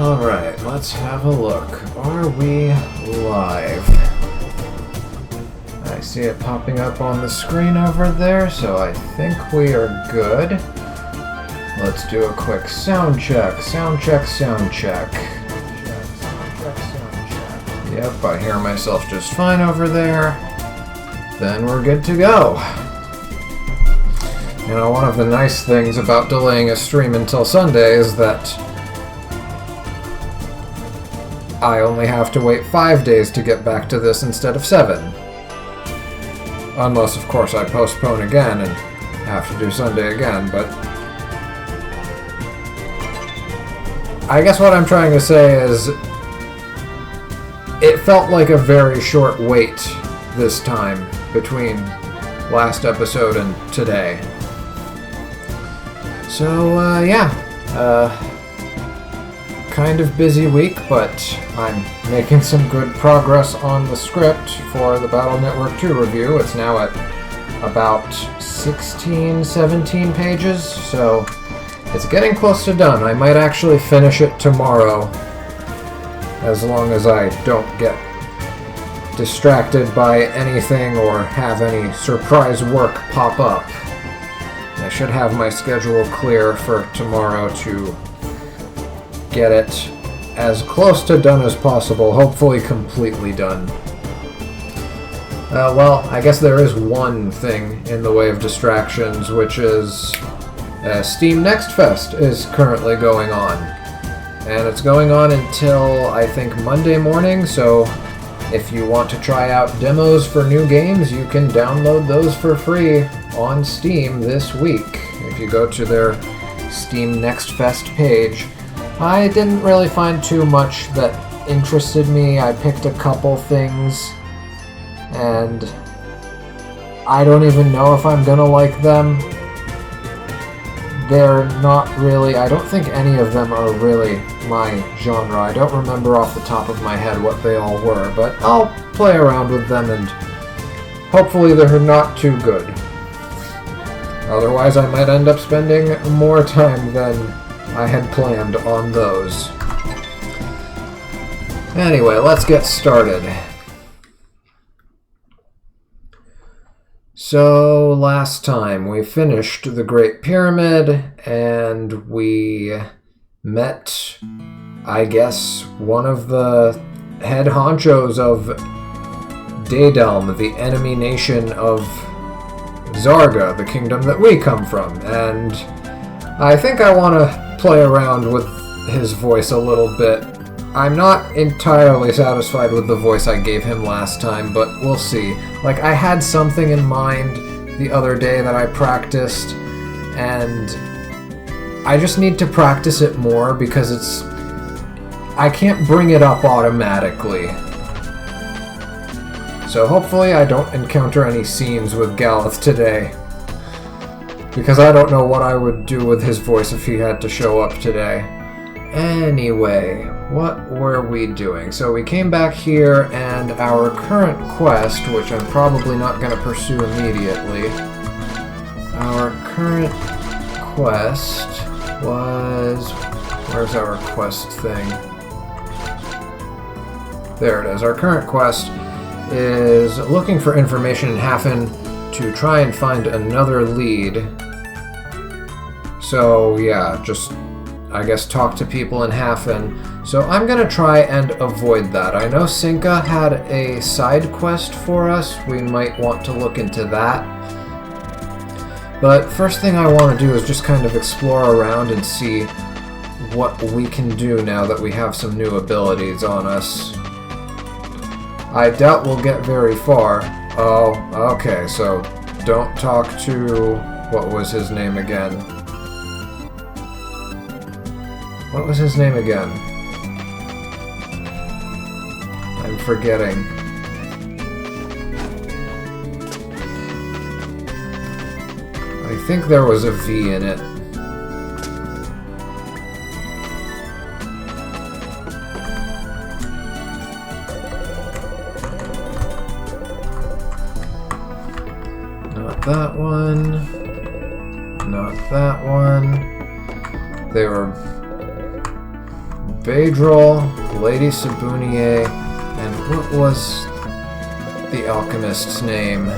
Alright, let's have a look. Are we live? I see it popping up on the screen over there, so I think we are good. Let's do a quick sound check. Sound check, sound check. Yep, I hear myself just fine over there. Then we're good to go. You know, one of the nice things about delaying a stream until Sunday is that I only have to wait 5 days to get back to this instead of 7. Unless, of course, I postpone again and have to do Sunday again, but I guess what I'm trying to say is it felt like a very short wait this time between last episode and today. So, yeah. Kind of busy week, but I'm making some good progress on the script for the Battle Network 2 review. It's now at about 16, 17 pages, so it's getting close to done. I might actually finish it tomorrow, as long as I don't get distracted by anything or have any surprise work pop up. I should have my schedule clear for tomorrow to get it as close to done as possible, hopefully completely done. Well, I guess there is one thing in the way of distractions, which is Steam Next Fest is currently going on. And it's going on until, I think, Monday morning, so if you want to try out demos for new games, you can download those for free on Steam this week. If you go to their Steam Next Fest page, I didn't really find too much that interested me. I picked a couple things, and I don't even know if I'm gonna like them. They're not really, I don't think any of them are really my genre. I don't remember off the top of my head what they all were, but I'll play around with them and hopefully they're not too good. Otherwise I might end up spending more time than I had planned on those. Anyway, let's get started. So, last time we finished the Great Pyramid, and we met, I guess, one of the head honchos of Edil, the enemy nation of Zarga, the kingdom that we come from, and I think I want to play around with his voice a little bit. I'm not entirely satisfied with the voice I gave him last time, but we'll see. Like, I had something in mind the other day that I practiced, and I just need to practice it more because I can't bring it up automatically. So hopefully I don't encounter any scenes with Galeth today, because I don't know what I would do with his voice if he had to show up today. Anyway, what were we doing? So we came back here, and our current quest, which I'm probably not going to pursue immediately, our current quest was... Where's our quest thing? There it is. Our current quest is looking for information in Hafin to try and find another lead. So yeah, just, I guess, talk to people in Hafin. So I'm gonna try and avoid that. I know Sinka had a side quest for us. We might want to look into that. But first thing I want to do is just kind of explore around and see what we can do now that we have some new abilities on us. I doubt we'll get very far. Oh, okay, so don't talk to... what was his name again? What was his name again? I'm forgetting. I think there was a V in it. Not that one. Not that one. They were Bedrol, Lady Sabunier, and what was the alchemist's name?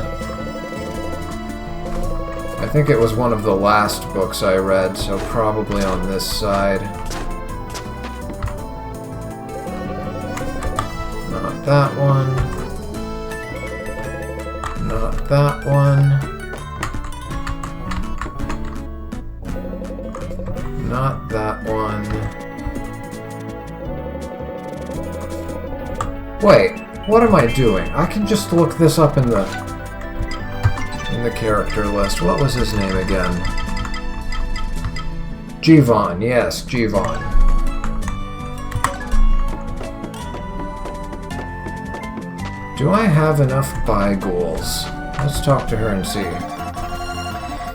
I think it was one of the last books I read, so probably on this side. Not that one. Not that one. Not that one. Wait, what am I doing? I can just look this up in the character list. What was his name again? Jivan, yes, Jivan. Do I have enough Bi-Ghouls? Let's talk to her and see.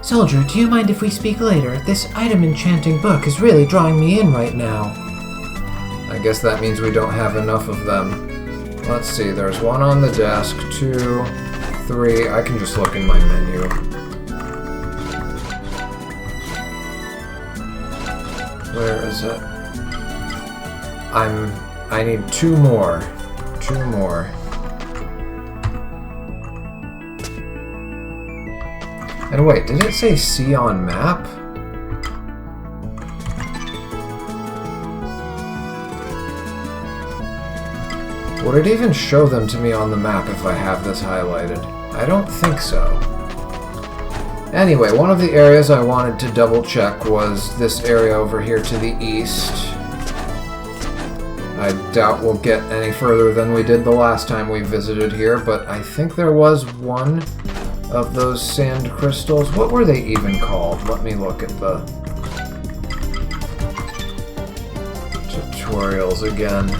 Soldier, do you mind if we speak later? This item enchanting book is really drawing me in right now. I guess that means we don't have enough of them. Let's see, there's one on the desk, 2, 3. I can just look in my menu. Where is it? I need 2 more. 2 more. And wait, did it say C on map? Would it even show them to me on the map if I have this highlighted? I don't think so. Anyway, one of the areas I wanted to double check was this area over here to the east. I doubt we'll get any further than we did the last time we visited here, but I think there was one of those sand crystals. What were they even called? Let me look at the tutorials again.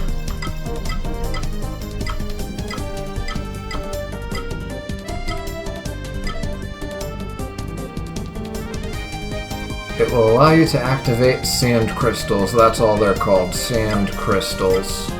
It will allow you to activate sand crystals. That's all they're called, sand crystals.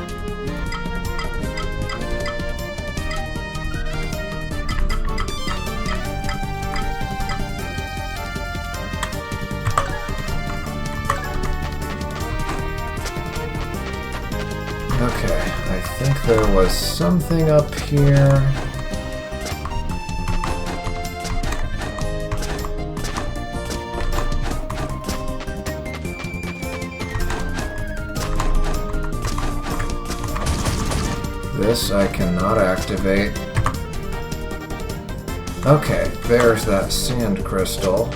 Okay, I think there was something up here. This I cannot activate. Okay, there's that sand crystal.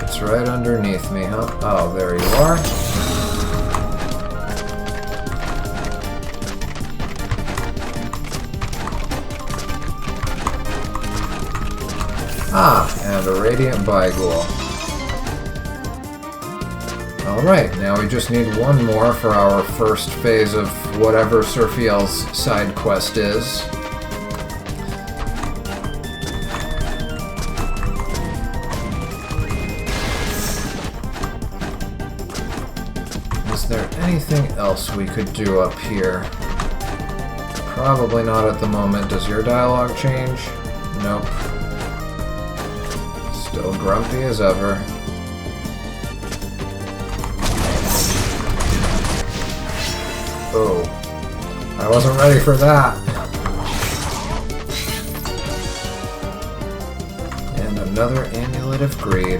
It's right underneath me, huh? Oh, there you are. Ah, and a radiant Bi-Ghoul. Alright, now we just need one more for our first phase of whatever Surfiel's side quest is. Is there anything else we could do up here? Probably not at the moment. Does your dialogue change? Nope. Still grumpy as ever. Oh, I wasn't ready for that. And another Amulet of Greed.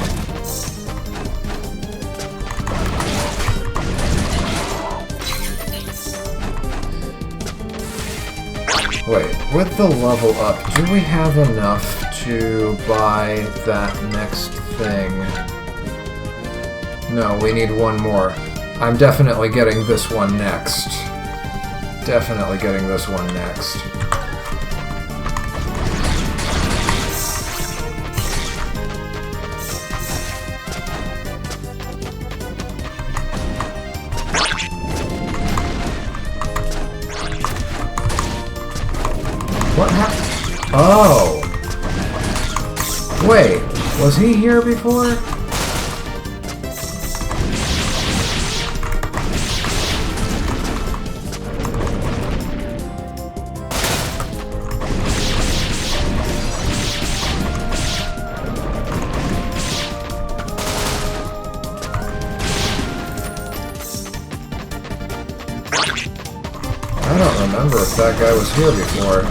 Wait, with the level up, do we have enough to buy that next thing? No, we need one more. I'm definitely getting this one next. Definitely getting this one next. What happened? Oh! Wait, was he here before? if that guy was here before.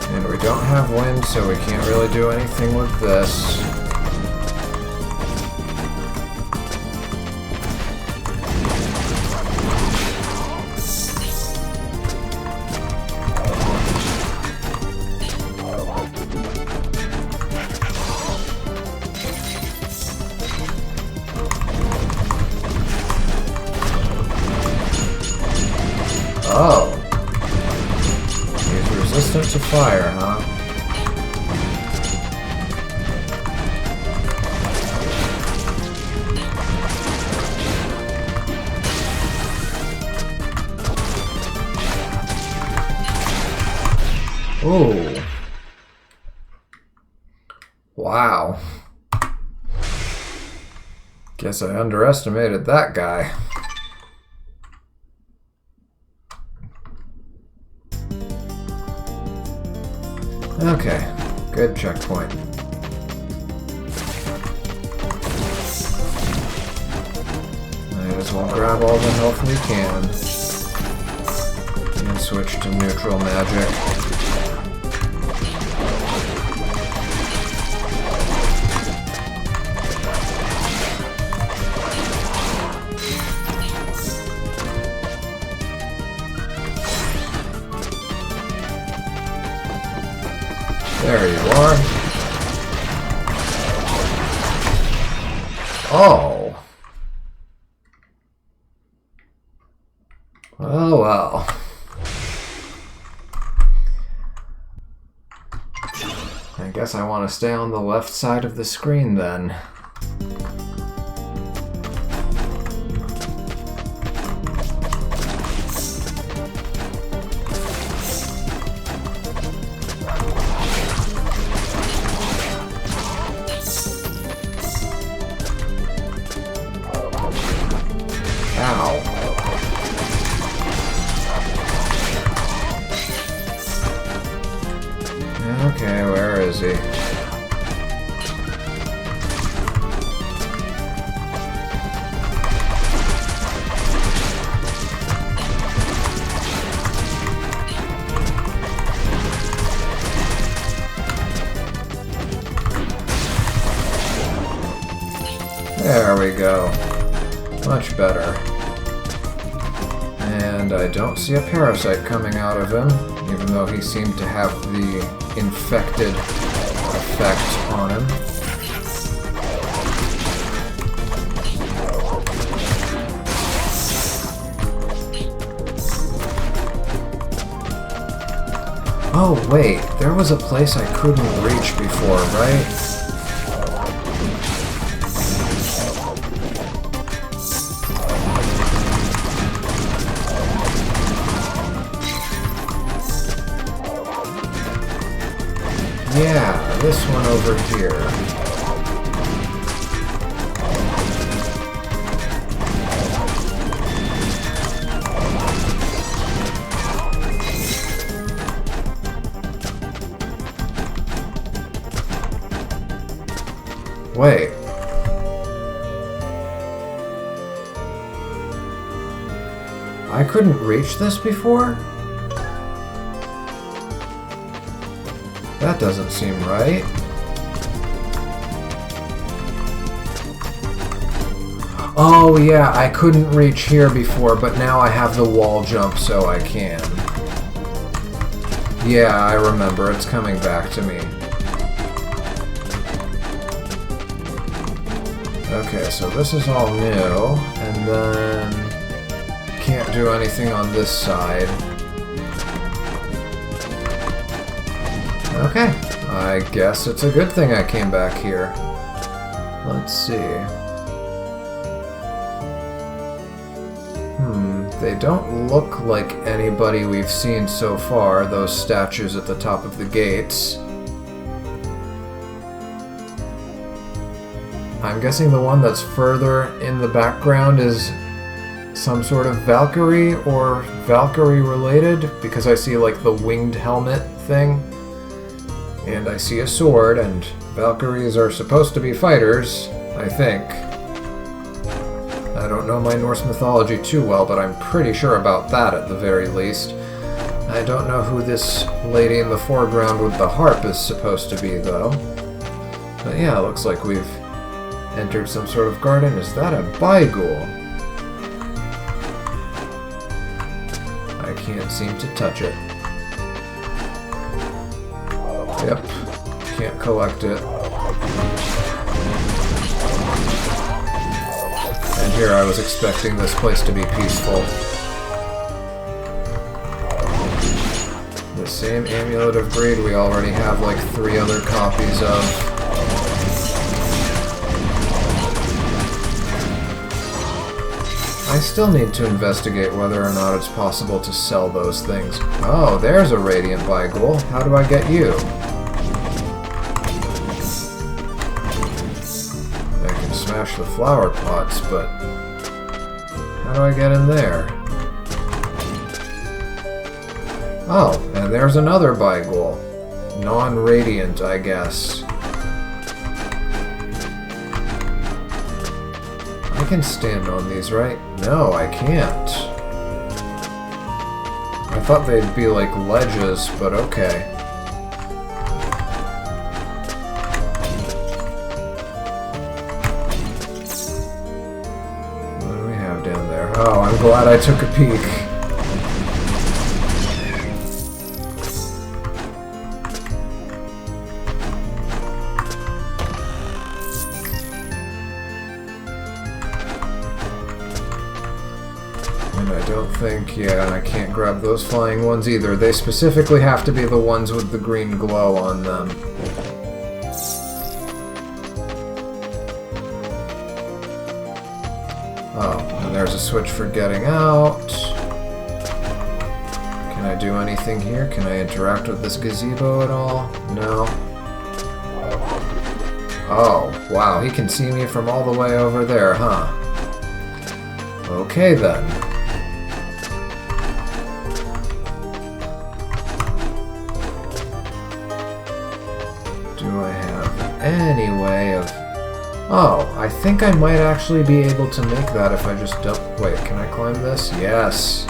And we don't have wind, so we can't really do anything with this. Oh. He's resistant to fire, huh? Ooh. Wow. Guess I underestimated that guy. Okay, good checkpoint. Might as well grab all the health we can. And switch to neutral magic. There you are. Oh. Oh well. I guess I want to stay on the left side of the screen then. Ow. Okay, where is he? There we go. Much better. And I don't see a parasite coming out of him, even though he seemed to have the infected effect on him. Oh wait, there was a place I couldn't reach before, right? Yeah, this one over here. Wait. I couldn't reach this before? That doesn't seem right. Oh yeah, I couldn't reach here before, but now I have the wall jump so I can. Yeah, I remember. It's coming back to me. Okay, so this is all new, and then can't do anything on this side. Okay, I guess it's a good thing I came back here. Let's see. They don't look like anybody we've seen so far, those statues at the top of the gates. I'm guessing the one that's further in the background is some sort of Valkyrie or Valkyrie related, because I see like the winged helmet thing. And I see a sword, and Valkyries are supposed to be fighters, I think. I don't know my Norse mythology too well, but I'm pretty sure about that at the very least. I don't know who this lady in the foreground with the harp is supposed to be, though. But yeah, it looks like we've entered some sort of garden. Is that a Baigul? I can't seem to touch it. Yep, can't collect it. And here I was expecting this place to be peaceful. The same Amulet of Greed we already have like 3 other copies of. I still need to investigate whether or not it's possible to sell those things. Oh, there's a Radiant Baigul. How do I get you? I can smash the flower pots, but how do I get in there? Oh, and there's another Baigul. Non-radiant, I guess. I can stand on these, right? No, I can't. I thought they'd be like ledges, but okay. What do we have down there? Oh, I'm glad I took a peek. Yeah, I can't grab those flying ones either. They specifically have to be the ones with the green glow on them. Oh, and there's a switch for getting out. Can I do anything here? Can I interact with this gazebo at all? No. Oh, wow, he can see me from all the way over there, huh? Okay then. Any way of... Oh, I think I might actually be able to make that if I just wait, can I climb this? Yes.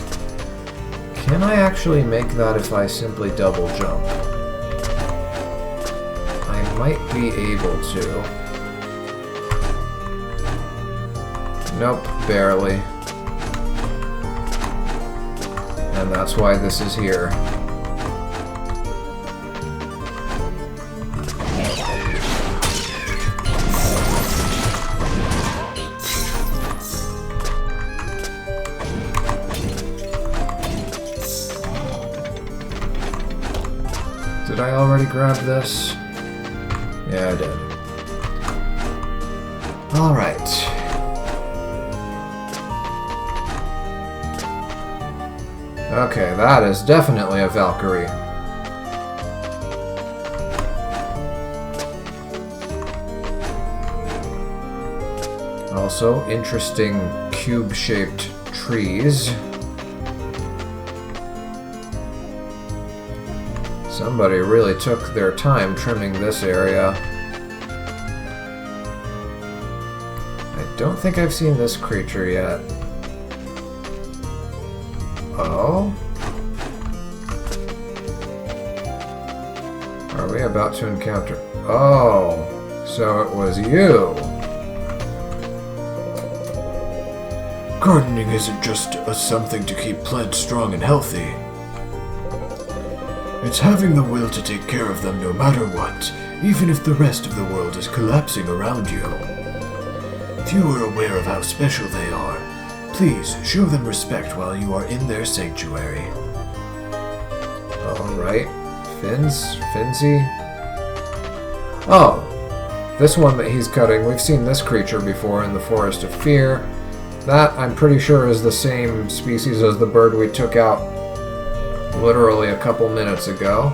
Can I actually make that if I simply double jump? I might be able to. Nope, barely. And that's why this is here. Did I already grab this? Yeah, I did. Alright. Okay, that is definitely a Valkyrie. Also, interesting cube-shaped trees. Somebody really took their time trimming this area. I don't think I've seen this creature yet. Oh? Are we about to encounter... Oh, so it was you. Gardening isn't just something to keep plants strong and healthy. It's having the will to take care of them no matter what, even if the rest of the world is collapsing around you. If you are aware of how special they are, please show them respect while you are in their sanctuary. Alright. Finzi? Oh! This one that he's cutting, we've seen this creature before in the Forest of Fear. That, I'm pretty sure, is the same species as the bird we took out literally a couple minutes ago.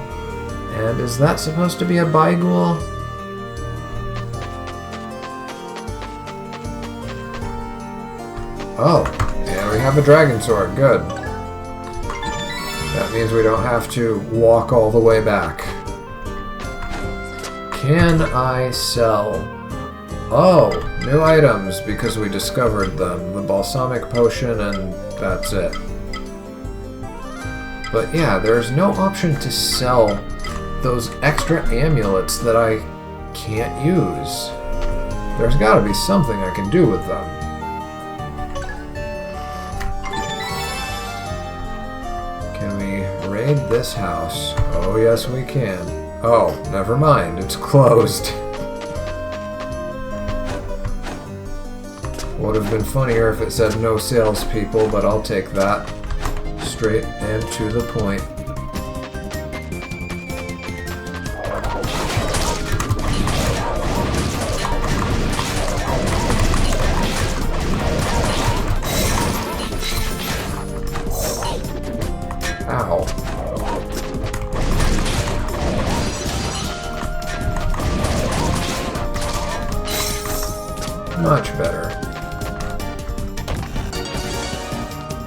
And is that supposed to be a Baigul? Oh, and we have a dragon sword. Good. That means we don't have to walk all the way back. Can I sell... Oh, new items because we discovered them. The balsamic potion and that's it. But yeah, there's no option to sell those extra amulets that I can't use. There's gotta be something I can do with them. Can we raid this house? Oh yes we can. Oh, never mind, it's closed. Would have been funnier if it said no salespeople, but I'll take that. Straight and to the point. Ow. Much better.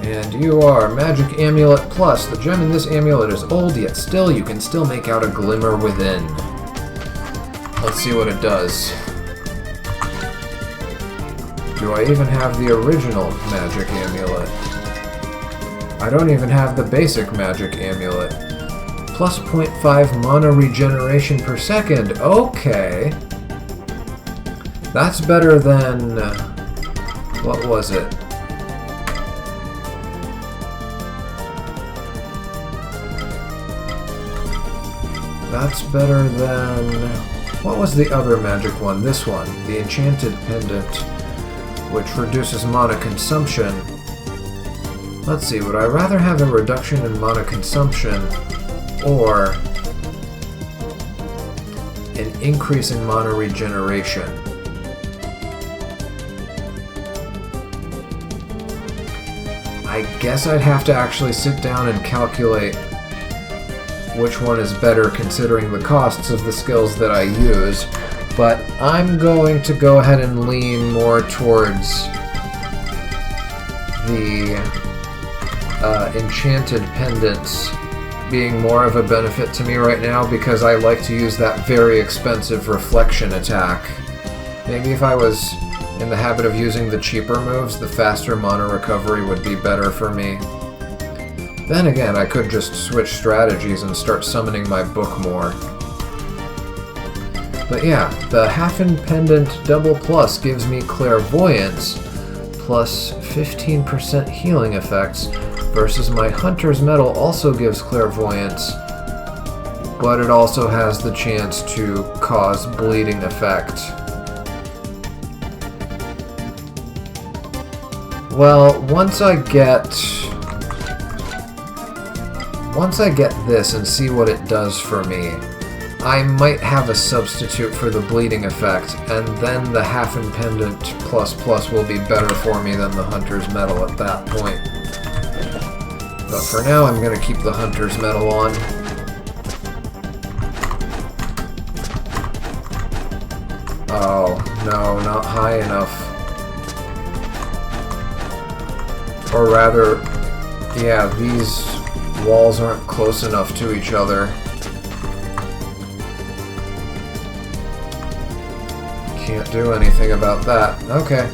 And you are Magic Amulet Plus. The gem in this amulet is old, yet still you can still make out a glimmer within. Let's see what it does. Do I even have the original Magic Amulet? I don't even have the basic Magic Amulet. Plus 0.5 mana regeneration per second. Okay. That's better than... what was it? That's better than... what was the other magic one? This one. The Enchanted Pendant, which reduces mana consumption. Let's see, would I rather have a reduction in mana consumption or an increase in mana regeneration? I guess I'd have to actually sit down and calculate which one is better considering the costs of the skills that I use, but I'm going to go ahead and lean more towards the Enchanted Pendants being more of a benefit to me right now because I like to use that very expensive reflection attack. Maybe if I was in the habit of using the cheaper moves, the faster mana recovery would be better for me. Then again, I could just switch strategies and start summoning my book more. But yeah, the Hafin Pendant Double Plus gives me Clairvoyance, plus 15% healing effects, versus my Hunter's Medal also gives Clairvoyance, but it also has the chance to cause bleeding effect. Well, once I get this and see what it does for me, I might have a substitute for the bleeding effect, and then the Hafin Pendant plus will be better for me than the Hunter's Medal at that point. But for now, I'm going to keep the Hunter's Medal on. Oh, no, not high enough. Or rather, yeah, these walls aren't close enough to each other. Can't do anything about that. Okay.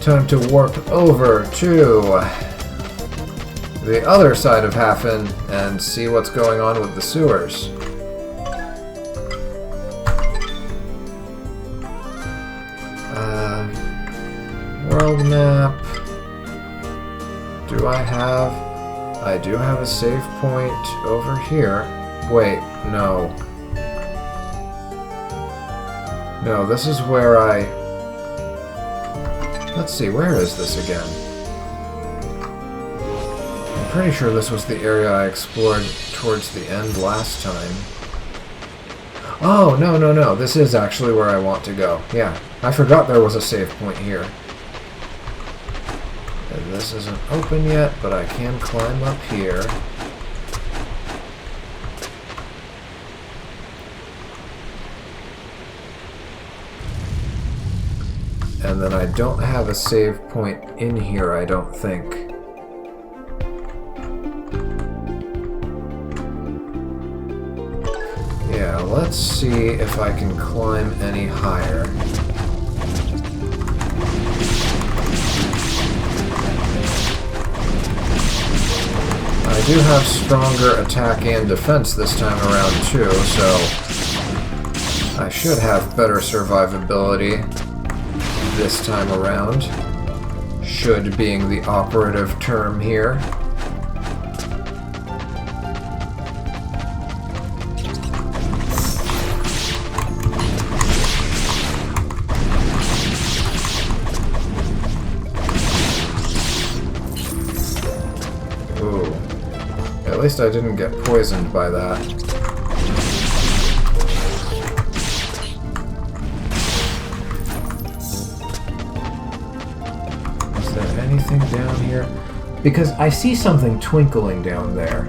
Time to warp over to the other side of Hafin and see what's going on with the sewers. World map. Do I have... I do have a save point over here. Wait, no. No, this is where I... Let's see, where is this again? I'm pretty sure this was the area I explored towards the end last time. Oh, no, this is actually where I want to go. Yeah, I forgot there was a save point here. And this isn't open yet, but I can climb up here. And then I don't have a save point in here, I don't think. Yeah, let's see if I can climb any higher. I do have stronger attack and defense this time around too, so I should have better survivability this time around. Should being the operative term here. Ooh. At least I didn't get poisoned by that. Is there anything down here? Because I see something twinkling down there.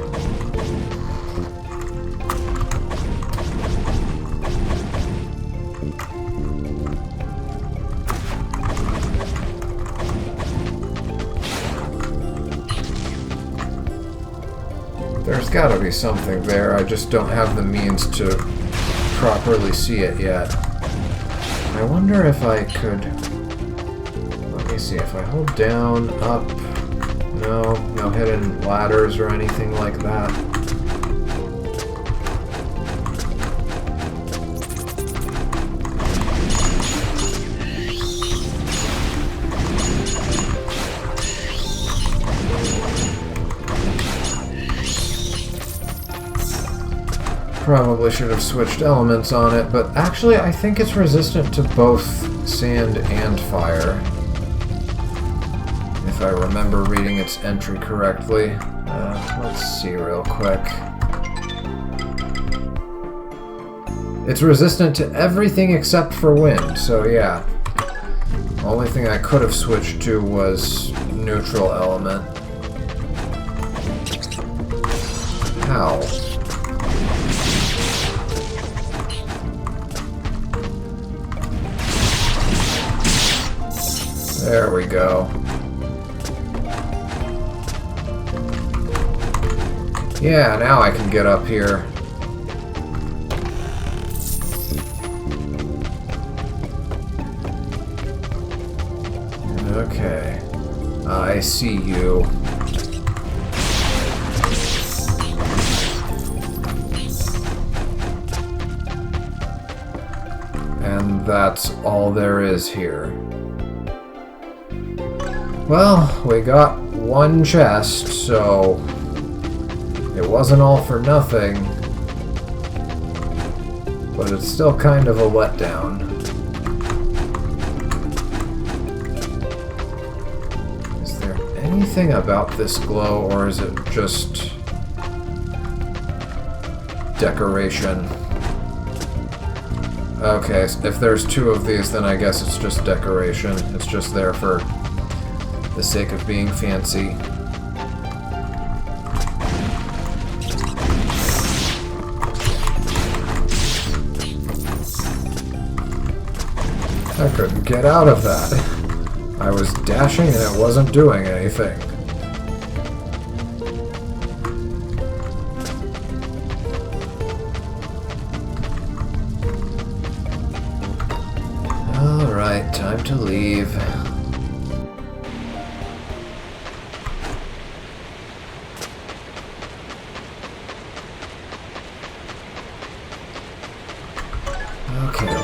There's gotta be something there, I just don't have the means to properly see it yet. I wonder if I could... Let me see, if I hold down, up... No hidden ladders or anything like that. Probably should have switched elements on it, but actually I think it's resistant to both sand and fire. If I remember reading its entry correctly. Let's see real quick. It's resistant to everything except for wind, so yeah. Only thing I could have switched to was neutral element. How? There we go. Yeah, now I can get up here. Okay. I see you. And that's all there is here. Well, we got one chest, so it wasn't all for nothing, but it's still kind of a letdown. Is there anything about this glow, or is it just decoration? Okay, if there's two of these, then I guess it's just decoration. It's just there for the sake of being fancy. I couldn't get out of that. I was dashing and it wasn't doing anything. Alright, time to leave.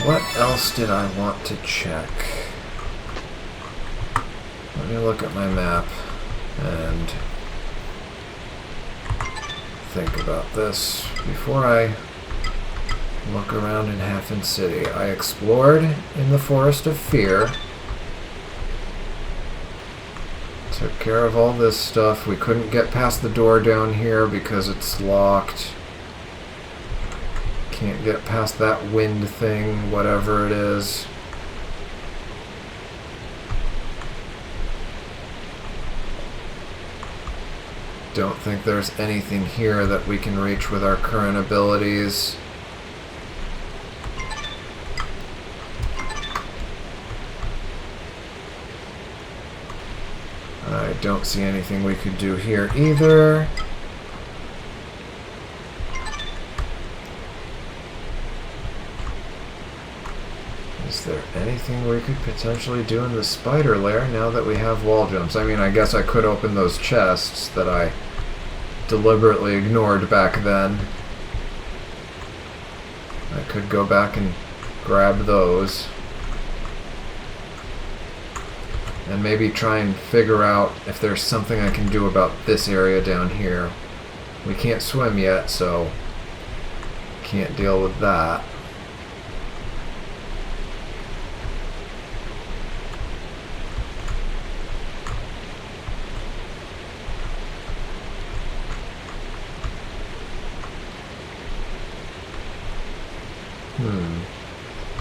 What else did I want to check? Let me look at my map and think about this before I look around in Hafin City. I explored in the Forest of Fear. Took care of all this stuff. We couldn't get past the door down here because it's locked. Can't get past that wind thing, whatever it is. Don't think there's anything here that we can reach with our current abilities. I don't see anything we could do here either. Is there anything we could potentially do in the spider lair now that we have wall jumps? I mean, I guess I could open those chests that I deliberately ignored back then. I could go back and grab those. And maybe try and figure out if there's something I can do about this area down here. We can't swim yet, so can't deal with that.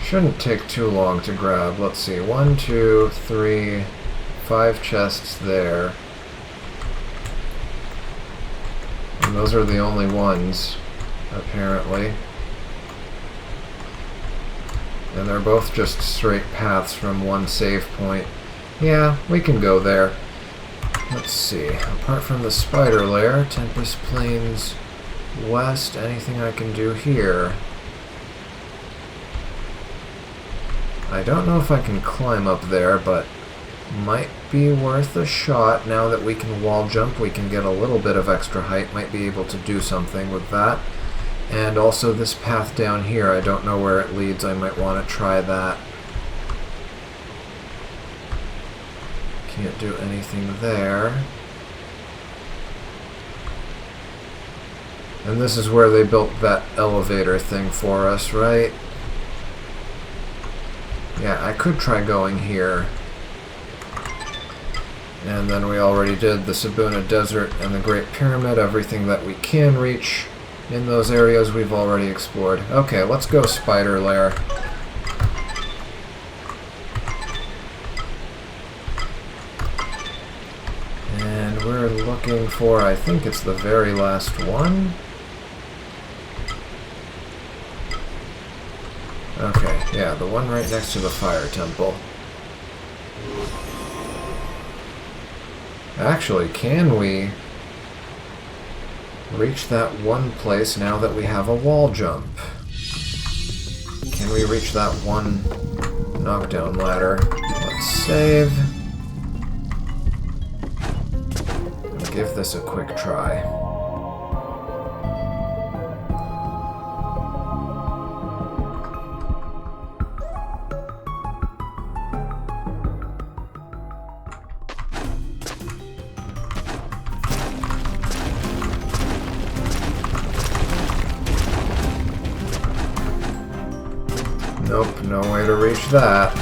Shouldn't take too long to grab. Let's see. 1, 2, 3, 5 chests there. And those are the only ones, apparently. And they're both just straight paths from one save point. Yeah, we can go there. Let's see. Apart from the spider lair, Tempest Plains West, anything I can do here? I don't know if I can climb up there, but might be worth a shot. Now that we can wall jump, we can get a little bit of extra height. Might be able to do something with that. And also this path down here, I don't know where it leads. I might want to try that. Can't do anything there. And this is where they built that elevator thing for us, right? Yeah, I could try going here. And then we already did the Sabuna Desert and the Great Pyramid, everything that we can reach in those areas we've already explored. Okay, let's go Spider Lair. And we're looking for, I think it's the very last one. Okay, yeah, the one right next to the fire temple. Actually, can we reach that one place now that we have a wall jump? Can we reach that one knockdown ladder? Let's save. And give this a quick try. Nope, no way to reach that.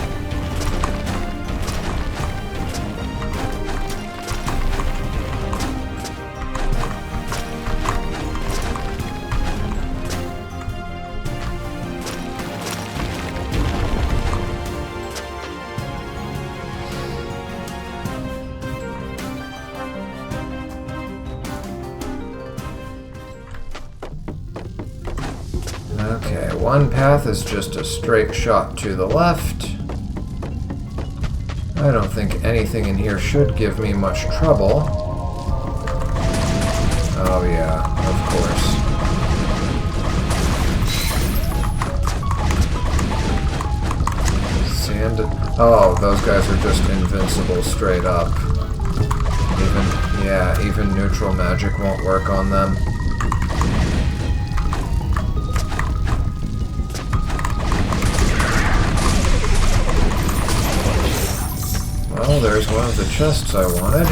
Okay, one path is just a straight shot to the left. I don't think anything in here should give me much trouble. Oh yeah, of course. Sand... Oh, those guys are just invincible straight up. Even neutral magic won't work on them. Well, there's one of the chests I wanted.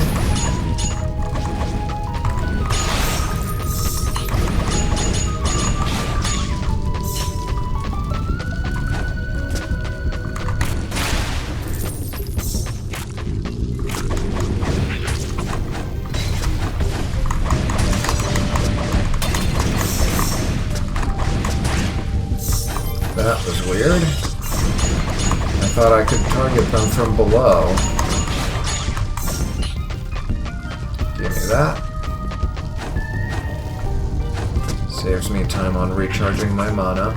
That was weird. I thought I could target them from below. Give me that. Saves me time on recharging my mana.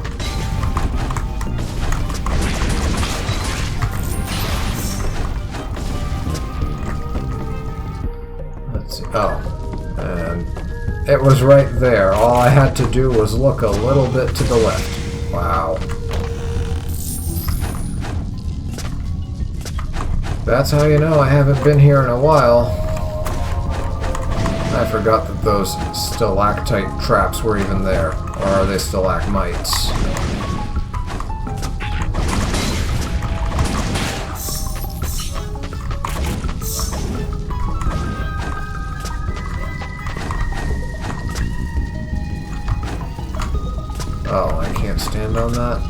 Oh. And it was right there. All I had to do was look a little bit to the left. Wow. That's how you know I haven't been here in a while. I forgot that those stalactite traps were even there. Or are they stalagmites? Oh, I can't stand on that?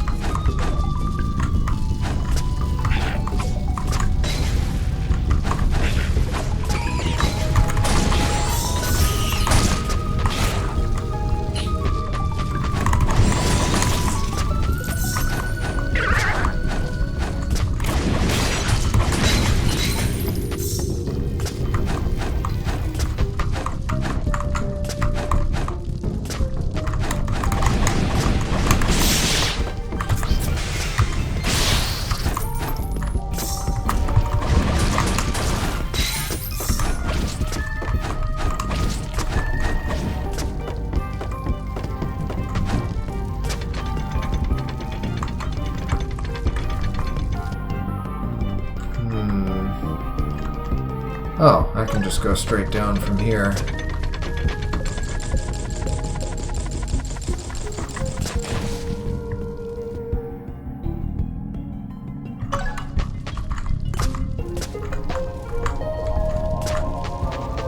Oh, I can just go straight down from here.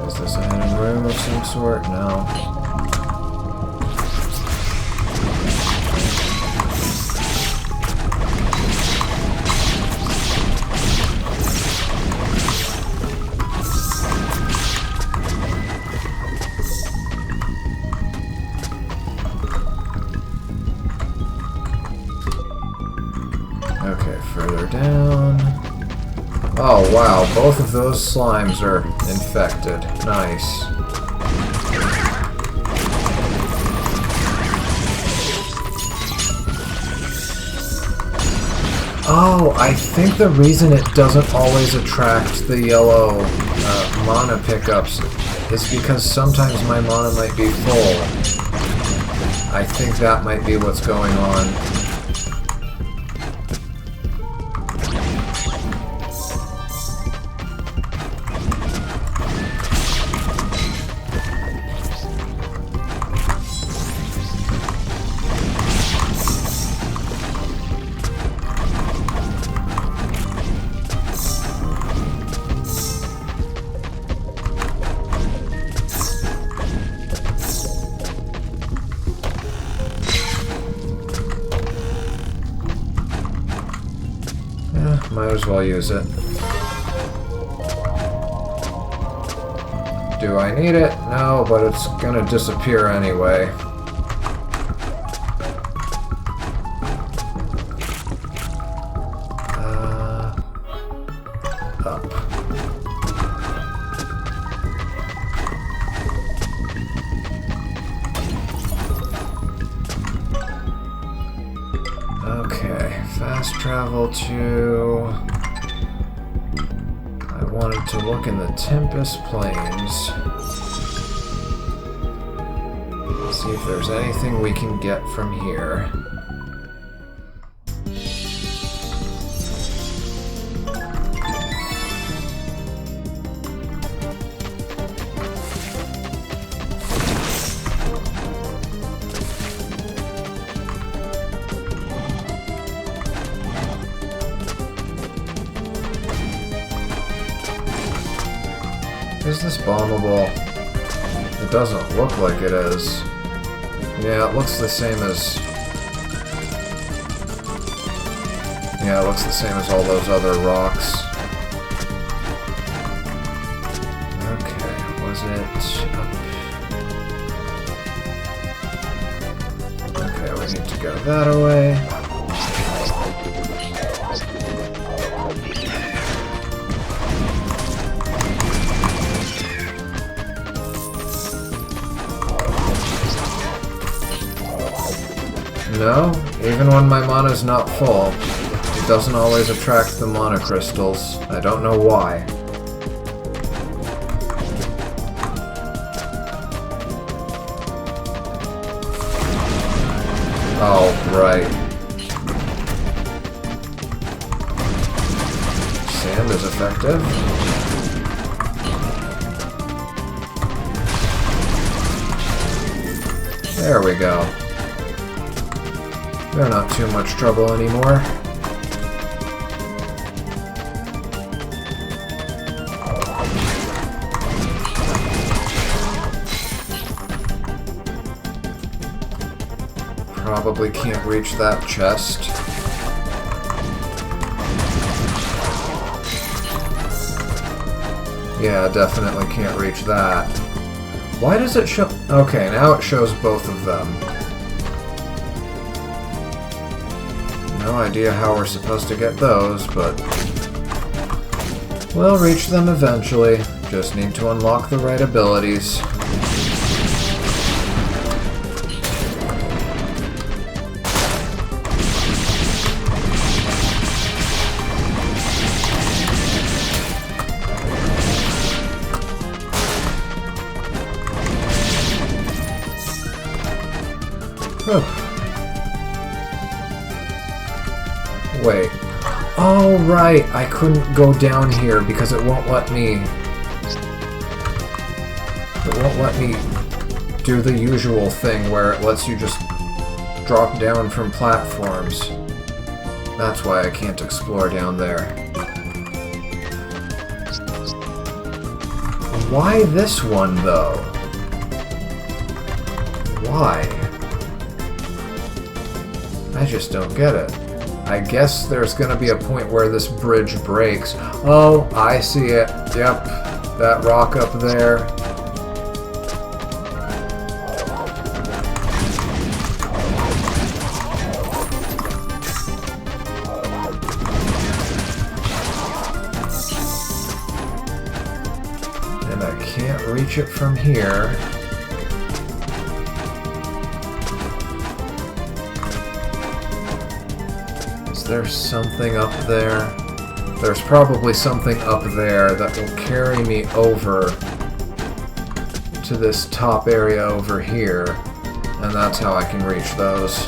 Is this a hidden room of some sort? No. Okay, further down. Oh wow, both of those slimes are infected. Nice. Oh, I think the reason it doesn't always attract the yellow mana pickups is because sometimes my mana might be full. I think that might be what's going on. Might as well use it. Do I need it? No, but it's gonna disappear anyway. Up. Okay, fast travel to... I wanted to look in the Tempest Plains. See if there's anything we can get from here. Is this bombable? It doesn't look like it is. Yeah, it looks the same as... Yeah, it looks the same as all those other rocks. Okay, was it up? Okay, we need to go that way. No, even when my mana's not full, it doesn't always attract the mana crystals. I don't know why. Oh, right. Sand is effective. There we go. They're not too much trouble anymore. Probably can't reach that chest. Yeah, definitely can't reach that. Why does it show... Okay, now it shows both of them. No idea how we're supposed to get those, but... we'll reach them eventually. Just need to unlock the right abilities. Wait. Oh, right. I couldn't go down here because it won't let me... It won't let me do the usual thing where it lets you just drop down from platforms. That's why I can't explore down there. Why this one, though? Why? I just don't get it. I guess there's gonna be a point where this bridge breaks. Oh, I see it. Yep. That rock up there. And I can't reach it from here. There's something up there. There's probably something up there that will carry me over to this top area over here, and that's how I can reach those.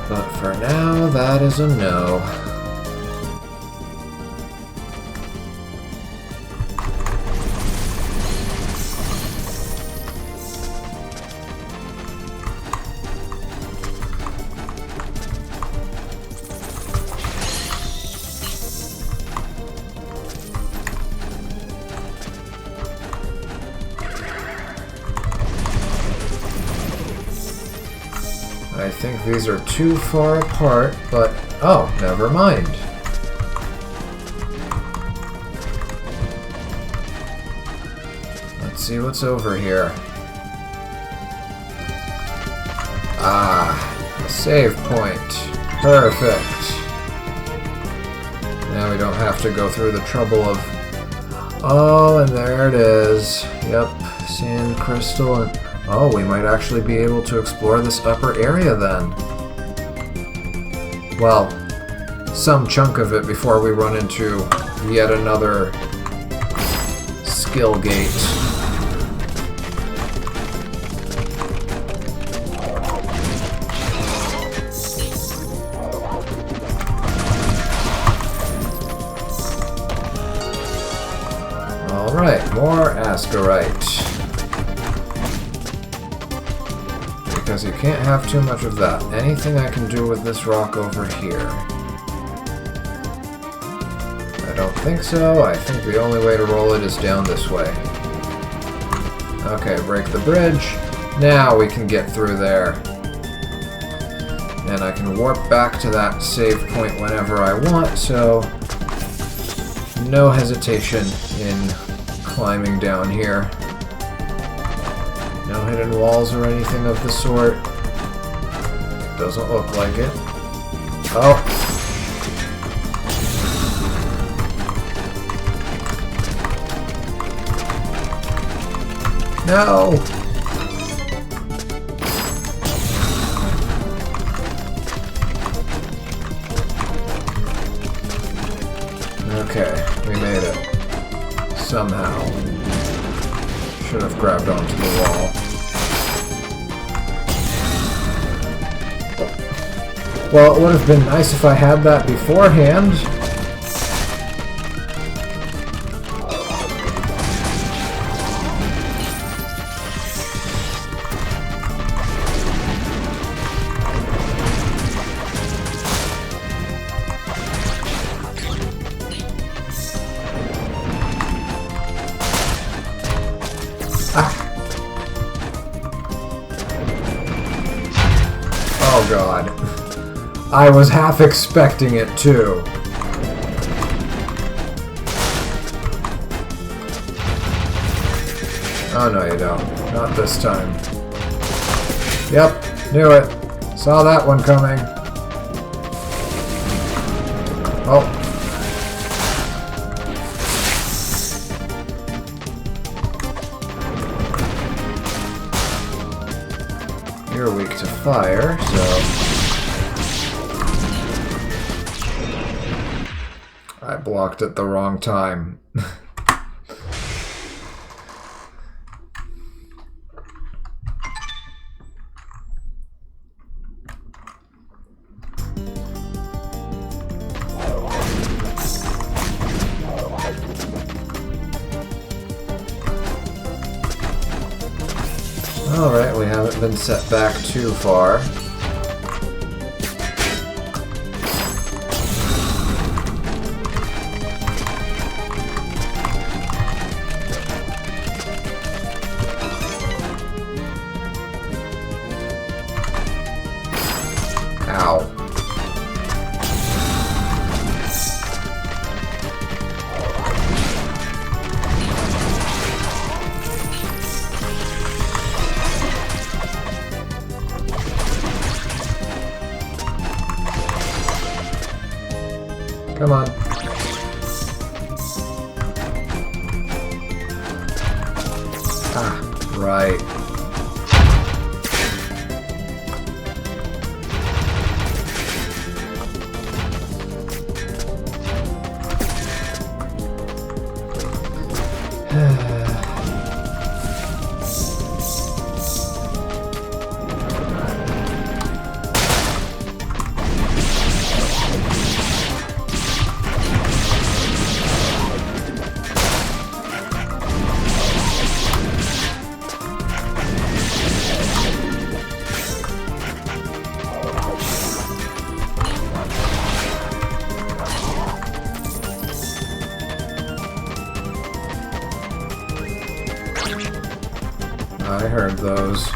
But for now, that is a no. I think these are too far apart, but... oh, never mind. Let's see what's over here. Ah, a save point. Perfect. Now we don't have to go through the trouble of... oh, and there it is. Yep, sand crystal and... oh, we might actually be able to explore this upper area then. Well, some chunk of it before we run into yet another skill gate. Alright, more ascarite. Because you can't have too much of that. Anything I can do with this rock over here? I don't think so. I think the only way to roll it is down this way. Okay, break the bridge. Now we can get through there. And I can warp back to that save point whenever I want, so no hesitation in climbing down here. No hidden walls or anything of the sort. Doesn't look like it. Oh. No! Okay, we made it. Somehow. Should have grabbed onto the wall. Well, it would have been nice if I had that beforehand. Oh god. I was half expecting it too. Oh no you don't. Not this time. Yep, knew it. Saw that one coming. Oh. You're weak to fire, so... I blocked at the wrong time. Alright, we haven't been set back too far. Ow. Come on. Ah, right. I heard those.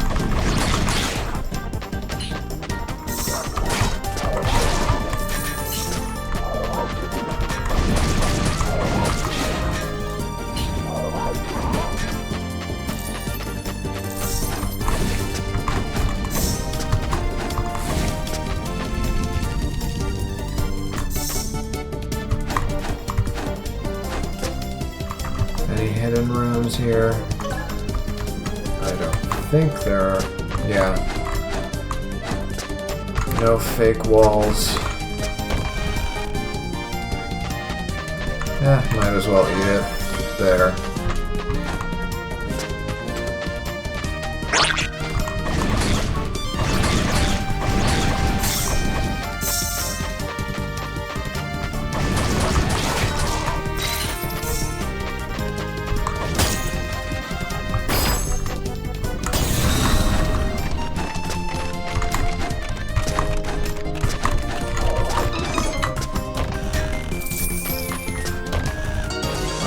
Any hidden rooms here? I don't think there are. Yeah. No fake walls. Might as well eat it. There.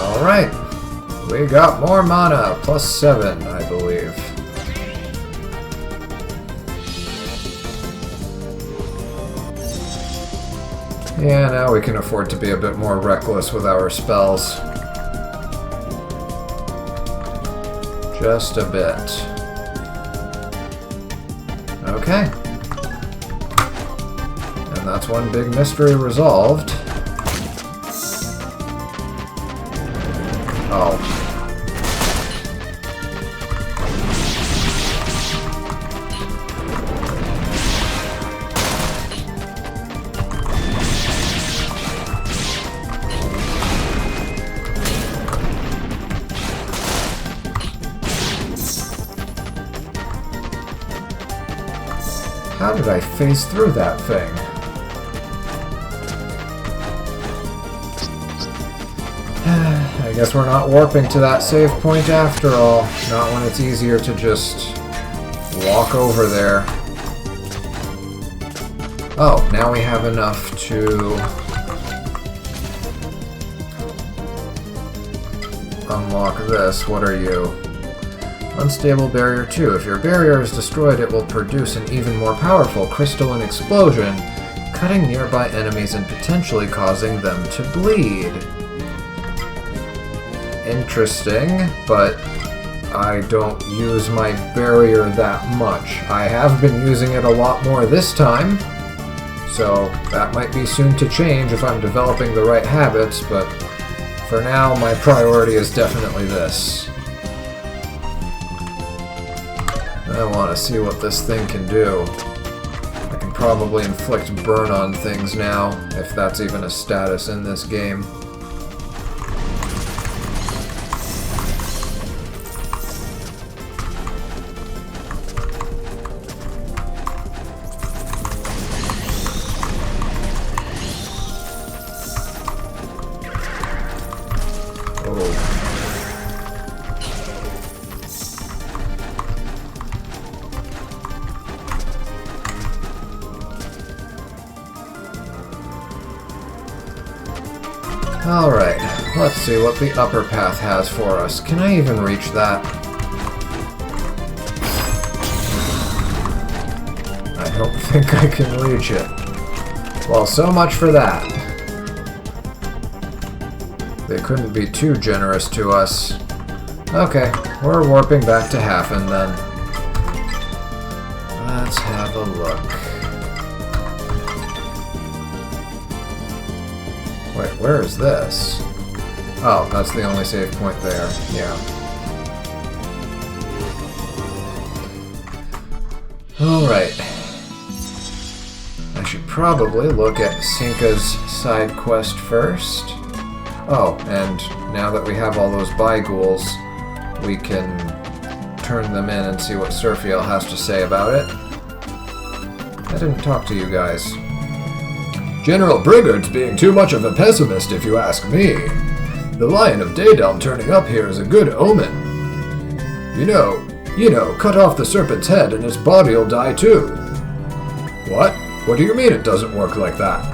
Alright, we got more mana, +7, I believe. Yeah, now we can afford to be a bit more reckless with our spells. Just a bit. Okay. And that's one big mystery resolved. Oh. How did I phase through that thing? I guess we're not warping to that save point after all. Not when it's easier to just walk over there. Oh, now we have enough to unlock this. What are you? Unstable barrier 2. If your barrier is destroyed, it will produce an even more powerful crystalline explosion, cutting nearby enemies and potentially causing them to bleed. Interesting, but I don't use my barrier that much. I have been using it a lot more this time, so that might be soon to change if I'm developing the right habits, but for now, my priority is definitely this. I want to see what this thing can do. I can probably inflict burn on things now, if that's even a status in this game. Alright, let's see what the upper path has for us. Can I even reach that? I don't think I can reach it. Well, so much for that. They couldn't be too generous to us. Okay, we're warping back to Hafin then. Let's have a look. Wait, where is this? Oh, that's the only save point there. Yeah. Alright. I should probably look at Sinka's side quest first. Oh, and now that we have all those bi-ghouls, we can turn them in and see what Surfiel has to say about it. I didn't talk to you guys. General Brigard's being too much of a pessimist, if you ask me. The Lion of Daedalm turning up here is a good omen. You know, cut off the serpent's head and its body'll die too. What? What do you mean it doesn't work like that?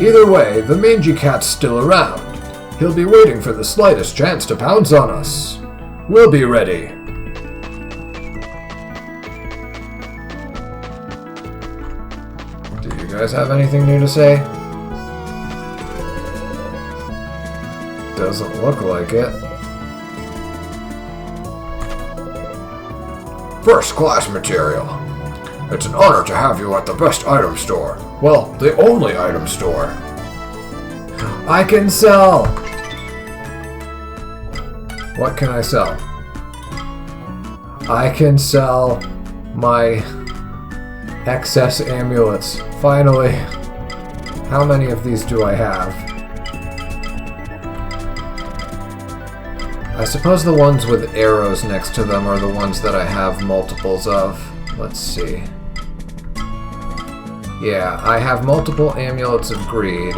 Either way, the mangy cat's still around. He'll be waiting for the slightest chance to pounce on us. We'll be ready. Do you guys have anything new to say? Doesn't look like it. First class material. It's an honor to have you at the best item store. Well, the only item store. I can sell! What can I sell? I can sell my excess amulets. Finally. How many of these do I have? I suppose the ones with arrows next to them are the ones that I have multiples of. Let's see. Yeah, I have multiple amulets of greed.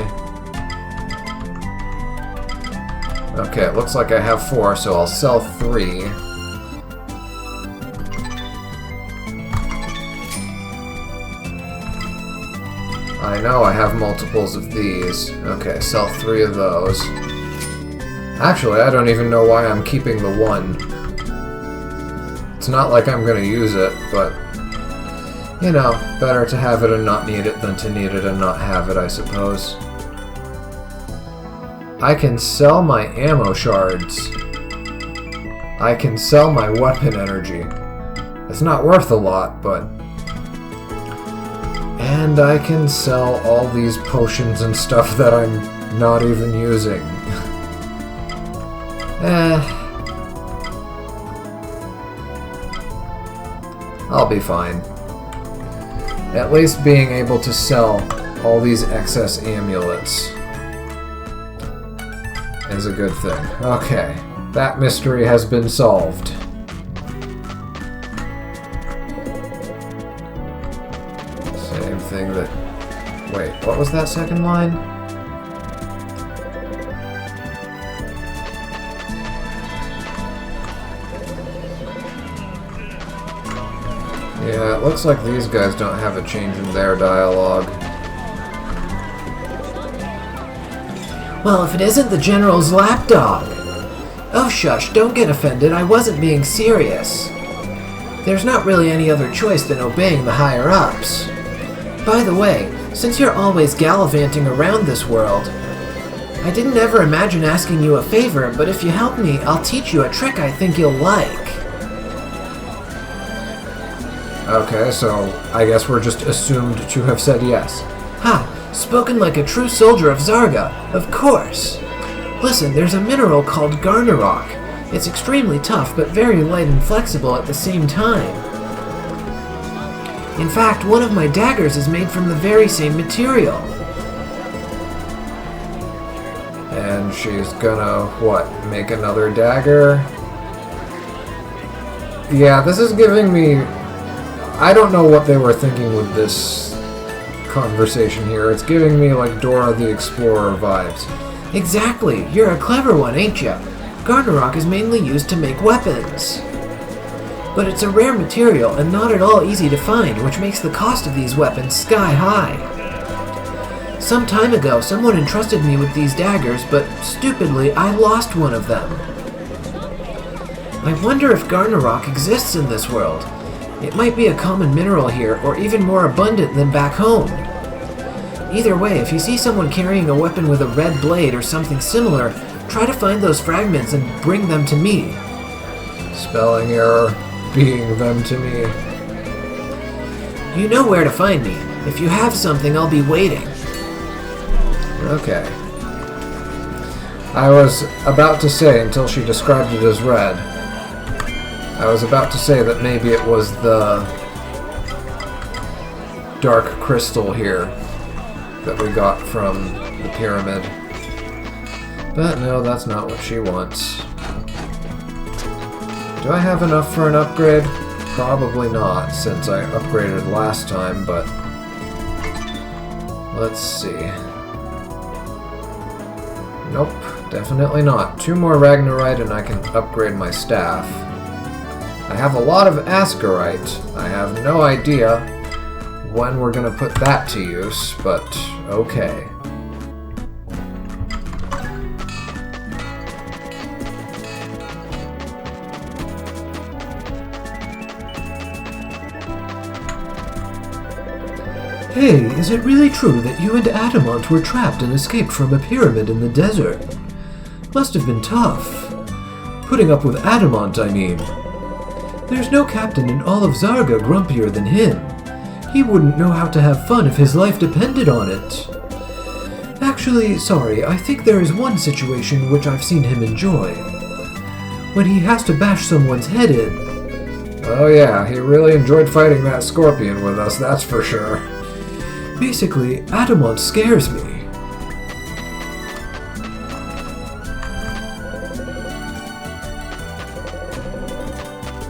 Okay, it looks like I have 4, so I'll sell 3. I know I have multiples of these. Okay, sell 3 of those. Actually, I don't even know why I'm keeping the 1. It's not like I'm gonna use it, but you know, better to have it and not need it than to need it and not have it, I suppose. I can sell my ammo shards. I can sell my weapon energy. It's not worth a lot, but... And I can sell all these potions and stuff that I'm not even using. I'll be fine. At least being able to sell all these excess amulets is a good thing. Okay, that mystery has been solved. Same thing that... Wait, what was that second line? Yeah, it looks like these guys don't have a change in their dialogue. Well, if it isn't the General's lapdog. Oh, shush, don't get offended. I wasn't being serious. There's not really any other choice than obeying the higher-ups. By the way, since you're always gallivanting around this world, I didn't ever imagine asking you a favor, but if you help me, I'll teach you a trick I think you'll like. Okay, so I guess we're just assumed to have said yes. Ha! Spoken like a true soldier of Zarga, of course. Listen, there's a mineral called Garnerok. It's extremely tough, but very light and flexible at the same time. In fact, one of my daggers is made from the very same material. And she's gonna, what, make another dagger? Yeah, this is giving me... I don't know what they were thinking with this conversation here. It's giving me like Dora the Explorer vibes. Exactly. You're a clever one, ain't ya? Garnerok is mainly used to make weapons. But it's a rare material and not at all easy to find, which makes the cost of these weapons sky high. Some time ago, someone entrusted me with these daggers, but stupidly, I lost one of them. I wonder if Garnerok exists in this world. It might be a common mineral here, or even more abundant than back home. Either way, if you see someone carrying a weapon with a red blade or something similar, try to find those fragments and bring them to me. Spelling error, being them to me. You know where to find me. If you have something, I'll be waiting. Okay. I was about to say, until she described it as red, I was about to say that maybe it was the dark crystal here that we got from the pyramid. But no, that's not what she wants. Do I have enough for an upgrade? Probably not, since I upgraded last time, but let's see. Nope, definitely not. 2 more Ragnarite and I can upgrade my staff. I have a lot of Ascarite. I have no idea when we're going to put that to use, but okay. Hey, is it really true that you and Adamant were trapped and escaped from a pyramid in the desert? Must have been tough. Putting up with Adamant, I mean. There's no captain in all of Zarga grumpier than him. He wouldn't know how to have fun if his life depended on it. Actually, sorry, I think there is one situation which I've seen him enjoy. When he has to bash someone's head in. Oh yeah, he really enjoyed fighting that scorpion with us, that's for sure. Basically, Adamant scares me.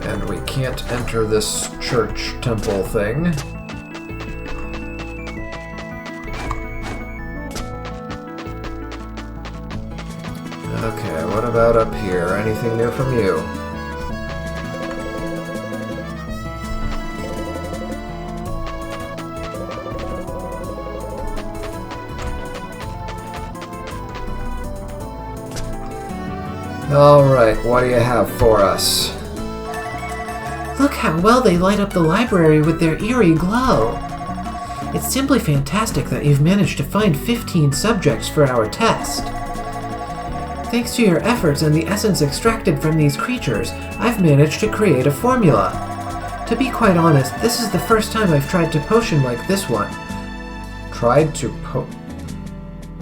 And we can't enter this church temple thing. Okay, what about up here? Anything new from you? Alright, what do you have for us? Look how well they light up the library with their eerie glow. It's simply fantastic that you've managed to find 15 subjects for our test. Thanks to your efforts and the essence extracted from these creatures, I've managed to create a formula. To be quite honest, this is the first time I've tried to potion like this one.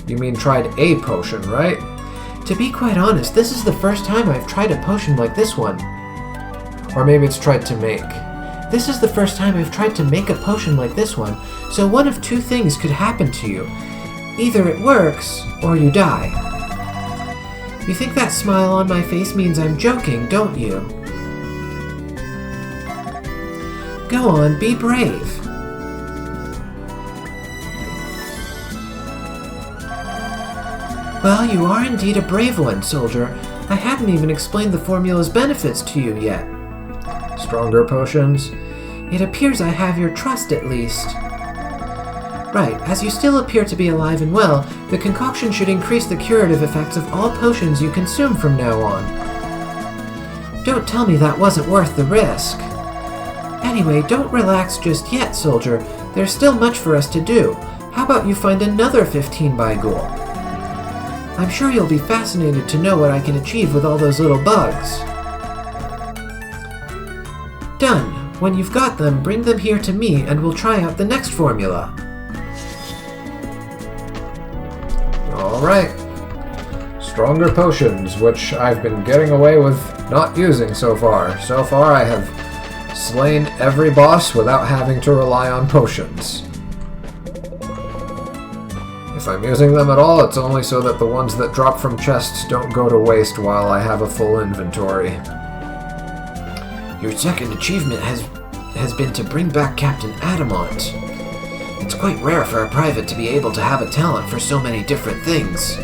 You mean tried a potion, right? To be quite honest, this is the first time I've tried a potion like this one. Or maybe it's tried to make. This is the first time I've tried to make a potion like this one, so one of 2 things could happen to you. Either it works, or you die. You think that smile on my face means I'm joking, don't you? Go on, be brave. Well, you are indeed a brave one, soldier. I haven't even explained the formula's benefits to you yet. Stronger potions? It appears I have your trust at least. Right, as you still appear to be alive and well, the concoction should increase the curative effects of all potions you consume from now on. Don't tell me that wasn't worth the risk. Anyway, don't relax just yet, soldier. There's still much for us to do. How about you find another 15 by ghoul? I'm sure you'll be fascinated to know what I can achieve with all those little bugs. Done. When you've got them, bring them here to me and we'll try out the next formula. Alright. Stronger potions, which I've been getting away with not using so far. So far I have slain every boss without having to rely on potions. If I'm using them at all, it's only so that the ones that drop from chests don't go to waste while I have a full inventory. Your second achievement has been to bring back Captain Adamant. It's quite rare for a private to be able to have a talent for so many different things.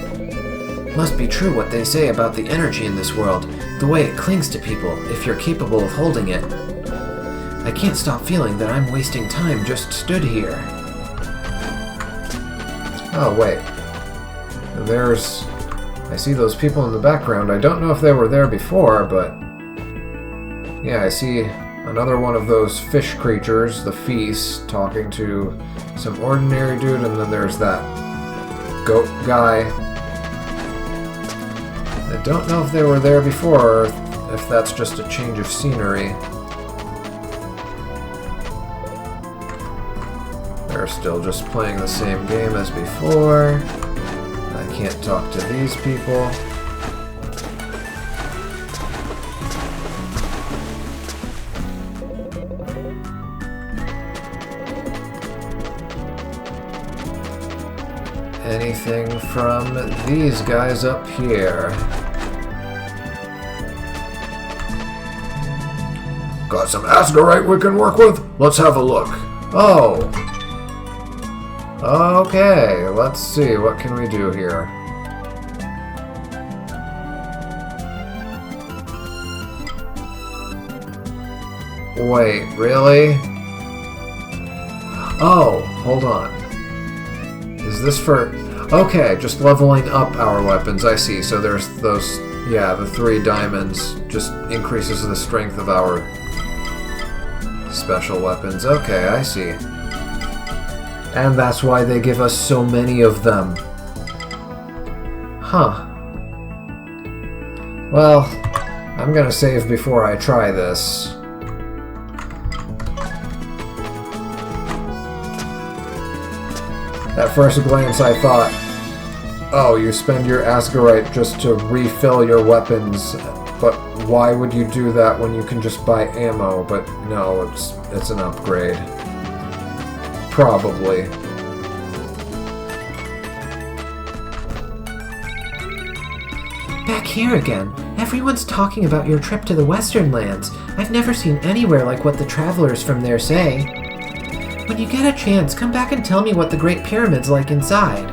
Must be true what they say about the energy in this world, the way it clings to people, if you're capable of holding it. I can't stop feeling that I'm wasting time just stood here. Oh, wait. I see those people in the background. I don't know if they were there before, but... yeah, I see another one of those fish creatures, the feast, talking to some ordinary dude, and then there's that goat guy. I don't know if they were there before, or if that's just a change of scenery. They're still just playing the same game as before. I can't talk to these people. Anything from these guys up here? Got some Asgarite we can work with? Let's have a look. Oh. Okay, let's see. What can we do here? Wait, really? Oh, hold on. Is this for... okay, just leveling up our weapons, I see. So there's those... yeah, the 3 diamonds just increases the strength of our special weapons. Okay, I see. And that's why they give us so many of them. Huh. Well, I'm gonna save before I try this. At first glance I thought, oh, you spend your Asgarite just to refill your weapons, but why would you do that when you can just buy ammo? But no, it's an upgrade. Probably. Back here again. Everyone's talking about your trip to the Western Lands. I've never seen anywhere like what the travelers from there say. When you get a chance, come back and tell me what the Great Pyramid's like inside.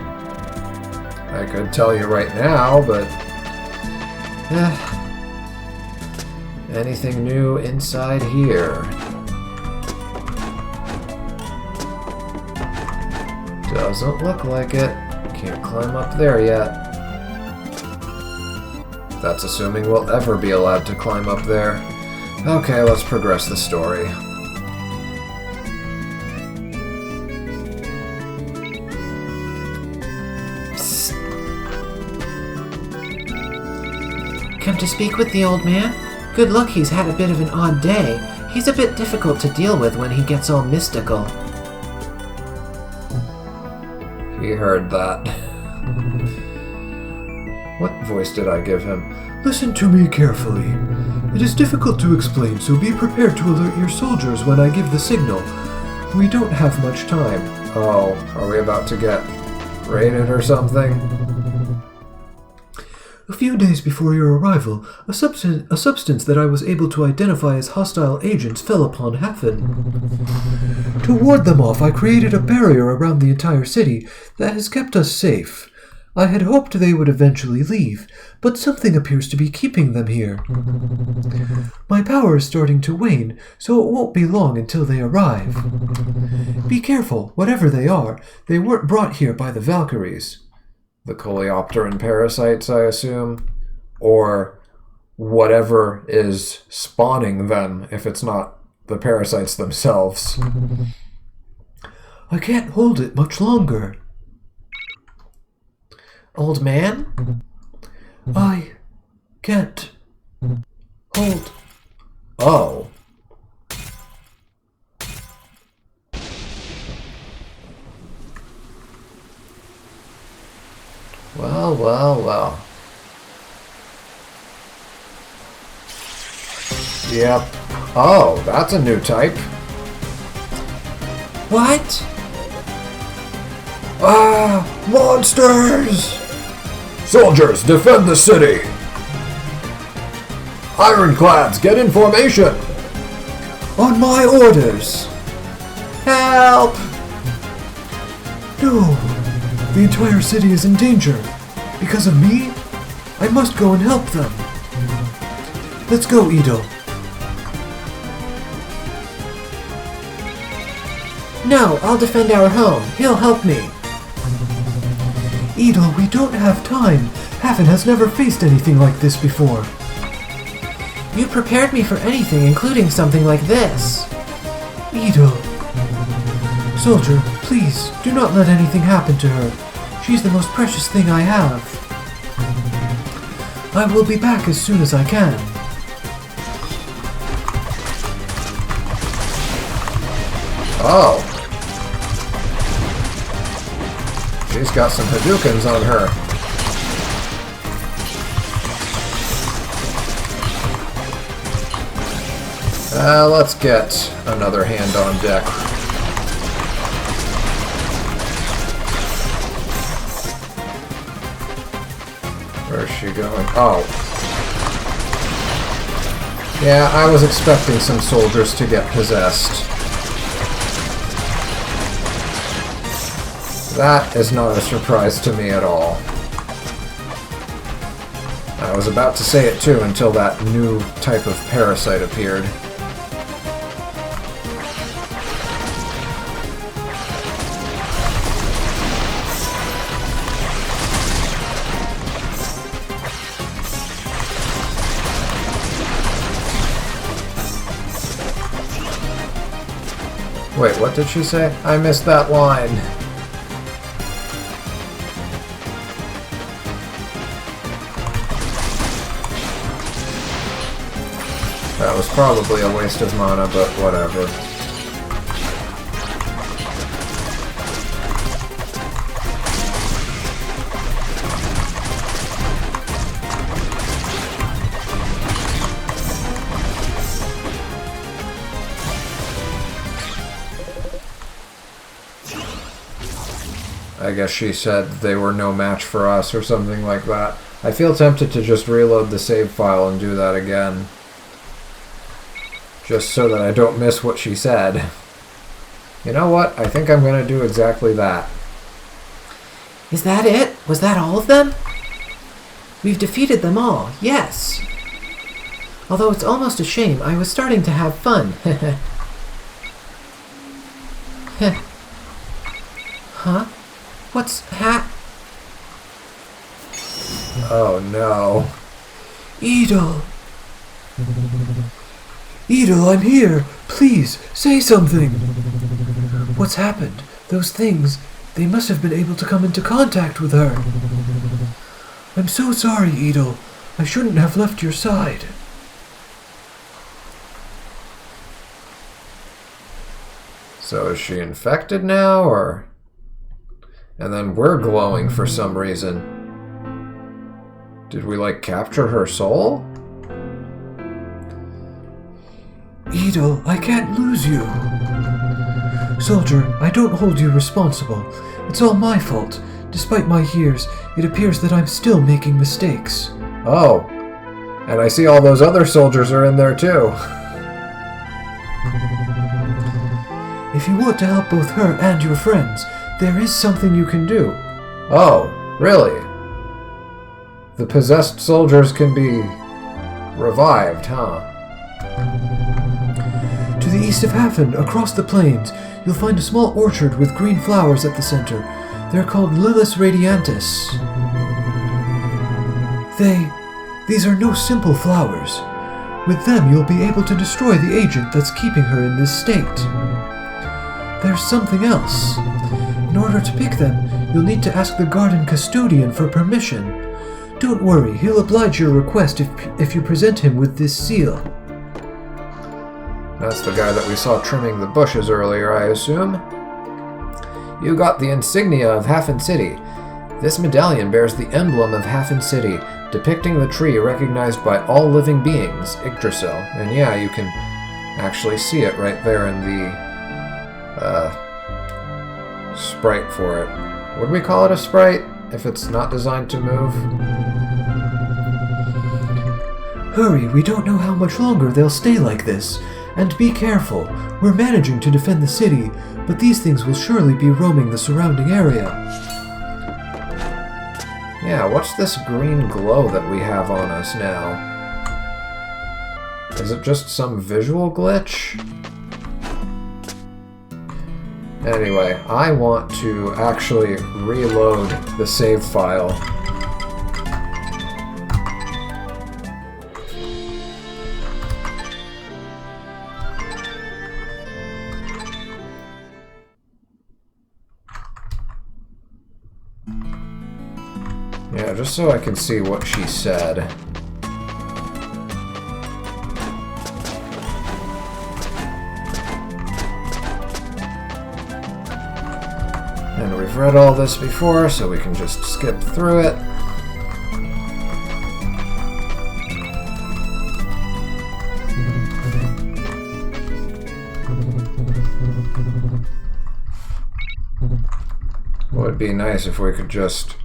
I could tell you right now, but... anything new inside here? Doesn't look like it. Can't climb up there yet. That's assuming we'll ever be allowed to climb up there. Okay, let's progress the story. Psst. Come to speak with the old man? Good luck he's had a bit of an odd day. He's a bit difficult to deal with when he gets all mystical. He heard that. What voice did I give him? Listen to me carefully. It is difficult to explain, so be prepared to alert your soldiers when I give the signal. We don't have much time. Oh, are we about to get raided or something? A few days before your arrival, a substance that I was able to identify as hostile agents fell upon Hafin. To ward them off, I created a barrier around the entire city that has kept us safe. I had hoped they would eventually leave, but something appears to be keeping them here. My power is starting to wane, so it won't be long until they arrive. Be careful, whatever they are, they weren't brought here by the Valkyries. The coleopteran parasites, I assume? Or whatever is spawning them, if it's not the parasites themselves. I can't hold it much longer. Old man? I can't hold. Oh. Well, well, well. Yep. Oh, that's a new type. What? Ah! Monsters! Soldiers, defend the city! Ironclads, get in formation! On my orders! Help! No! The entire city is in danger. Because of me? I must go and help them. Let's go, Edil. No, I'll defend our home. He'll help me. Edil, we don't have time. Hafin has never faced anything like this before. You prepared me for anything, including something like this. Edil. Soldier, please, do not let anything happen to her. She's the most precious thing I have. I will be back as soon as I can. Oh. She's got some Hadoukens on her. Let's get another hand on deck. Where's she going? Oh. Yeah, I was expecting some soldiers to get possessed. That is not a surprise to me at all. I was about to say it too until that new type of parasite appeared. Wait, what did she say? I missed that line. That was probably a waste of mana, but whatever. I guess she said they were no match for us or something like that. I feel tempted to just reload the save file and do that again. Just so that I don't miss what she said. You know what? I think I'm going to do exactly that. Is that it? Was that all of them? We've defeated them all, yes. Although it's almost a shame, I was starting to have fun. Huh? What's Oh no. Edil! Edil, I'm here! Please, say something! What's happened? Those things, they must have been able to come into contact with her. I'm so sorry, Edil. I shouldn't have left your side. So is she infected now, or... And then we're glowing for some reason. Did we, like, capture her soul? Edil, I can't lose you. Soldier, I don't hold you responsible. It's all my fault. Despite my years, it appears that I'm still making mistakes. Oh. And I see all those other soldiers are in there, too. If you want to help both her and your friends, there is something you can do. Oh, Really? The possessed soldiers can be revived, huh? To the east of Hafin, across the plains, you'll find a small orchard with green flowers at the center. They're called Lilius Radiantis. These are no simple flowers. With them, you'll be able to destroy the agent that's keeping her in this state. There's something else. In order to pick them, you'll need to ask the garden custodian for permission. Don't worry, he'll oblige your request if you present him with this seal. That's the guy that we saw trimming the bushes earlier, I assume. You got the insignia of Hafin City. This medallion bears the emblem of Hafin City, depicting the tree recognized by all living beings, Yggdrasil. And yeah, you can actually see it right there in the sprite for it. Would we call it a sprite if it's not designed to move? Hurry, we don't know how much longer they'll stay like this. And be careful. We're managing to defend the city, but these things will surely be roaming the surrounding area. Yeah, what's this green glow that we have on us now? Is it just some visual glitch? Anyway, I want to actually reload the save file. Yeah, just so I can see what she said. And we've read all this before, so we can just skip through it. Would be nice if we could just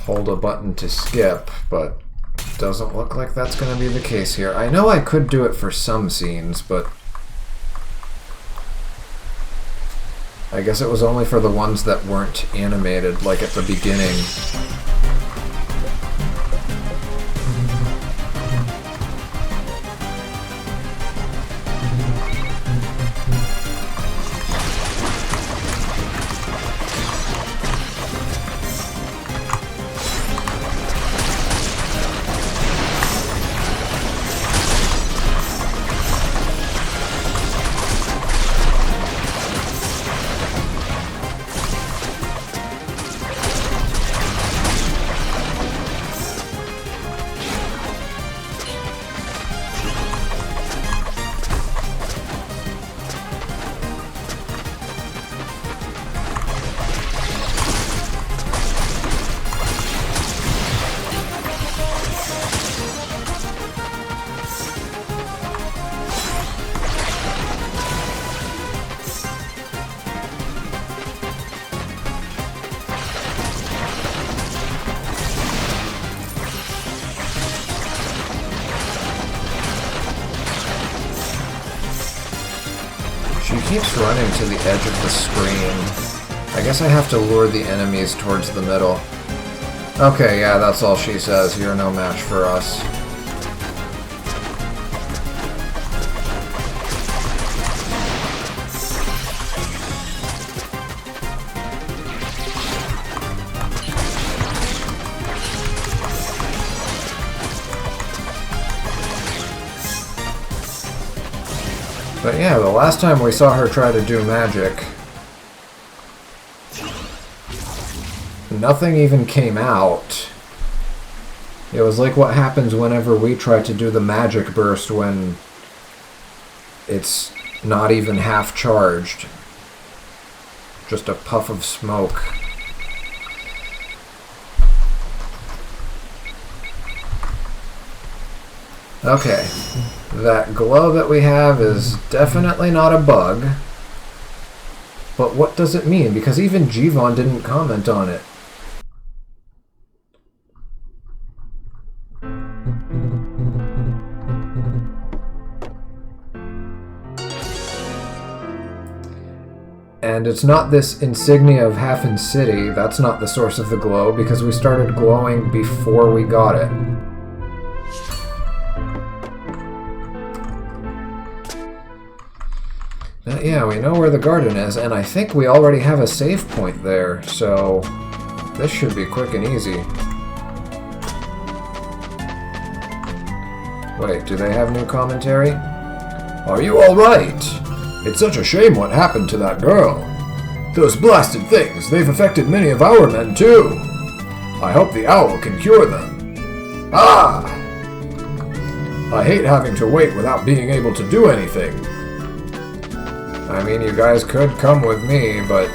hold a button to skip, but it doesn't look like that's going to be the case here. I know I could do it for some scenes, but I guess it was only for the ones that weren't animated, like at the beginning. She keeps running to the edge of the screen. I guess I have to lure the enemies towards the middle. Okay, yeah, that's all she says. You're no match for us. But yeah, the last time we saw her try to do magic, nothing even came out. It was like what happens whenever we try to do the magic burst when it's not even half charged. Just a puff of smoke. Okay. That glow that we have is definitely not a bug. But what does it mean? Because even Jivan didn't comment on it. And it's not this insignia of Hafin City. That's not the source of the glow, because we started glowing before we got it. But yeah, we know where the garden is, and I think we already have a save point there, so this should be quick and easy. Wait, do they have new commentary? Are you alright? It's such a shame what happened to that girl. Those blasted things, they've affected many of our men too. I hope the owl can cure them. Ah! I hate having to wait without being able to do anything. I mean, you guys could come with me, but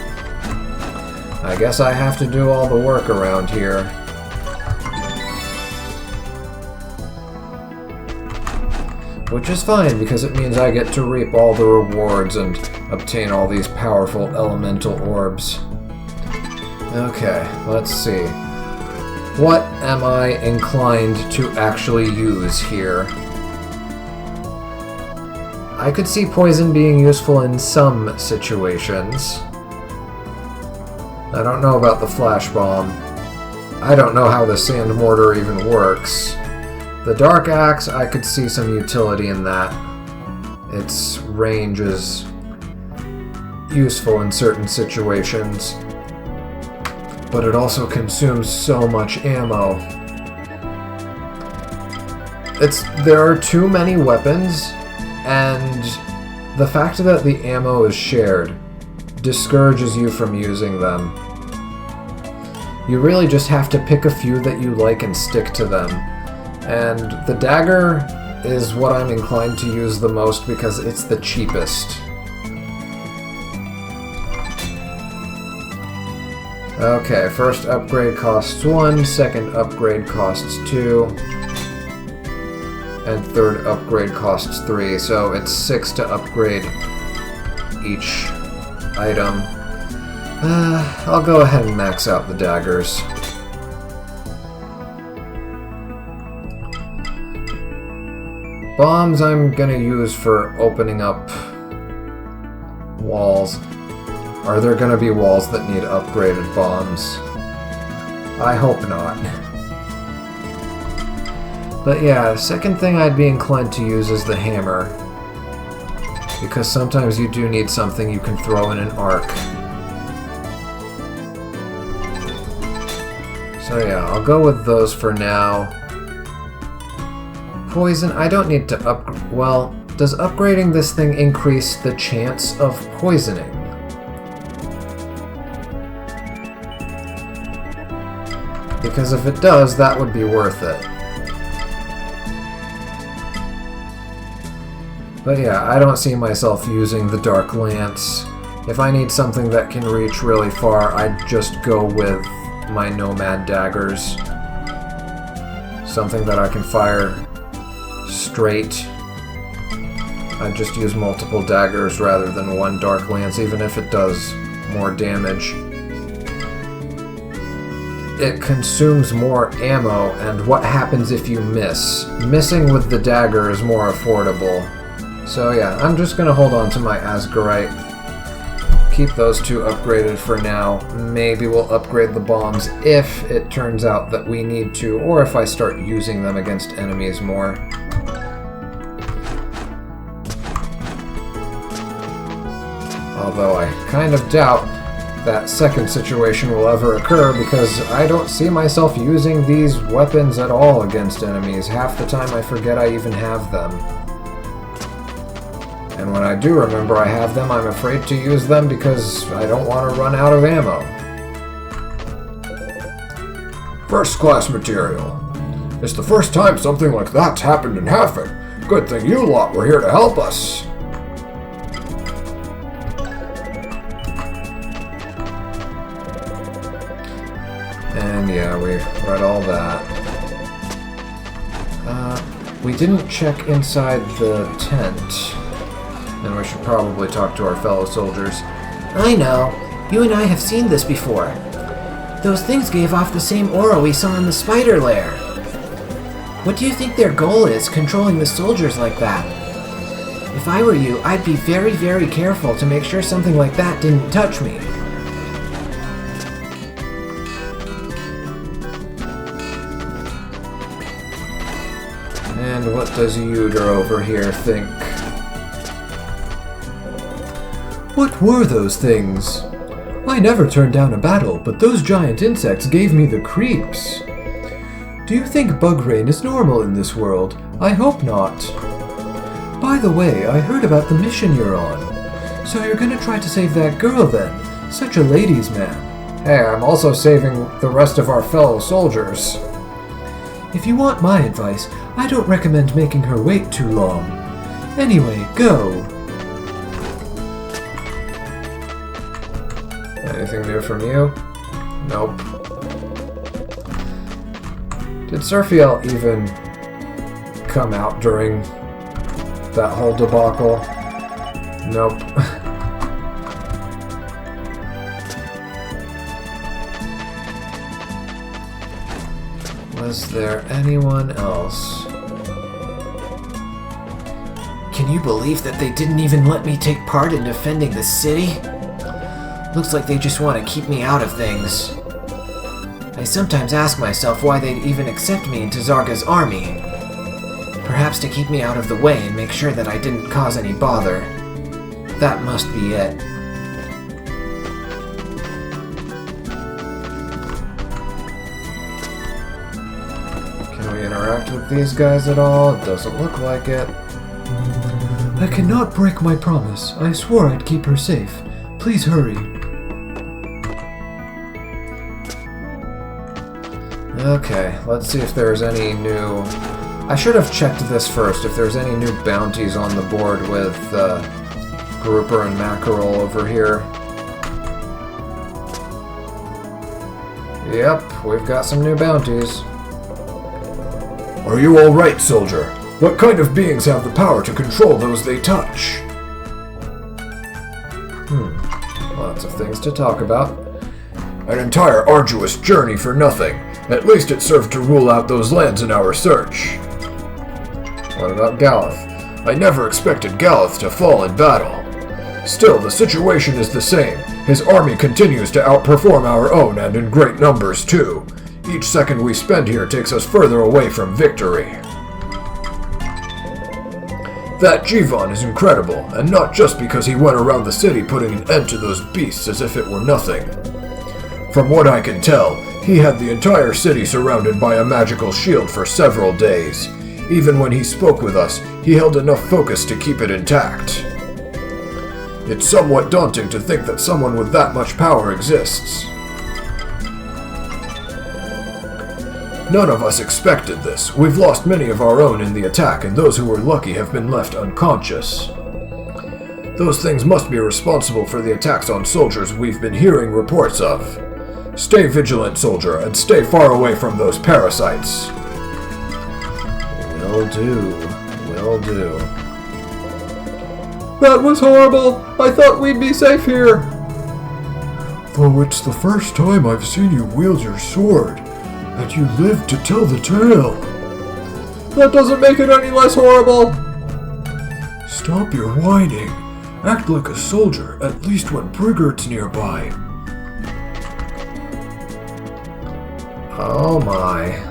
I guess I have to do all the work around here. Which is fine, because it means I get to reap all the rewards and obtain all these powerful elemental orbs. Okay, let's see. What am I inclined to actually use here? I could see poison being useful in some situations. I don't know about the flash bomb. I don't know how the sand mortar even works. The dark axe, I could see some utility in that. Its range is useful in certain situations, but it also consumes so much ammo. There are too many weapons, and the fact that the ammo is shared discourages you from using them. You really just have to pick a few that you like and stick to them. And the dagger is what I'm inclined to use the most because it's the cheapest. Okay, first upgrade costs 1, second upgrade costs 2, and third upgrade costs 3, so it's 6 to upgrade each item. I'll go ahead and max out the daggers. Bombs I'm gonna use for opening up walls. Are there gonna be walls that need upgraded bombs? I hope not. But yeah, the second thing I'd be inclined to use is the hammer. Because sometimes you do need something you can throw in an arc. So yeah, I'll go with those for now. Poison, I don't need to well, does upgrading this thing increase the chance of poisoning? Because if it does, that would be worth it. But yeah, I don't see myself using the Dark Lance. If I need something that can reach really far, I'd just go with my Nomad daggers. Something that I can fire straight. I'd just use multiple daggers rather than one Dark Lance, even if it does more damage. It consumes more ammo, and what happens if you miss? Missing with the dagger is more affordable. So yeah, I'm just gonna hold on to my Asgarite. Keep those two upgraded for now. Maybe we'll upgrade the bombs if it turns out that we need to, or if I start using them against enemies more. Although I kind of doubt that second situation will ever occur because I don't see myself using these weapons at all against enemies. Half the time I forget I even have them. And when I do remember I have them, I'm afraid to use them because I don't want to run out of ammo. First class material. It's the first time something like that's happened in Hafin. Good thing you lot were here to help us. And yeah, we read all that. We didn't check inside the tent. And we should probably talk to our fellow soldiers. I know. You and I have seen this before. Those things gave off the same aura we saw in the spider lair. What do you think their goal is, controlling the soldiers like that? If If I were you, I'd be very, very careful to make sure something like that didn't touch me. And what does Euder over here think? What were those things? I never turned down a battle, but those giant insects gave me the creeps. Do you think bug rain is normal in this world? I hope not. By the way, I heard about the mission you're on. So you're gonna try to save that girl then? Such a ladies' man. Hey, I'm also saving the rest of our fellow soldiers. If you want my advice, I don't recommend making her wait too long. Anyway, go. Anything new from you? Nope. Did Surfiel even come out during that whole debacle? Nope. Was there anyone else? Can you believe that they didn't even let me take part in defending the city? Looks like they just want to keep me out of things. I sometimes ask myself why they'd even accept me into Zarga's army. Perhaps to keep me out of the way and make sure that I didn't cause any bother. That must be it. Can we interact with these guys at all? It doesn't look like it. I cannot break my promise. I swore I'd keep her safe. Please hurry. Okay, let's see if there's any new... I should have checked this first, if there's any new bounties on the board with Grouper and Mackerel over here. Yep, we've got some new bounties. Are you all right, soldier? What kind of beings have the power to control those they touch? Lots of things to talk about. An entire arduous journey for nothing. At least it served to rule out those lands in our search. What about Galeth? I never expected Galeth to fall in battle. Still, the situation is the same. His army continues to outperform our own, and in great numbers too. Each second we spend here takes us further away from victory. That Jivan is incredible, and not just because he went around the city putting an end to those beasts as if it were nothing. From what I can tell, he had the entire city surrounded by a magical shield for several days. Even when he spoke with us, he held enough focus to keep it intact. It's somewhat daunting to think that someone with that much power exists. None of us expected this. We've lost many of our own in the attack, and those who were lucky have been left unconscious. Those things must be responsible for the attacks on soldiers we've been hearing reports of. Stay vigilant, soldier, and stay far away from those parasites. Will do. Will do. That was horrible! I thought we'd be safe here! Though it's the first time I've seen you wield your sword, and you lived to tell the tale. That doesn't make it any less horrible! Stop your whining. Act like a soldier, at least when Briggert's nearby. Oh my.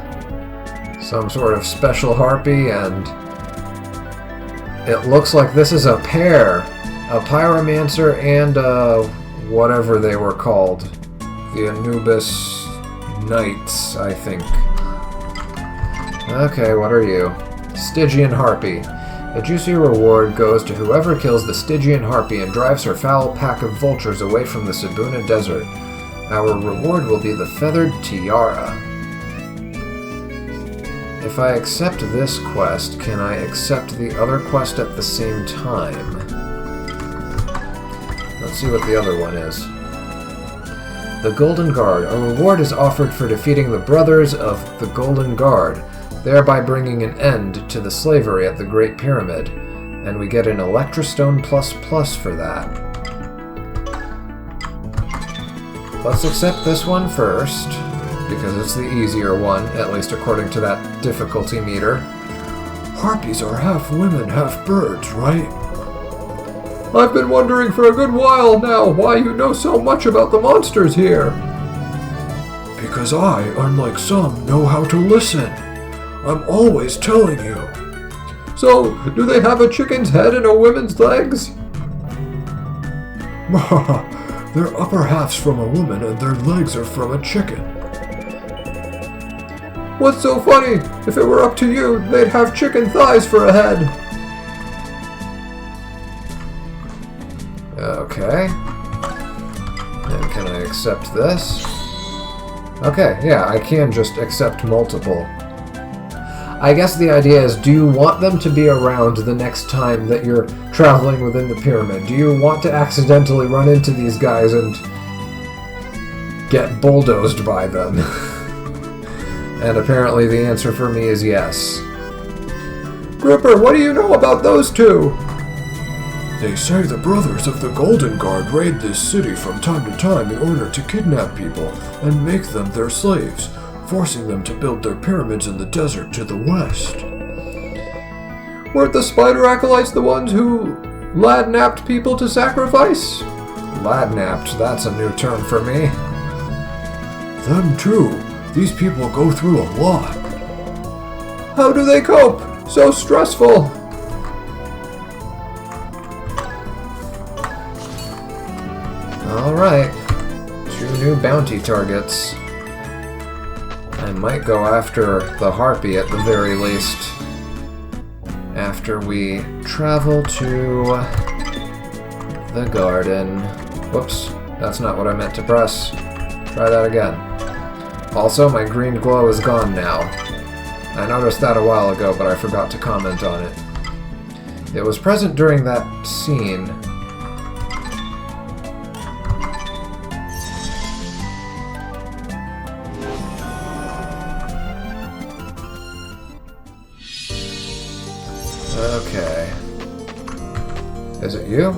Some sort of special harpy, and it looks like this is a pair. A pyromancer and whatever they were called. The Anubis Knights, I think. Okay, what are you? Stygian Harpy. A juicy reward goes to whoever kills the Stygian Harpy and drives her foul pack of vultures away from the Sabuna Desert. Our reward will be the Feathered Tiara. If I accept this quest, can I accept the other quest at the same time? Let's see what the other one is. The Golden Guard. A reward is offered for defeating the Brothers of the Golden Guard, thereby bringing an end to the slavery at the Great Pyramid, and we get an Electrostone ++ for that. Let's accept this one first, because it's the easier one, at least according to that difficulty meter. Harpies are half women, half birds, right? I've been wondering for a good while now why you know so much about the monsters here. Because I, unlike some, know how to listen. I'm always telling you. So, do they have a chicken's head and a woman's legs? Their upper half's from a woman and their legs are from a chicken. What's so funny? If it were up to you, they'd have chicken thighs for a head. Okay. And can I accept this? Okay, yeah, I can just accept multiple. I guess the idea is, do you want them to be around the next time that you're traveling within the pyramid? Do you want to accidentally run into these guys and get bulldozed by them? And apparently the answer for me is yes. Grouper, what do you know about those two? They say the brothers of the Golden Guard raid this city from time to time in order to kidnap people and make them their slaves, forcing them to build their pyramids in the desert to the west. Weren't the spider acolytes the ones who ladnapped people to sacrifice? Ladnapped, that's a new term for me. Them too. These people go through a lot. How do they cope? So stressful. Alright. 2 new bounty targets. I might go after the harpy at the very least. After we travel to the garden. Whoops, that's not what I meant to press. Try that again. Also, my green glow is gone now. I noticed that a while ago, but I forgot to comment on it. It was present during that scene. Okay. Is it you?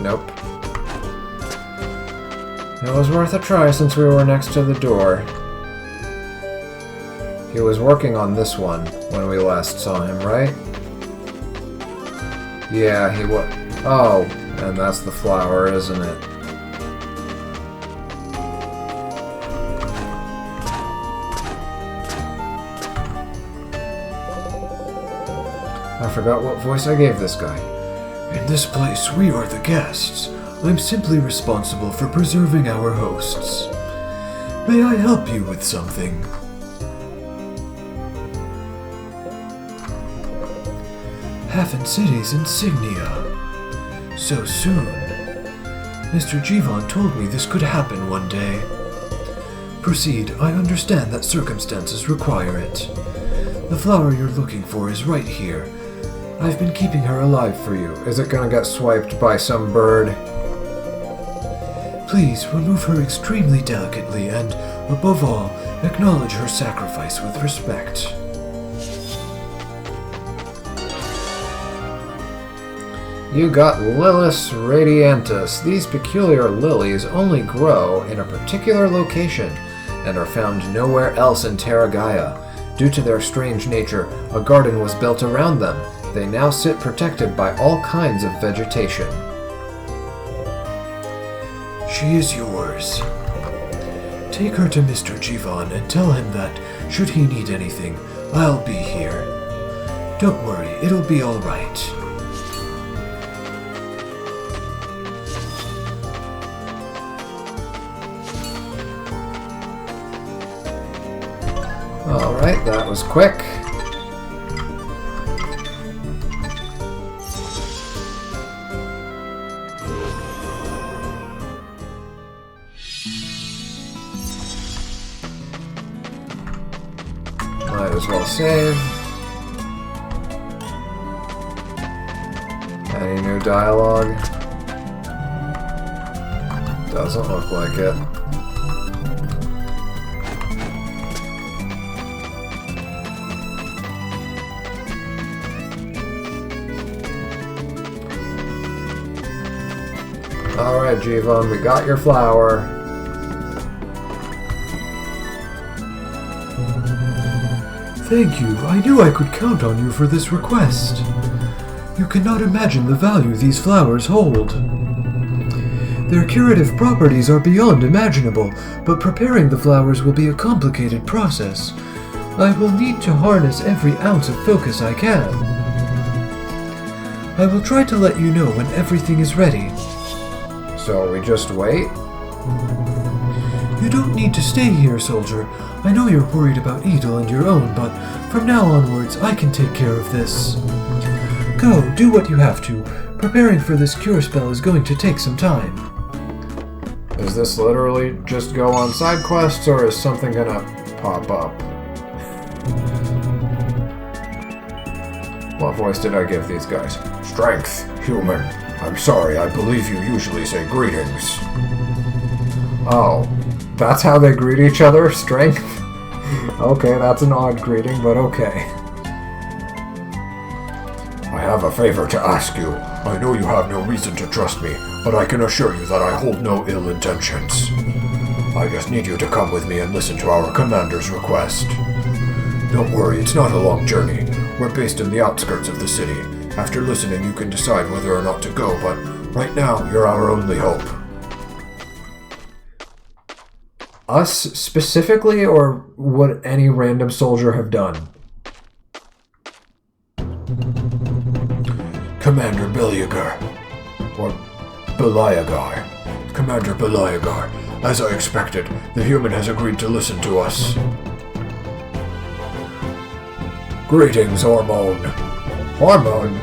Nope. It was worth a try since we were next to the door. He was working on this one when we last saw him, right? Yeah, he was. Oh, and that's the flower, isn't it? I forgot what voice I gave this guy. In this place, we are the guests. I'm simply responsible for preserving our hosts. May I help you with something? Hafin City's insignia. So soon. Mr. Jivan told me this could happen one day. Proceed. I understand that circumstances require it. The flower you're looking for is right here. I've been keeping her alive for you. Is it gonna get swiped by some bird? Please remove her extremely delicately and, above all, acknowledge her sacrifice with respect. You got Lilius radiantus. These peculiar lilies only grow in a particular location and are found nowhere else in Terra Gaia. Due to their strange nature, a garden was built around them. They now sit protected by all kinds of vegetation. She is yours. Take her to Mr. Jivan and tell him that, should he need anything, I'll be here. Don't worry, it'll be all right. Alright, that was quick. Might as well save. Any new dialogue? Doesn't look like it. Alright, Jivan, we got your flower. Thank you. I knew I could count on you for this request. You cannot imagine the value these flowers hold. Their curative properties are beyond imaginable, but preparing the flowers will be a complicated process. I will need to harness every ounce of focus I can. I will try to let you know when everything is ready. So we just wait? You don't need to stay here, soldier. I know you're worried about Edil and your own, but from now onwards, I can take care of this. Go, do what you have to. Preparing for this cure spell is going to take some time. Is this literally just go on side quests, or is something gonna pop up? What voice did I give these guys? Strength, human. I'm sorry, I believe you usually say greetings. Oh, that's how they greet each other? Strength? Okay, that's an odd greeting, but okay. I have a favor to ask you. I know you have no reason to trust me, but I can assure you that I hold no ill intentions. I just need you to come with me and listen to our commander's request. Don't worry, it's not a long journey. We're based in the outskirts of the city. After listening, you can decide whether or not to go, but right now, you're our only hope. Us specifically, or would any random soldier have done? Commander Beliagar. Or Beliagar. Commander Beliagar. As I expected, the human has agreed to listen to us. Greetings, Hormone. Hormone?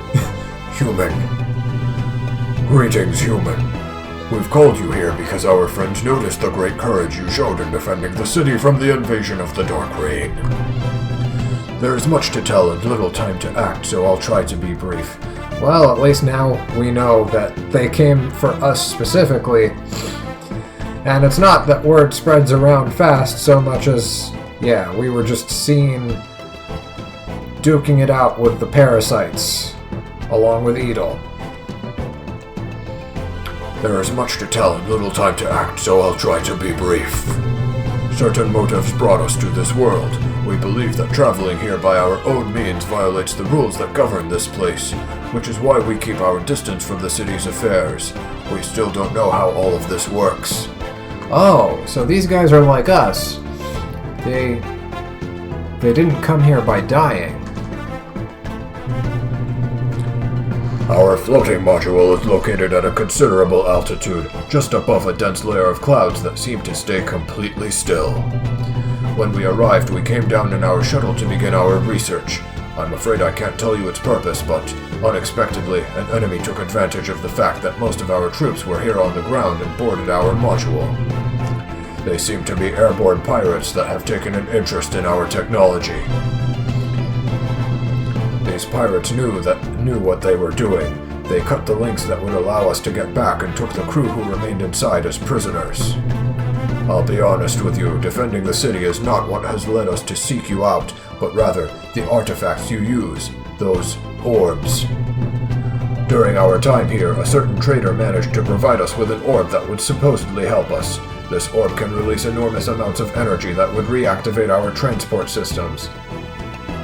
Human. Greetings, human. We've called you here because our friends noticed the great courage you showed in defending the city from the invasion of the Dark Reign. There is much to tell and little time to act, so I'll try to be brief. Well, at least now we know that they came for us specifically. And it's not that word spreads around fast so much as, yeah, we were just seen duking it out with the parasites, along with Edil. There is much to tell and little time to act, so I'll try to be brief. Certain motives brought us to this world. We believe that traveling here by our own means violates the rules that govern this place, which is why we keep our distance from the city's affairs. We still don't know how all of this works. Oh, so these guys are like us. They didn't come here by dying. Our floating module is located at a considerable altitude, just above a dense layer of clouds that seem to stay completely still. When we arrived, we came down in our shuttle to begin our research. I'm afraid I can't tell you its purpose, but unexpectedly, an enemy took advantage of the fact that most of our troops were here on the ground and boarded our module. They seem to be airborne pirates that have taken an interest in our technology. These pirates knew what they were doing. They cut the links that would allow us to get back and took the crew who remained inside as prisoners. I'll be honest with you, defending the city is not what has led us to seek you out, but rather the artifacts you use, those orbs. During our time here, a certain trader managed to provide us with an orb that would supposedly help us. This orb can release enormous amounts of energy that would reactivate our transport systems.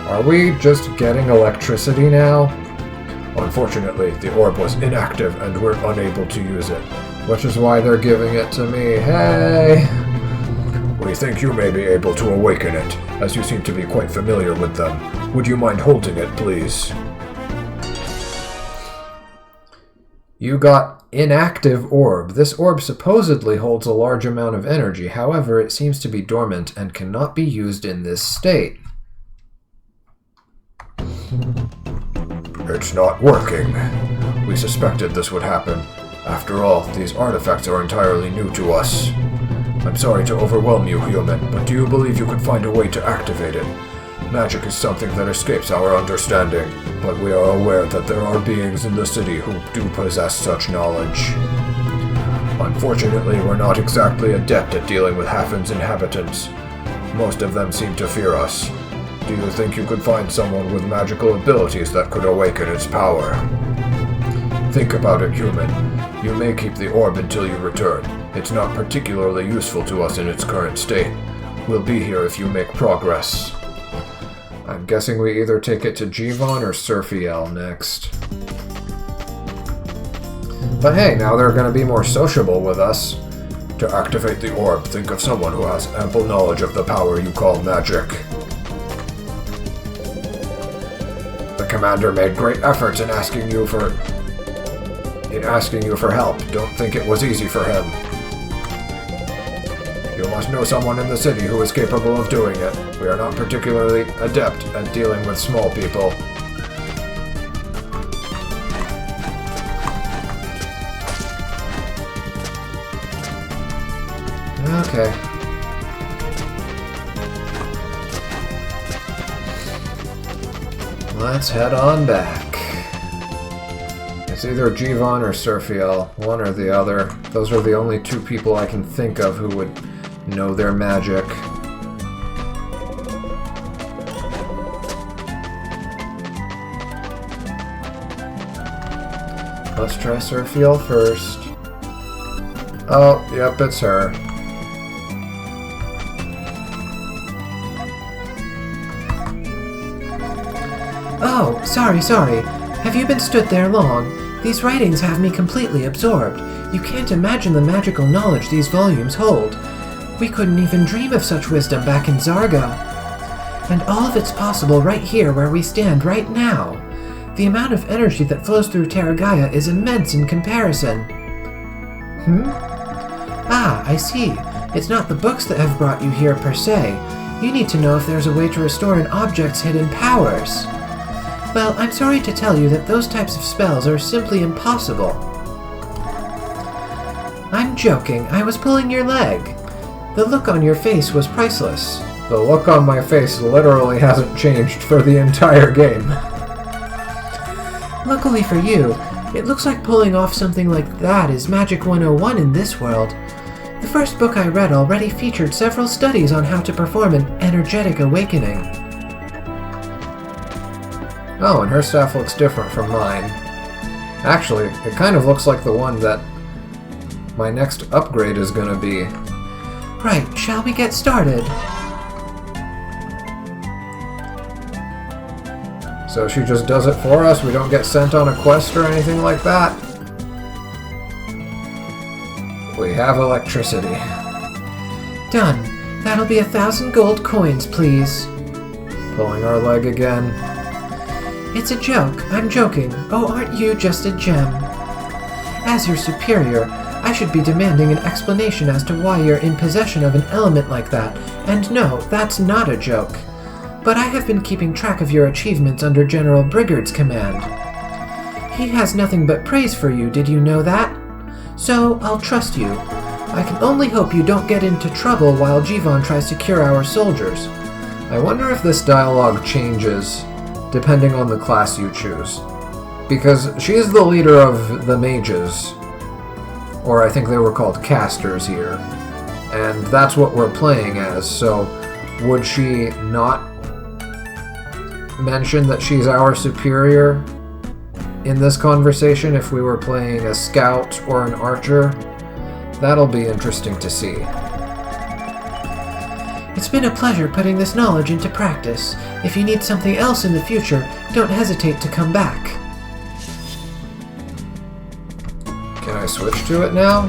Are we just getting electricity now? Unfortunately, the orb was inactive and we're unable to use it. Which is why they're giving it to me. Hey! We think you may be able to awaken it, as you seem to be quite familiar with them. Would you mind holding it, please? You got inactive orb. This orb supposedly holds a large amount of energy. However, it seems to be dormant and cannot be used in this state. It's not working. We suspected this would happen. After all, these artifacts are entirely new to us. I'm sorry to overwhelm you, human, but do you believe you could find a way to activate it? Magic is something that escapes our understanding, but we are aware that there are beings in the city who do possess such knowledge. Unfortunately, we're not exactly adept at dealing with Hafin's inhabitants. Most of them seem to fear us. Do you think you could find someone with magical abilities that could awaken its power? Think about it, human. You may keep the orb until you return. It's not particularly useful to us in its current state. We'll be here if you make progress. I'm guessing we either take it to Jivan or Surfiel next. But hey, now they're going to be more sociable with us. To activate the orb, think of someone who has ample knowledge of the power you call magic. The commander made great efforts in asking you for help. Don't think it was easy for him. You must know someone in the city who is capable of doing it. We are not particularly adept at dealing with small people. Okay. Let's head on back. It's either Jivan or Surfiel, one or the other. Those are the only two people I can think of who would know their magic. Let's try Surfiel first. Oh, yep, it's her. Oh, sorry. Have you been stood there long? These writings have me completely absorbed. You can't imagine the magical knowledge these volumes hold. We couldn't even dream of such wisdom back in Zarga. And all of it's possible right here where we stand right now. The amount of energy that flows through Terragaia is immense in comparison. Ah, I see. It's not the books that have brought you here per se. You need to know if there's a way to restore an object's hidden powers. Well, I'm sorry to tell you that those types of spells are simply impossible. I'm joking. I was pulling your leg. The look on your face was priceless. The look on my face literally hasn't changed for the entire game. Luckily for you, it looks like pulling off something like that is Magic 101 in this world. The first book I read already featured several studies on how to perform an energetic awakening. Oh, and her staff looks different from mine. Actually, it kind of looks like the one that my next upgrade is going to be. Right, shall we get started? So she just does it for us? We don't get sent on a quest or anything like that? We have electricity. Done. That'll be 1,000 gold coins, please. Pulling our leg again. It's a joke. I'm joking. Oh, aren't you just a gem? As your superior, I should be demanding an explanation as to why you're in possession of an element like that. And no, that's not a joke. But I have been keeping track of your achievements under General Brigard's command. He has nothing but praise for you, did you know that? So, I'll trust you. I can only hope you don't get into trouble while Jivan tries to cure our soldiers. I wonder if this dialogue changes depending on the class you choose. Because she's the leader of the mages. Or I think they were called casters here. And that's what we're playing as, so would she not mention that she's our superior in this conversation if we were playing a scout or an archer? That'll be interesting to see. It's been a pleasure putting this knowledge into practice. If you need something else in the future, don't hesitate to come back. Can I switch to it now?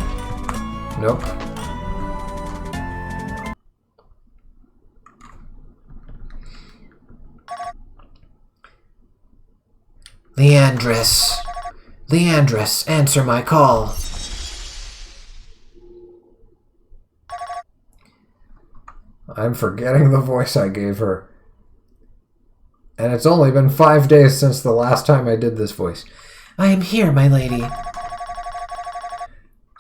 Nope. Leandris, answer my call. I'm forgetting the voice I gave her. And it's only been 5 days since the last time I did this voice. I am here, my lady.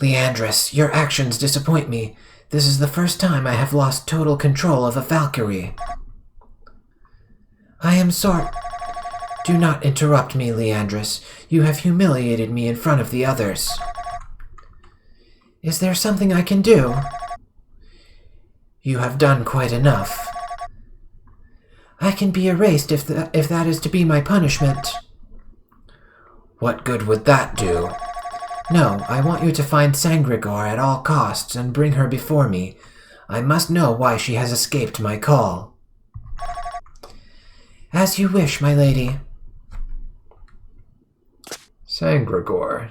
Leandris, your actions disappoint me. This is the first time I have lost total control of a Valkyrie. I am sorry. Do not interrupt me, Leandris. You have humiliated me in front of the others. Is there something I can do? You have done quite enough. I can be erased if that is to be my punishment. What good would that do? No, I want you to find Sangrigor at all costs and bring her before me. I must know why she has escaped my call. As you wish, my lady. Sangragor.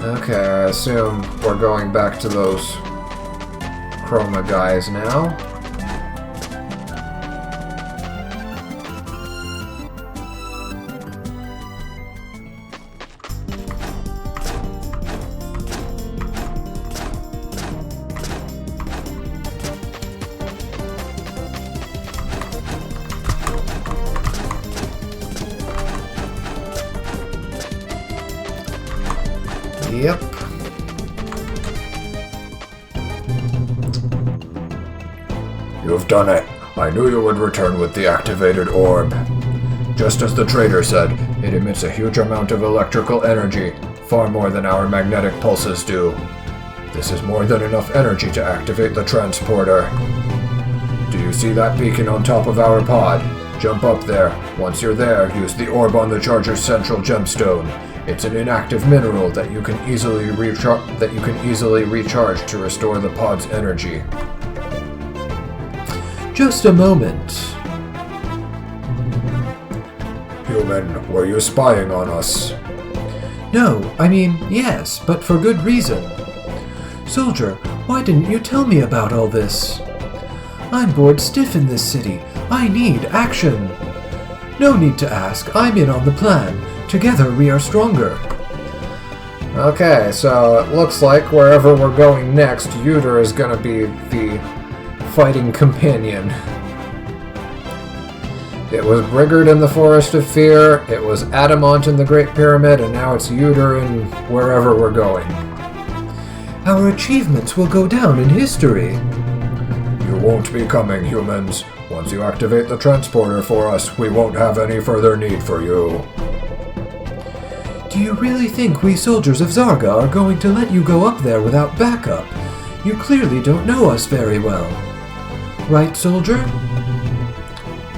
Okay, I assume we're going back to those Croma guys now. Yep. You've done it. I knew you would return with the activated orb. Just as the trader said, it emits a huge amount of electrical energy, far more than our magnetic pulses do. This is more than enough energy to activate the transporter. Do you see that beacon on top of our pod? Jump up there. Once you're there, use the orb on the charger's central gemstone. It's an inactive mineral that you can easily recharge to restore the pod's energy. Just a moment. Human, were you spying on us? No, I mean, yes, but for good reason. Soldier, why didn't you tell me about all this? I'm bored stiff in this city. I need action. No need to ask. I'm in on the plan. Together we are stronger. Okay, so it looks like wherever we're going next, Euder is going to be the fighting companion. It was Brigard in the Forest of Fear, it was Adamant in the Great Pyramid, and now it's Euder in wherever we're going. Our achievements will go down in history. You won't be coming, humans. Once you activate the transporter for us, we won't have any further need for you. Do you really think we soldiers of Zarga are going to let you go up there without backup? You clearly don't know us very well. Right, soldier?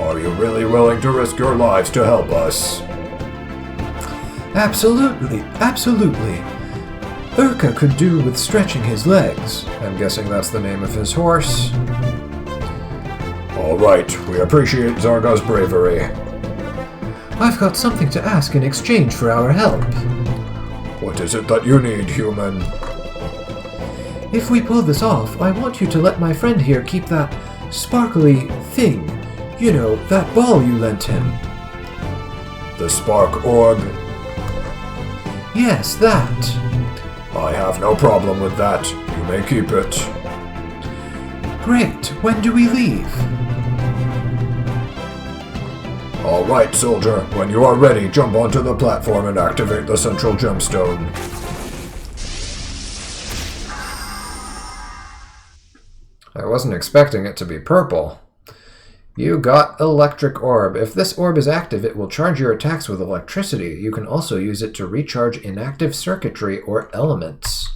Are you really willing to risk your lives to help us? Absolutely, absolutely. Urka could do with stretching his legs. I'm guessing that's the name of his horse. All right, we appreciate Zarga's bravery. I've got something to ask in exchange for our help. What is it that you need, human? If we pull this off, I want you to let my friend here keep that sparkly thing. You know, that ball you lent him. The spark orb? Yes, that. I have no problem with that. You may keep it. Great. When do we leave? All right, soldier. When you are ready, jump onto the platform and activate the central gemstone. I wasn't expecting it to be purple. You got Electric Orb. If this orb is active, it will charge your attacks with electricity. You can also use it to recharge inactive circuitry or elements.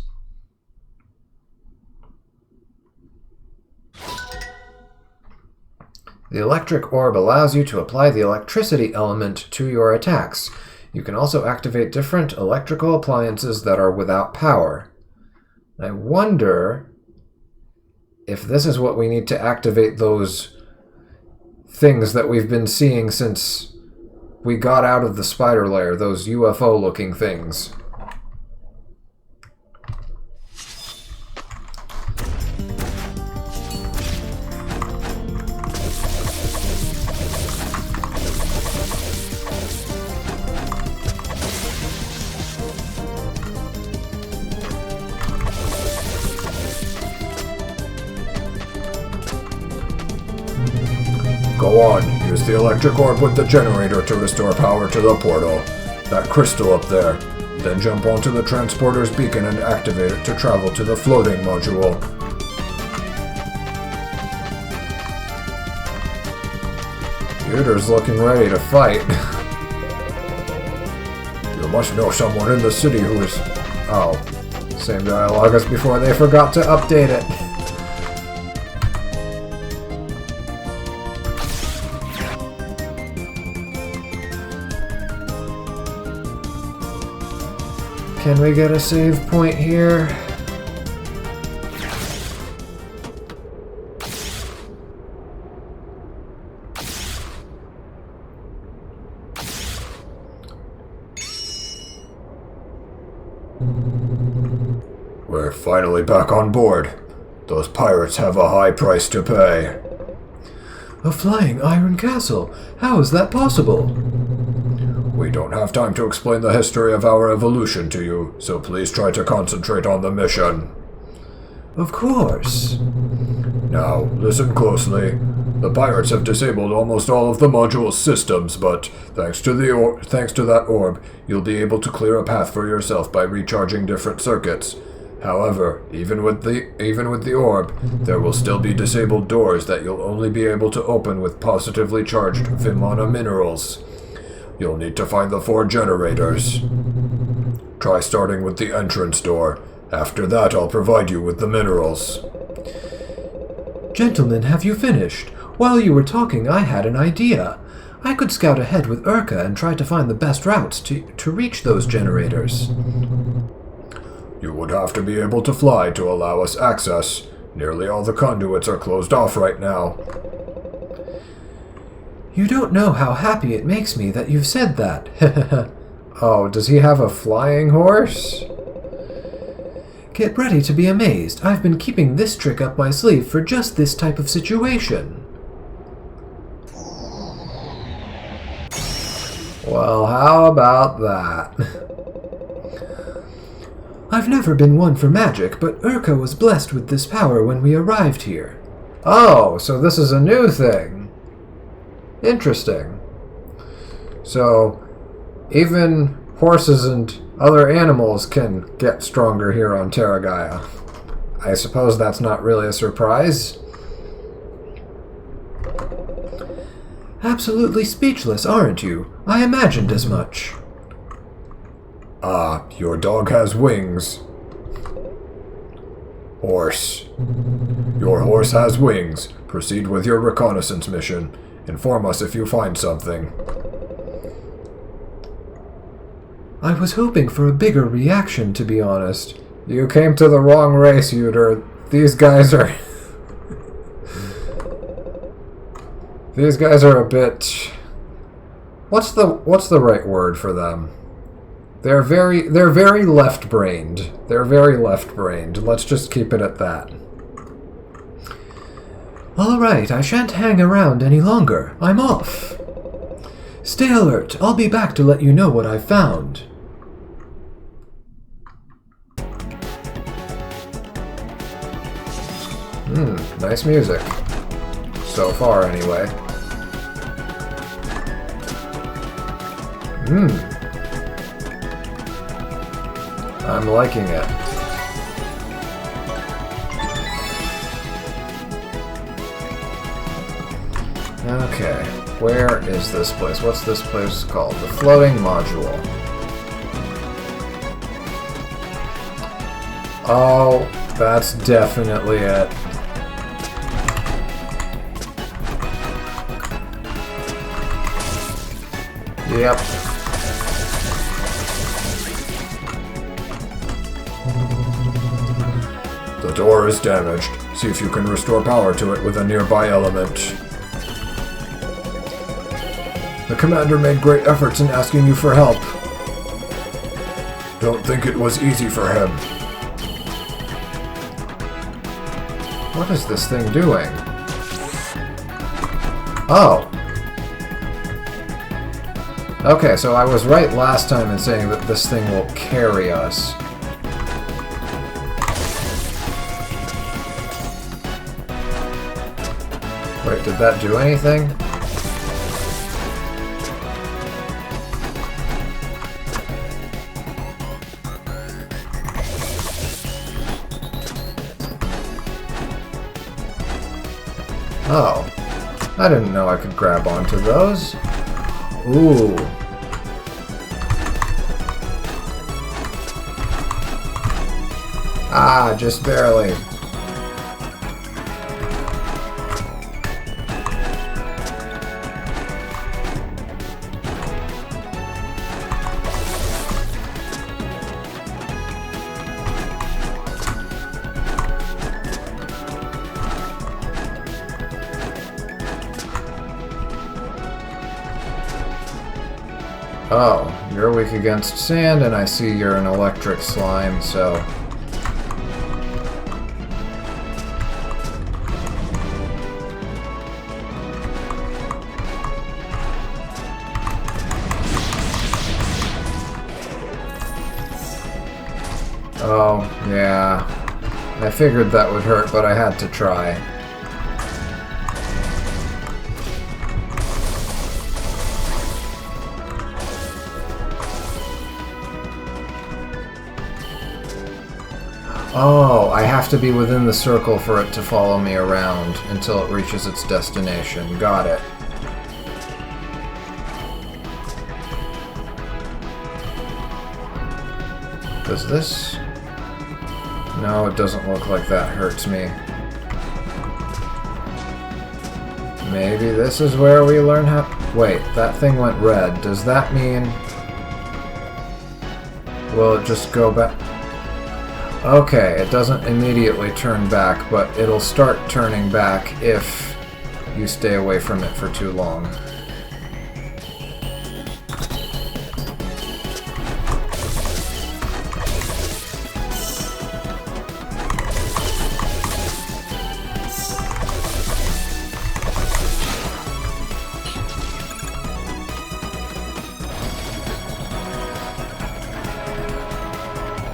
The Electric Orb allows you to apply the electricity element to your attacks. You can also activate different electrical appliances that are without power. I wonder if this is what we need to activate those things that we've been seeing since we got out of the spider lair, those UFO-looking things. Go on, use the electric orb with the generator to restore power to the portal. That crystal up there. Then jump onto the transporter's beacon and activate it to travel to the floating module. Euder's looking ready to fight. You must know someone in the city who is... Oh, same dialogue as before they forgot to update it. Can we get a save point here? We're finally back on board. Those pirates have a high price to pay. A flying iron castle? How is that possible? We don't have time to explain the history of our evolution to you, so please try to concentrate on the mission. Of course. Now, listen closely. The pirates have disabled almost all of the module's systems, but thanks to that orb, you'll be able to clear a path for yourself by recharging different circuits. However, even with the orb, there will still be disabled doors that you'll only be able to open with positively charged Vimana minerals. You'll need to find the 4 generators. Try starting with the entrance door. After that, I'll provide you with the minerals. Gentlemen, have you finished? While you were talking, I had an idea. I could scout ahead with Urka and try to find the best routes to reach those generators. You would have to be able to fly to allow us access. Nearly all the conduits are closed off right now. You don't know how happy it makes me that you've said that. Oh, does he have a flying horse? Get ready to be amazed. I've been keeping this trick up my sleeve for just this type of situation. Well, how about that? I've never been one for magic, but Urka was blessed with this power when we arrived here. Oh, so this is a new thing. Interesting. So, even horses and other animals can get stronger here on Terragaia. I suppose that's not really a surprise. Absolutely speechless, aren't you? I imagined as much. Ah, your dog has wings. Horse. Your horse has wings. Proceed with your reconnaissance mission. Inform us if you find something. I was hoping for a bigger reaction, to be honest. You came to the wrong race, Euder. These guys are... These guys are a bit... What's the right word for them? They're very left-brained. They're very left-brained. Let's just keep it at that. All right, I shan't hang around any longer. I'm off. Stay alert. I'll be back to let you know what I've found. Nice music. So far, anyway. I'm liking it. Okay, where is this place? What's this place called? The floating module. Oh, that's definitely it. Yep. The door is damaged. See if you can restore power to it with a nearby element. The commander made great efforts in asking you for help. Don't think it was easy for him. What is this thing doing? Oh. Okay, so I was right last time in saying that this thing will carry us. Wait, did that do anything? Oh. I didn't know I could grab onto those. Ooh. Ah, just barely. Oh, you're weak against sand, and I see you're an electric slime, so... I figured that would hurt, but I had to try. Oh, I have to be within the circle for it to follow me around until it reaches its destination. Got it. Does this? No, it doesn't look like that hurts me. Maybe this is where we learn how... Wait, that thing went red. Does that mean... Will it just go back? Okay, it doesn't immediately turn back, but it'll start turning back if you stay away from it for too long.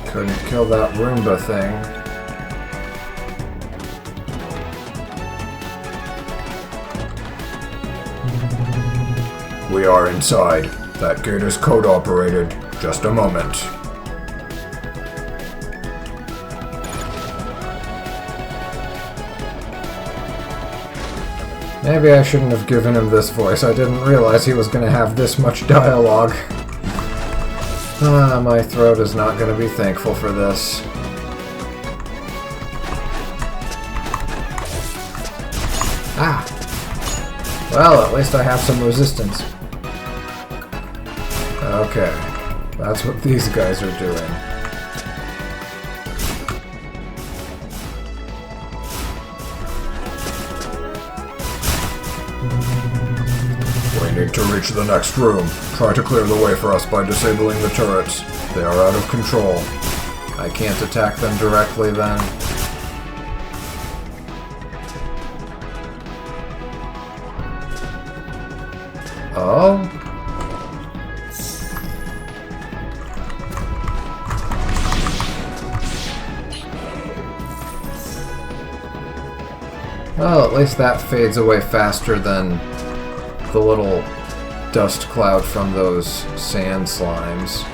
Couldn't kill that Roomba thing. We are inside. That gate is code operated. Just a moment. Maybe I shouldn't have given him this voice. I didn't realize he was going to have this much dialogue. My throat is not going to be thankful for this. Ah! Well, at least I have some resistance. Okay. That's what these guys are doing. We need to reach the next room. Try to clear the way for us by disabling the turrets. They are out of control. I can't attack them directly then. Oh? Well, at least that fades away faster than the little dust cloud from those sand slimes.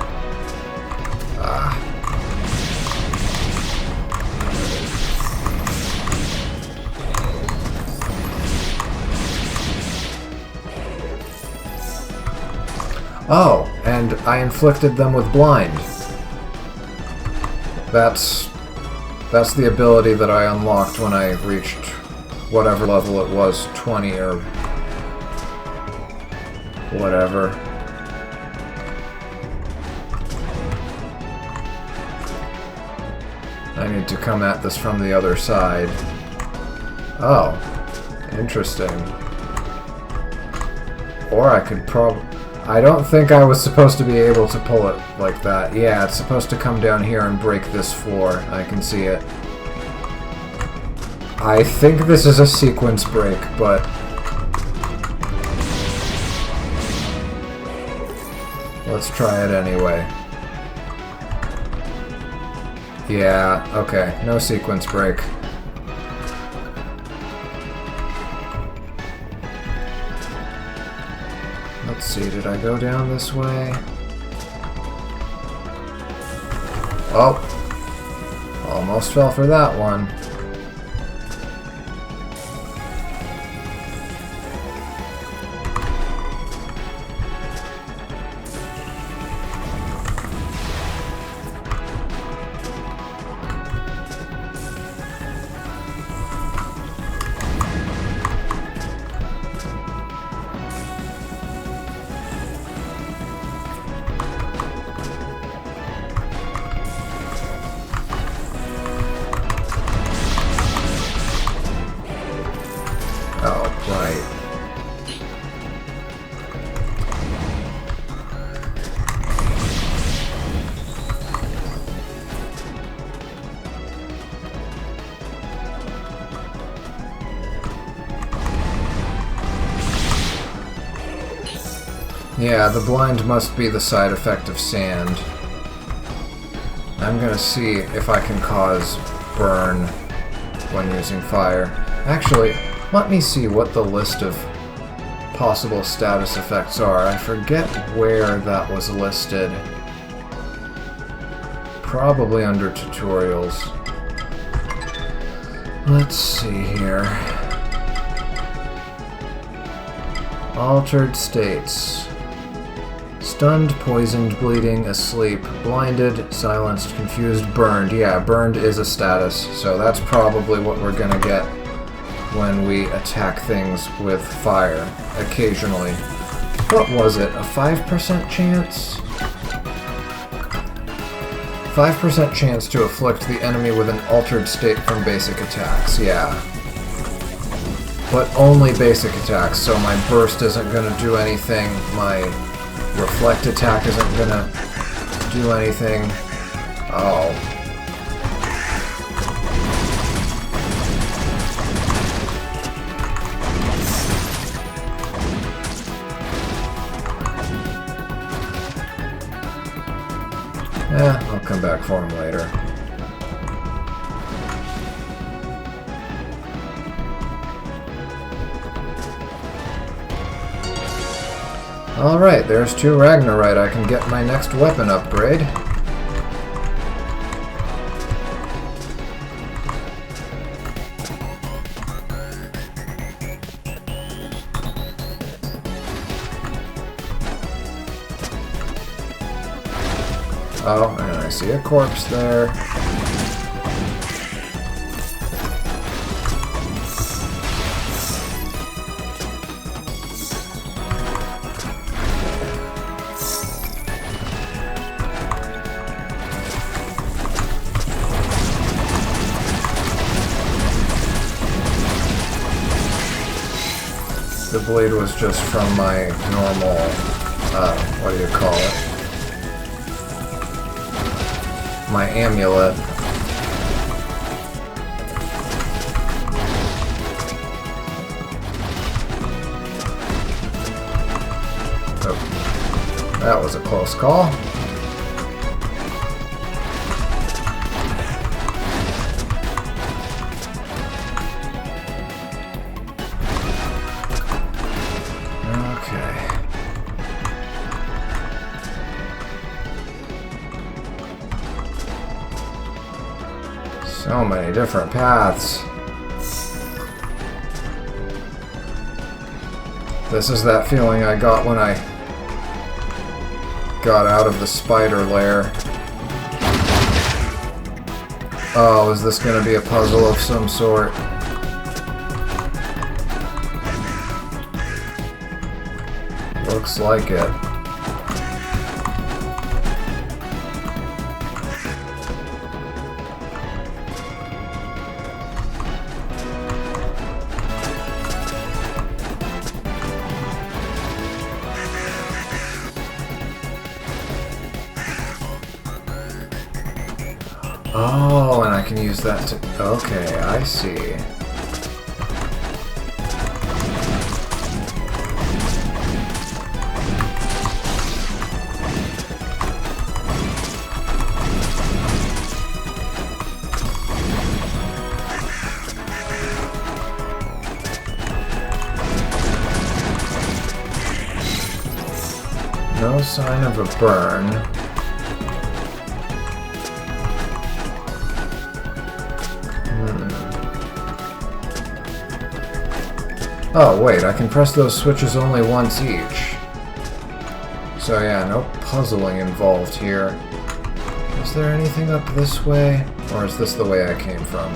Ah. Oh, and I inflicted them with blind. That's the ability that I unlocked when I reached whatever level it was, 20 or whatever. I need to come at this from the other side. Oh, interesting. Or I could I don't think I was supposed to be able to pull it like that. Yeah, it's supposed to come down here and break this floor. I can see it. I think this is a sequence break, but let's try it anyway. Yeah, okay, no sequence break. Let's see, did I go down this way? Oh, almost fell for that one. Yeah, the blind must be the side effect of sand. I'm gonna see if I can cause burn when using fire. Actually, let me see what the list of possible status effects are. I forget where that was listed. Probably under tutorials. Let's see here. Altered states. Stunned, poisoned, bleeding, asleep, blinded, silenced, confused, burned. Yeah, burned is a status, so that's probably what we're gonna get when we attack things with fire, occasionally. What was it? A 5% chance? 5% chance to afflict the enemy with an altered state from basic attacks, yeah. But only basic attacks, so my burst isn't gonna do anything, my reflect attack isn't gonna do anything. Oh. I'll come back for him later. Alright, there's 2 Ragnarite. I can get my next weapon upgrade. Oh, and I see a corpse there. The blade was just from my normal, what do you call it? My amulet. Oh, that was a close call. So many different paths. This is that feeling I got when I got out of the spider lair. Oh, is this gonna be a puzzle of some sort? Looks like it. Oh, and I can use that to... Okay, I see. No sign of a burn. Oh, wait, I can press those switches only once each. So yeah, no puzzling involved here. Is there anything up this way? Or is this the way I came from?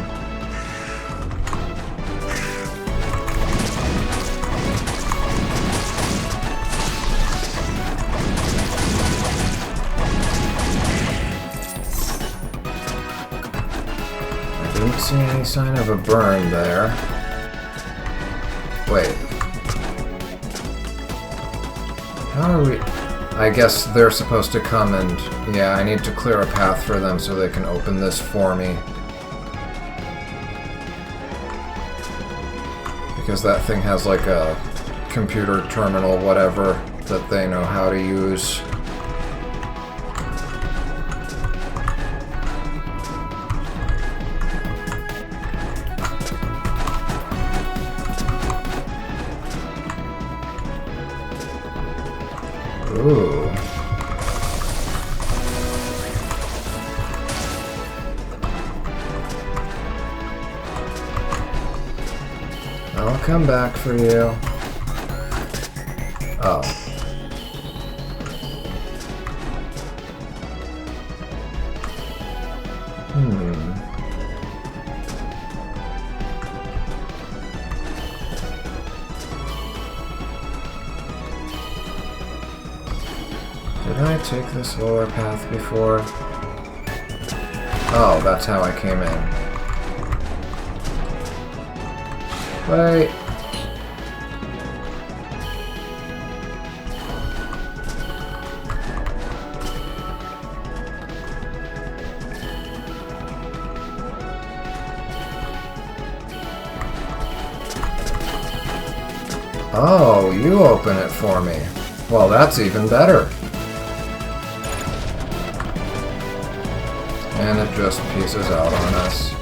I didn't see any sign of a burn there. Wait. How are we... I guess they're supposed to come and... Yeah, I need to clear a path for them so they can open this for me. Because that thing has like a computer terminal, whatever, that they know how to use. Ooh. I'll come back for you. Oh. Did I take this lower path before? Oh, that's how I came in. Wait. Oh, you open it for me. Well, that's even better. And it just pieces out on us.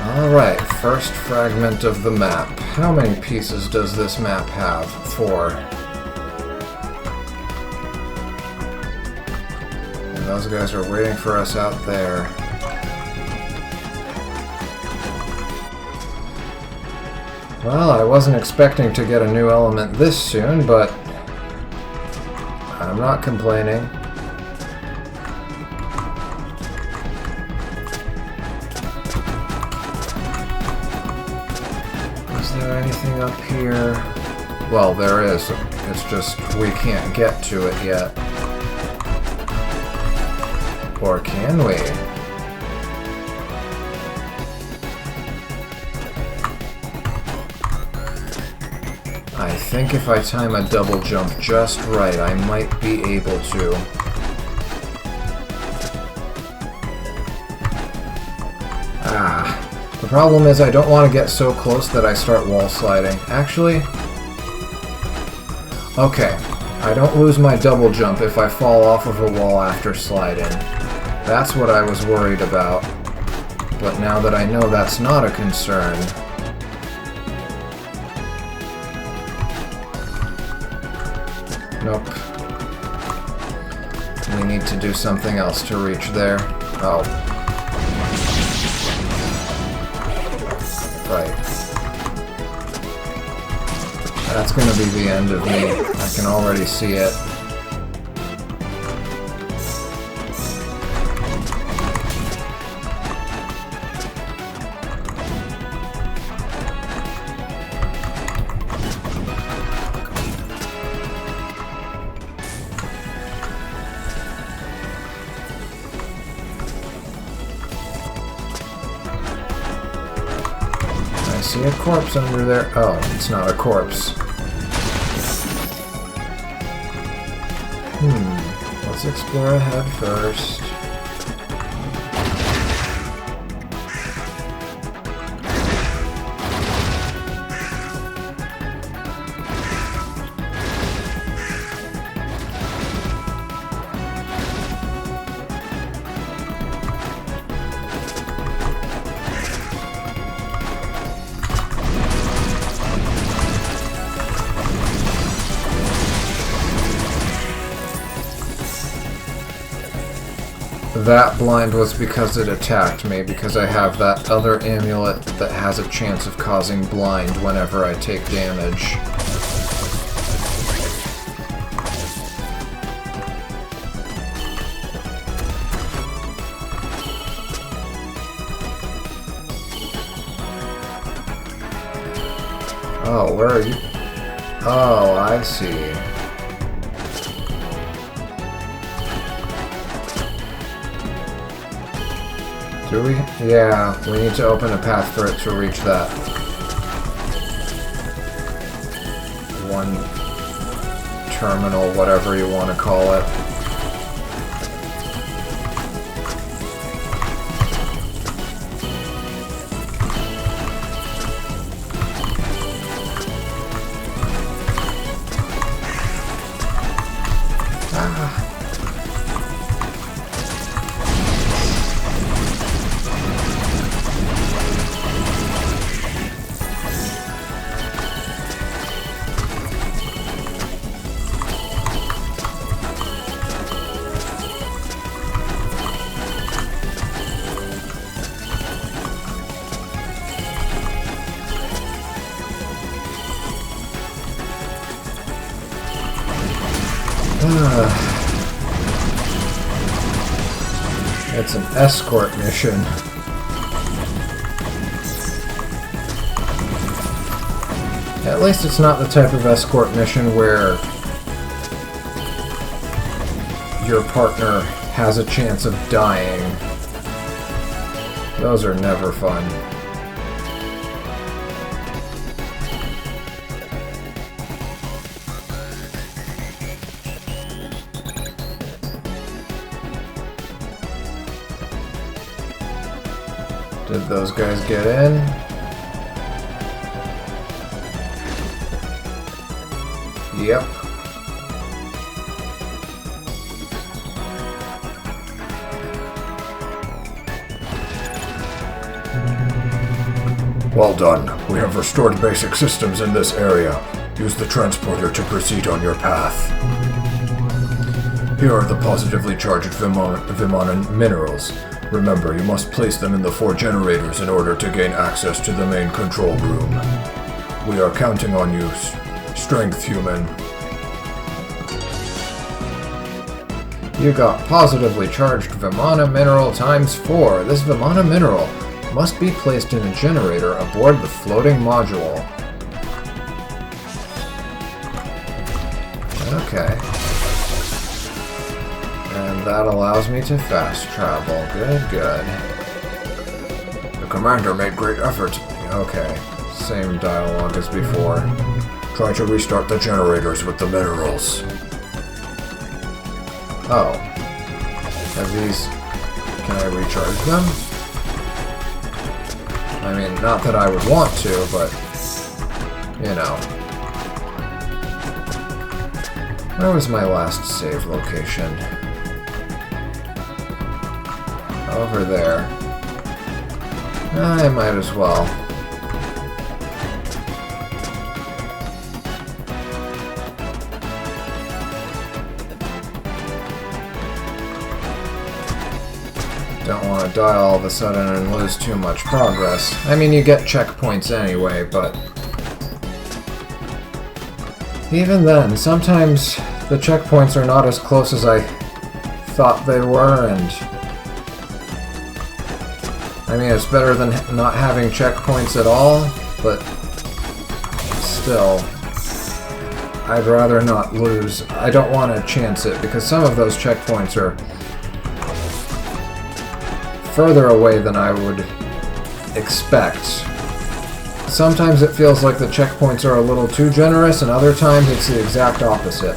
Alright, first fragment of the map. How many pieces does this map have? 4. And those guys are waiting for us out there. Well, I wasn't expecting to get a new element this soon, but I'm not complaining. Is there anything up here? Well, there is. It's just we can't get to it yet. Or can we? I think if I time a double jump just right, I might be able to. Ah. The problem is I don't want to get so close that I start wall sliding. Actually... Okay. I don't lose my double jump if I fall off of a wall after sliding. That's what I was worried about. But now that I know that's not a concern... Nope. We need to do something else to reach there. Oh. Right. That's gonna be the end of me. I can already see it. I see a corpse under there. Oh, it's not a corpse. Let's explore ahead first. That blind was because it attacked me, because I have that other amulet that has a chance of causing blind whenever I take damage. Oh, where are you? Oh, I see. Do we? Yeah, we need to open a path for it to reach that one terminal, whatever you want to call it. It's an escort mission. At least it's not the type of escort mission where your partner has a chance of dying. Those are never fun. Did those guys get in? Yep. Well done. We have restored basic systems in this area. Use the transporter to proceed on your path. Here are the positively charged Vimana minerals. Remember, you must place them in the 4 generators in order to gain access to the main control room. We are counting on you. Strength, human. You got positively charged Vimana mineral times 4. This Vimana mineral must be placed in a generator aboard the floating module. Okay. And that allows me to fast travel. Good, good. The commander made great effort. Okay. Same dialogue as before. Try to restart the generators with the minerals. Oh. Have these... Can I recharge them? I mean, not that I would want to, but... You know. Where was my last save location? Over there. I might as well. Don't want to die all of a sudden and lose too much progress. I mean, you get checkpoints anyway, but... Even then, sometimes the checkpoints are not as close as I thought they were, and... I mean, it's better than not having checkpoints at all, but... Still... I'd rather not lose. I don't want to chance it, because some of those checkpoints are... further away than I would expect. Sometimes it feels like the checkpoints are a little too generous, and other times it's the exact opposite.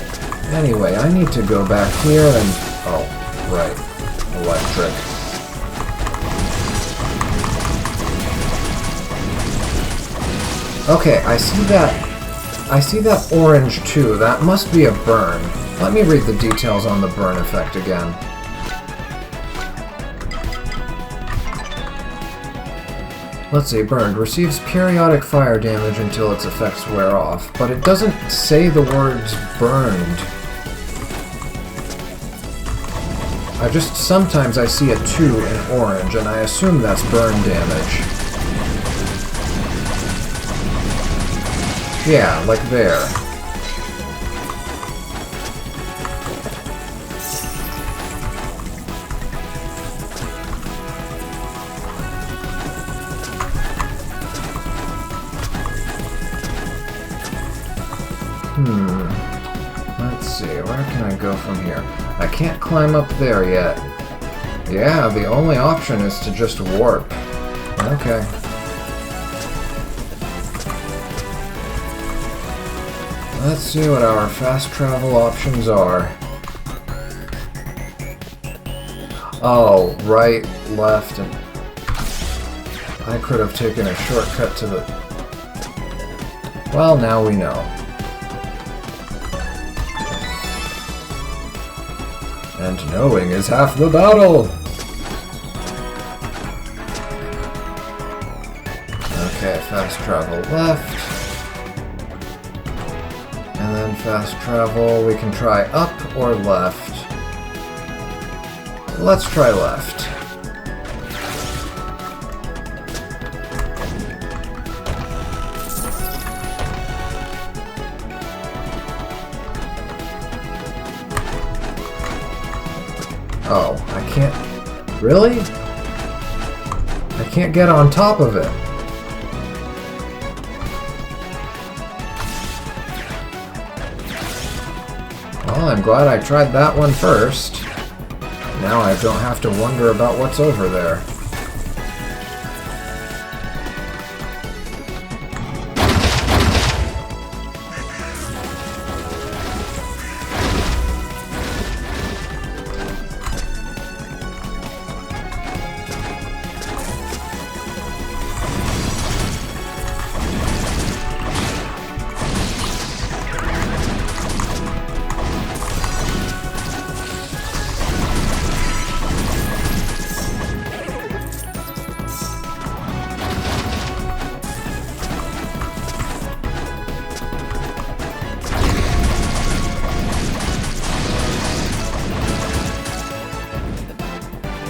Anyway, I need to go back here and... Oh, right. Electric. Okay, I see that orange too. That must be a burn. Let me read the details on the burn effect again. Let's see, burned. Receives periodic fire damage until its effects wear off, but it doesn't say the words burned. Sometimes I see a 2 in orange, and I assume that's burn damage. Yeah, like there. Let's see, where can I go from here? I can't climb up there yet. Yeah, the only option is to just warp. Okay. Let's see what our fast travel options are. Oh, right, left, and... I could have taken a shortcut to the... Well, now we know. And knowing is half the battle! Okay, fast travel left. And then fast travel, we can try up or left. Let's try left. Oh, I can't... Really? I can't get on top of it. Well, I'm glad I tried that one first. Now I don't have to wonder about what's over there.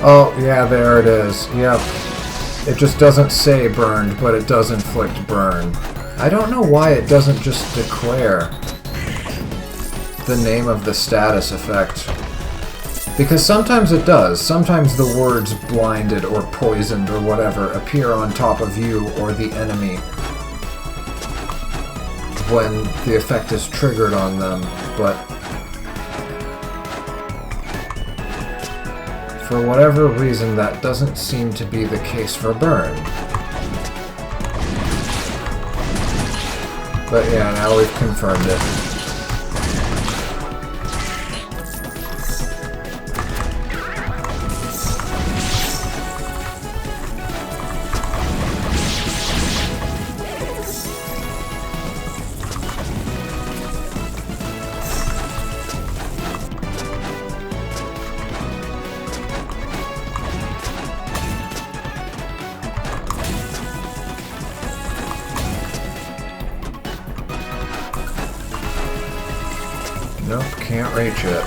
Oh, yeah, there it is. Yep. It just doesn't say burned, but it does inflict burn. I don't know why it doesn't just declare the name of the status effect. Because sometimes it does. Sometimes the words blinded or poisoned or whatever appear on top of you or the enemy when the effect is triggered on them, but for whatever reason, that doesn't seem to be the case for burn. But yeah, now we've confirmed it. Nope, can't reach it.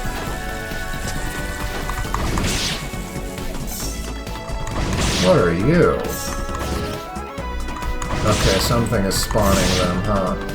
What are you? Okay, something is spawning them, huh?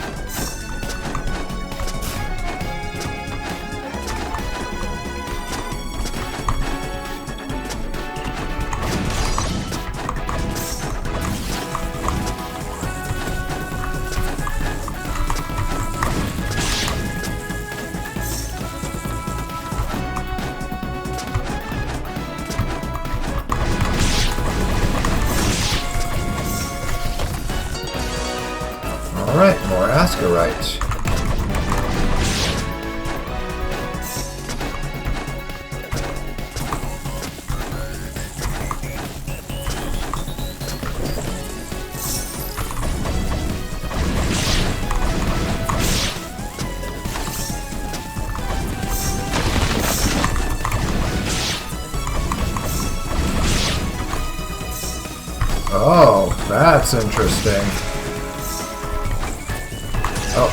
Alright, more Ascarite. Oh, that's interesting. Oh.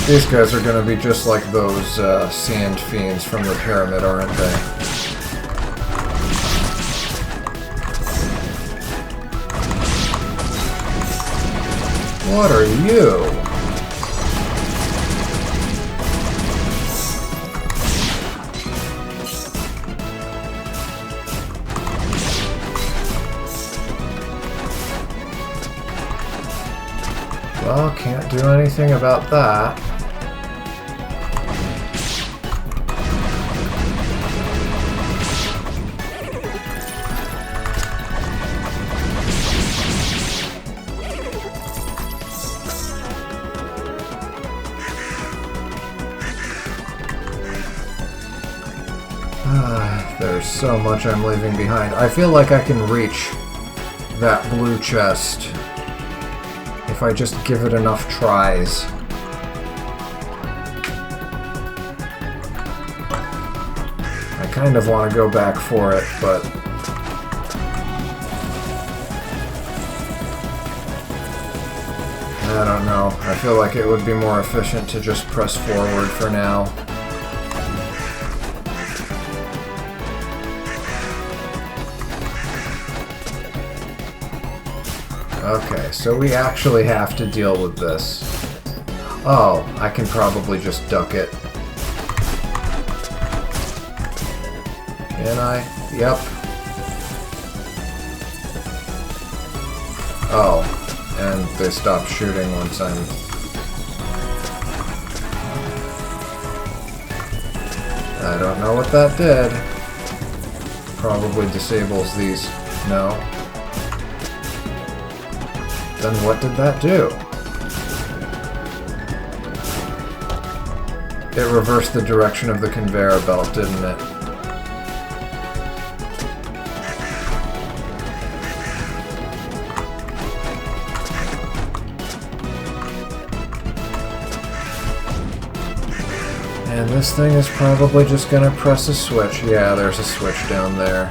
These guys are gonna be just like those sand fiends from the pyramid, aren't they? What are you? Well, can't do anything about that. There's so much I'm leaving behind. I feel like I can reach that blue chest if I just give it enough tries. I kind of want to go back for it, but I don't know. I feel like it would be more efficient to just press forward for now. Okay, so we actually have to deal with this. Oh, I can probably just duck it. Can I? Yep. Oh, and they stop shooting once I'm... I don't know what that did. Probably disables these. No. Then what did that do? It reversed the direction of the conveyor belt, didn't it? And this thing is probably just gonna press a switch. Yeah, there's a switch down there.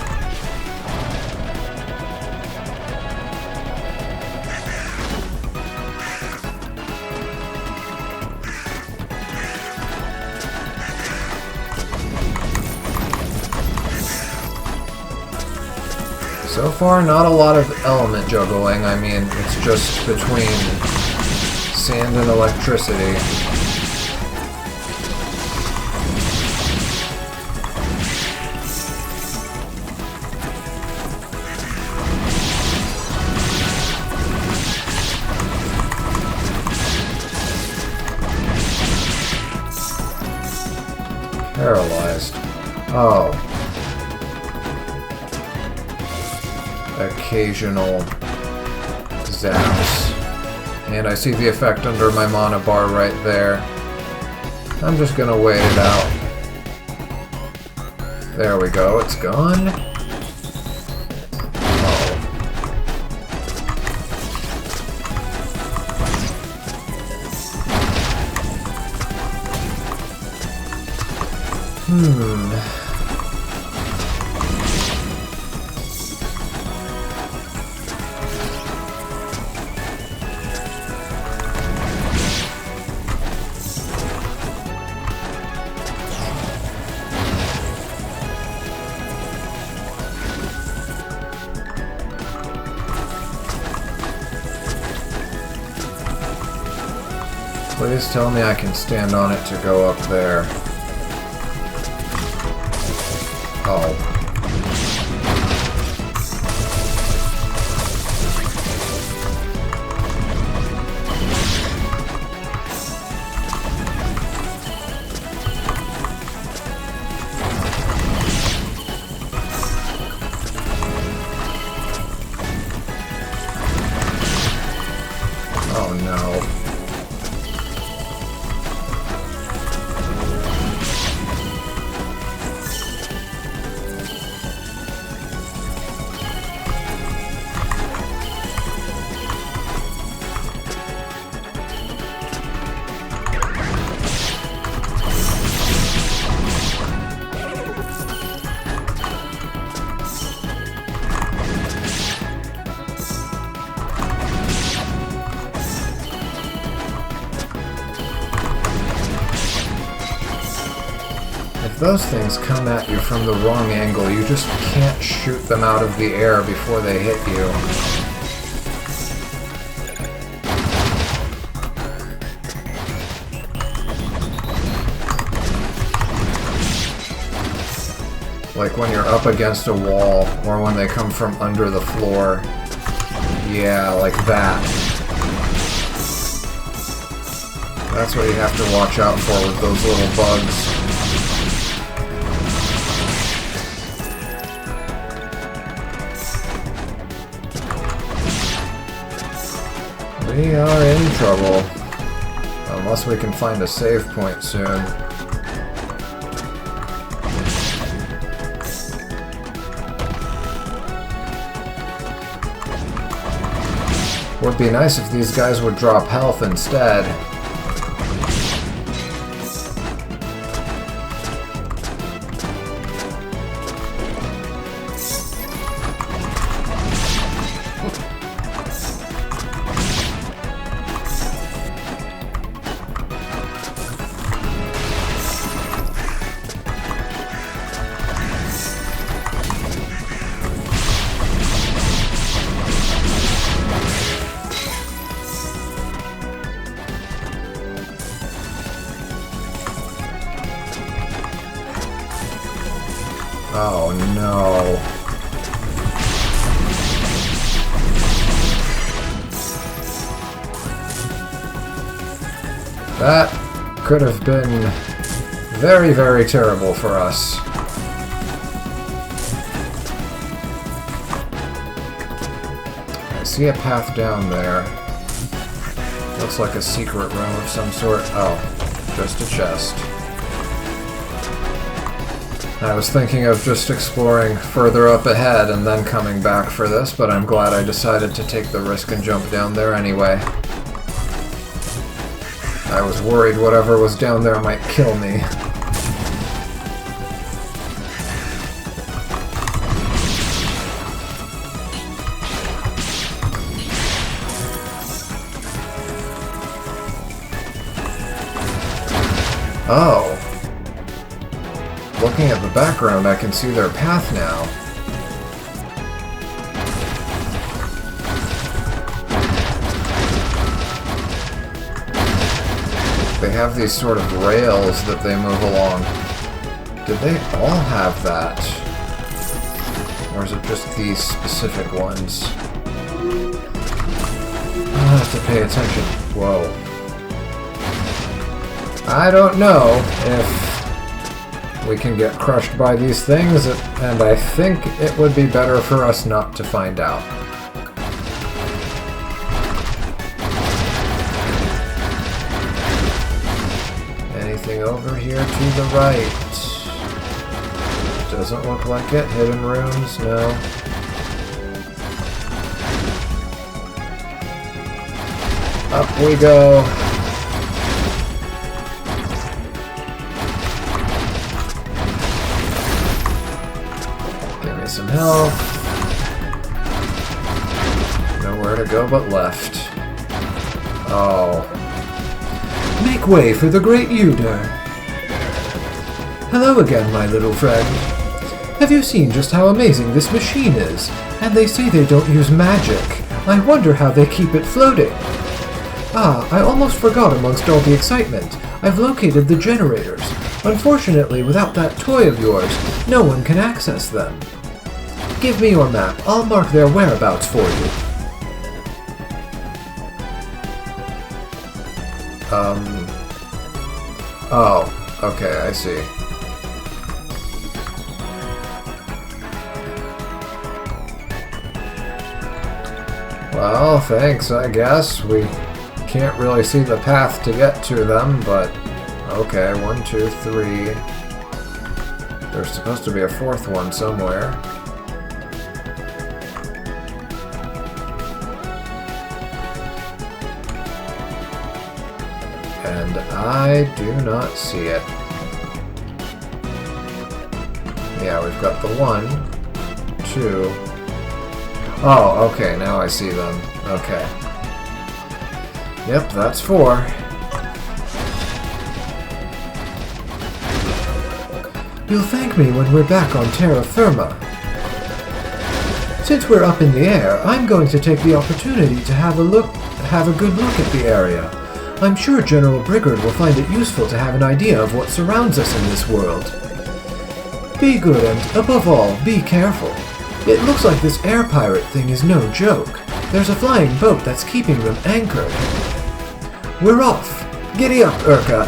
So far, not a lot of element juggling. I mean, it's just between sand and electricity. Paralyzed. Oh. Occasional zaps. And I see the effect under my mana bar right there. I'm just gonna wait it out. There we go, it's gone. Oh. Please tell me I can stand on it to go up there. Oh. Oh no. If those things come at you from the wrong angle, you just can't shoot them out of the air before they hit you. Like when you're up against a wall, or when they come from under the floor. Yeah, like that. That's what you have to watch out for with those little bugs. We are in trouble. Unless we can find a save point soon. Would be nice if these guys would drop health instead. Oh no. That could have been very, very terrible for us. I see a path down there. Looks like a secret room of some sort. Oh, just a chest. I was thinking of just exploring further up ahead and then coming back for this, but I'm glad I decided to take the risk and jump down there anyway. I was worried whatever was down there might kill me. Oh. Looking at the background, I can see their path now. They have these sort of rails that they move along. Did they all have that? Or is it just these specific ones? I'll have to pay attention. Whoa. I don't know if we can get crushed by these things, and I think it would be better for us not to find out. Anything over here to the right? Doesn't look like it. Hidden rooms? No. Up we go. Some health. Nowhere to go but left. Oh. Make way for the great Euder. Hello again, my little friend. Have you seen just how amazing this machine is? And they say they don't use magic. I wonder how they keep it floating. Ah, I almost forgot amongst all the excitement. I've located the generators. Unfortunately, without that toy of yours, no one can access them. Give me your map. I'll mark their whereabouts for you. Oh, okay, I see. Well, thanks, I guess. We can't really see the path to get to them, but okay, 1, 2, 3. There's supposed to be a fourth one somewhere. And I do not see it. Yeah, we've got the 1, 2. Oh, okay, now I see them. Okay. Yep, that's 4. You'll thank me when we're back on terra firma. Since we're up in the air, I'm going to take the opportunity to have a good look at the area. I'm sure General Brigard will find it useful to have an idea of what surrounds us in this world. Be good and, above all, be careful. It looks like this air pirate thing is no joke. There's a flying boat that's keeping them anchored. We're off. Giddy up, Urka.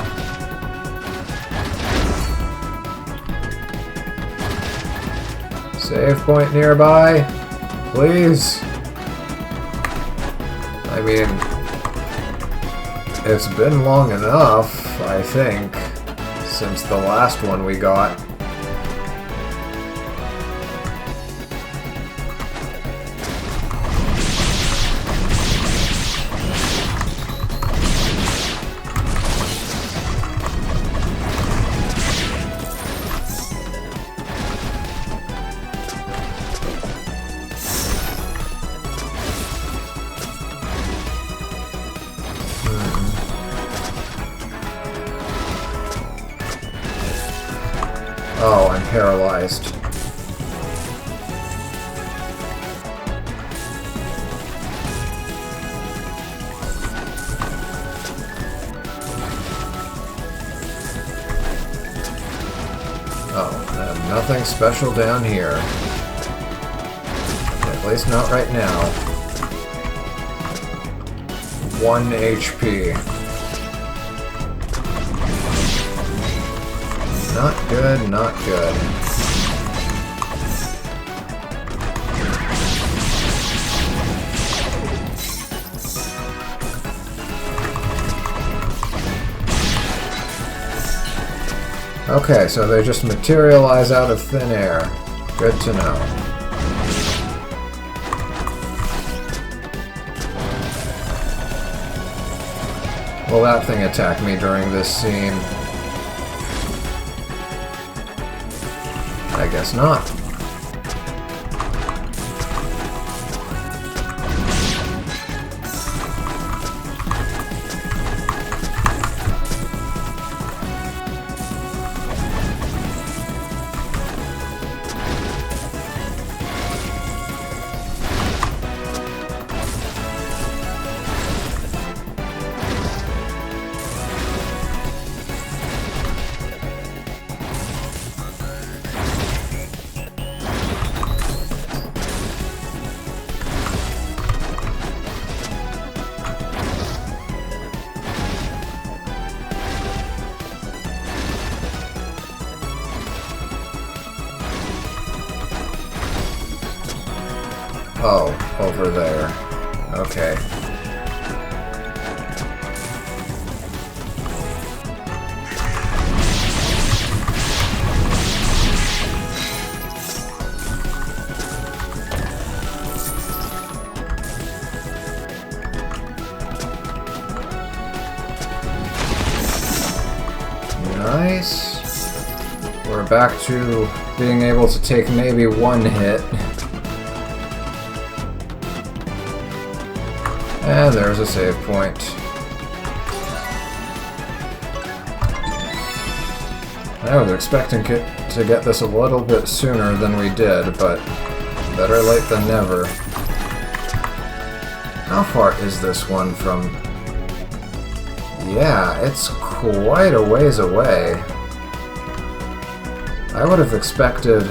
Save point nearby, please. I mean, it's been long enough, I think, since the last one we got. Oh, I'm paralyzed. Oh, Nothing special down here. At least not right now. 1 HP. Not good, not good. Okay, so they just materialize out of thin air. Good to know. Will that thing attack me during this scene? I guess not. Oh, over there. Okay. Nice. We're back to being able to take maybe one hit. And there's a save point. I was expecting to get this a little bit sooner than we did, but better late than never. How far is this one from... Yeah, it's quite a ways away. I would have expected...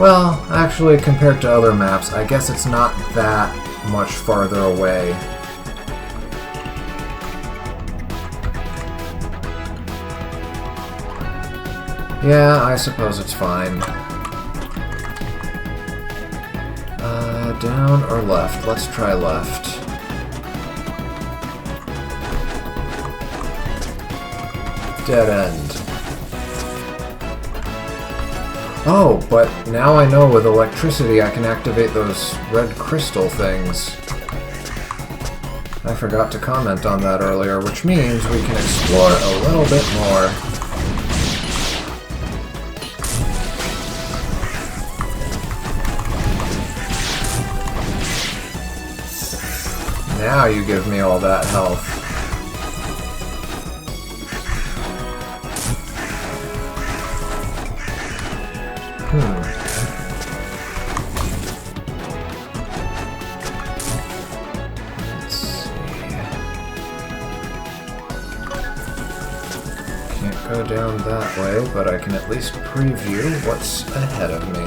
Well, actually, compared to other maps, I guess it's not that much farther away. Yeah, I suppose it's fine. Down or left? Let's try left. Dead end. Oh, but now I know with electricity I can activate those red crystal things. I forgot to comment on that earlier, which means we can explore a little bit more. Now you give me all that health. Let's see. Can't go down that way, but I can at least preview what's ahead of me.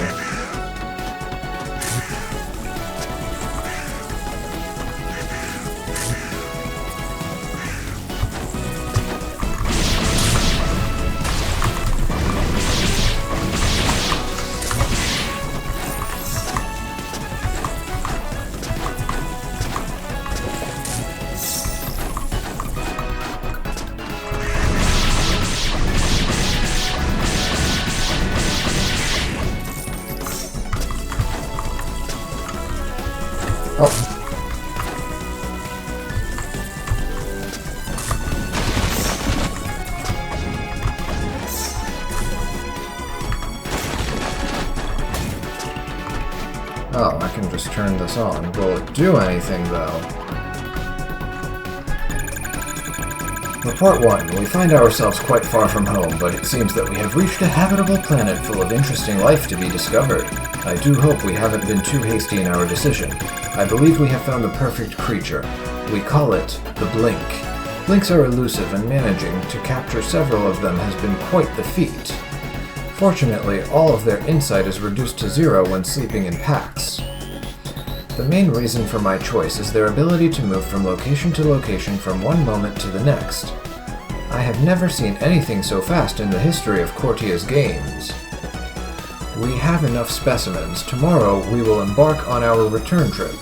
Oh, I can just turn this on. Will it do anything, though? Report 1. We find ourselves quite far from home, but it seems that we have reached a habitable planet full of interesting life to be discovered. I do hope we haven't been too hasty in our decision. I believe we have found the perfect creature. We call it the Blink. Blinks are elusive, and managing to capture several of them has been quite the feat. Fortunately, all of their insight is reduced to 0 when sleeping in packs. The main reason for my choice is their ability to move from location to location from one moment to the next. I have never seen anything so fast in the history of Cortia's games. We have enough specimens. Tomorrow we will embark on our return trip.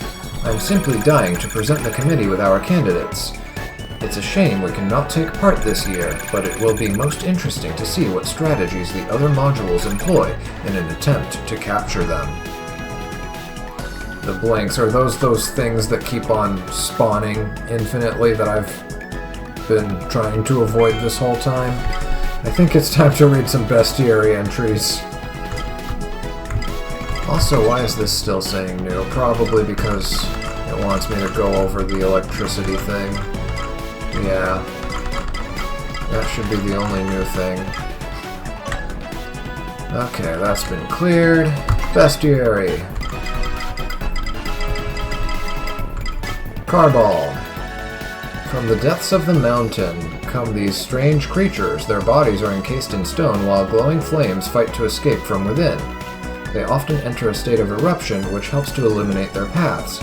I'm simply dying to present the committee with our candidates. It's a shame we cannot take part this year, but it will be most interesting to see what strategies the other modules employ in an attempt to capture them. The blanks, are those things that keep on spawning infinitely that I've been trying to avoid this whole time? I think it's time to read some bestiary entries. Also, why is this still saying new? Probably because it wants me to go over the electricity thing. Yeah. That should be the only new thing. Okay, that's been cleared. Bestiary. Carball. From the depths of the mountain come these strange creatures. Their bodies are encased in stone while glowing flames fight to escape from within. They often enter a state of eruption, which helps to illuminate their paths.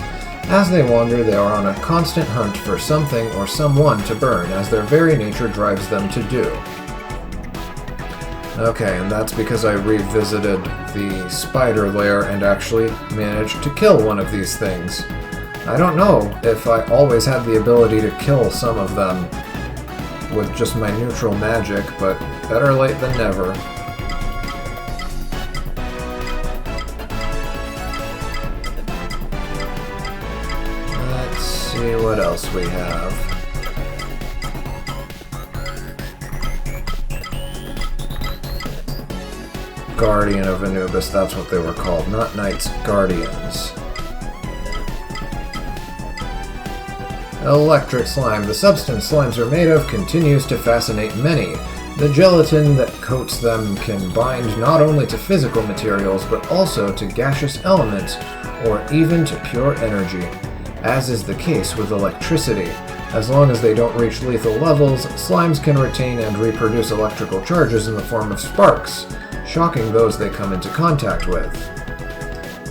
As they wander, they are on a constant hunt for something or someone to burn, as their very nature drives them to do. Okay, and that's because I revisited the spider lair and actually managed to kill one of these things. I don't know if I always had the ability to kill some of them with just my neutral magic, but better late than never. Let's see what else we have. Guardian of Anubis, that's what they were called, not knights, guardians. Electric slime. The substance slimes are made of continues to fascinate many. The gelatin that coats them can bind not only to physical materials, but also to gaseous elements, or even to pure energy, as is the case with electricity. As long as they don't reach lethal levels, slimes can retain and reproduce electrical charges in the form of sparks, shocking those they come into contact with.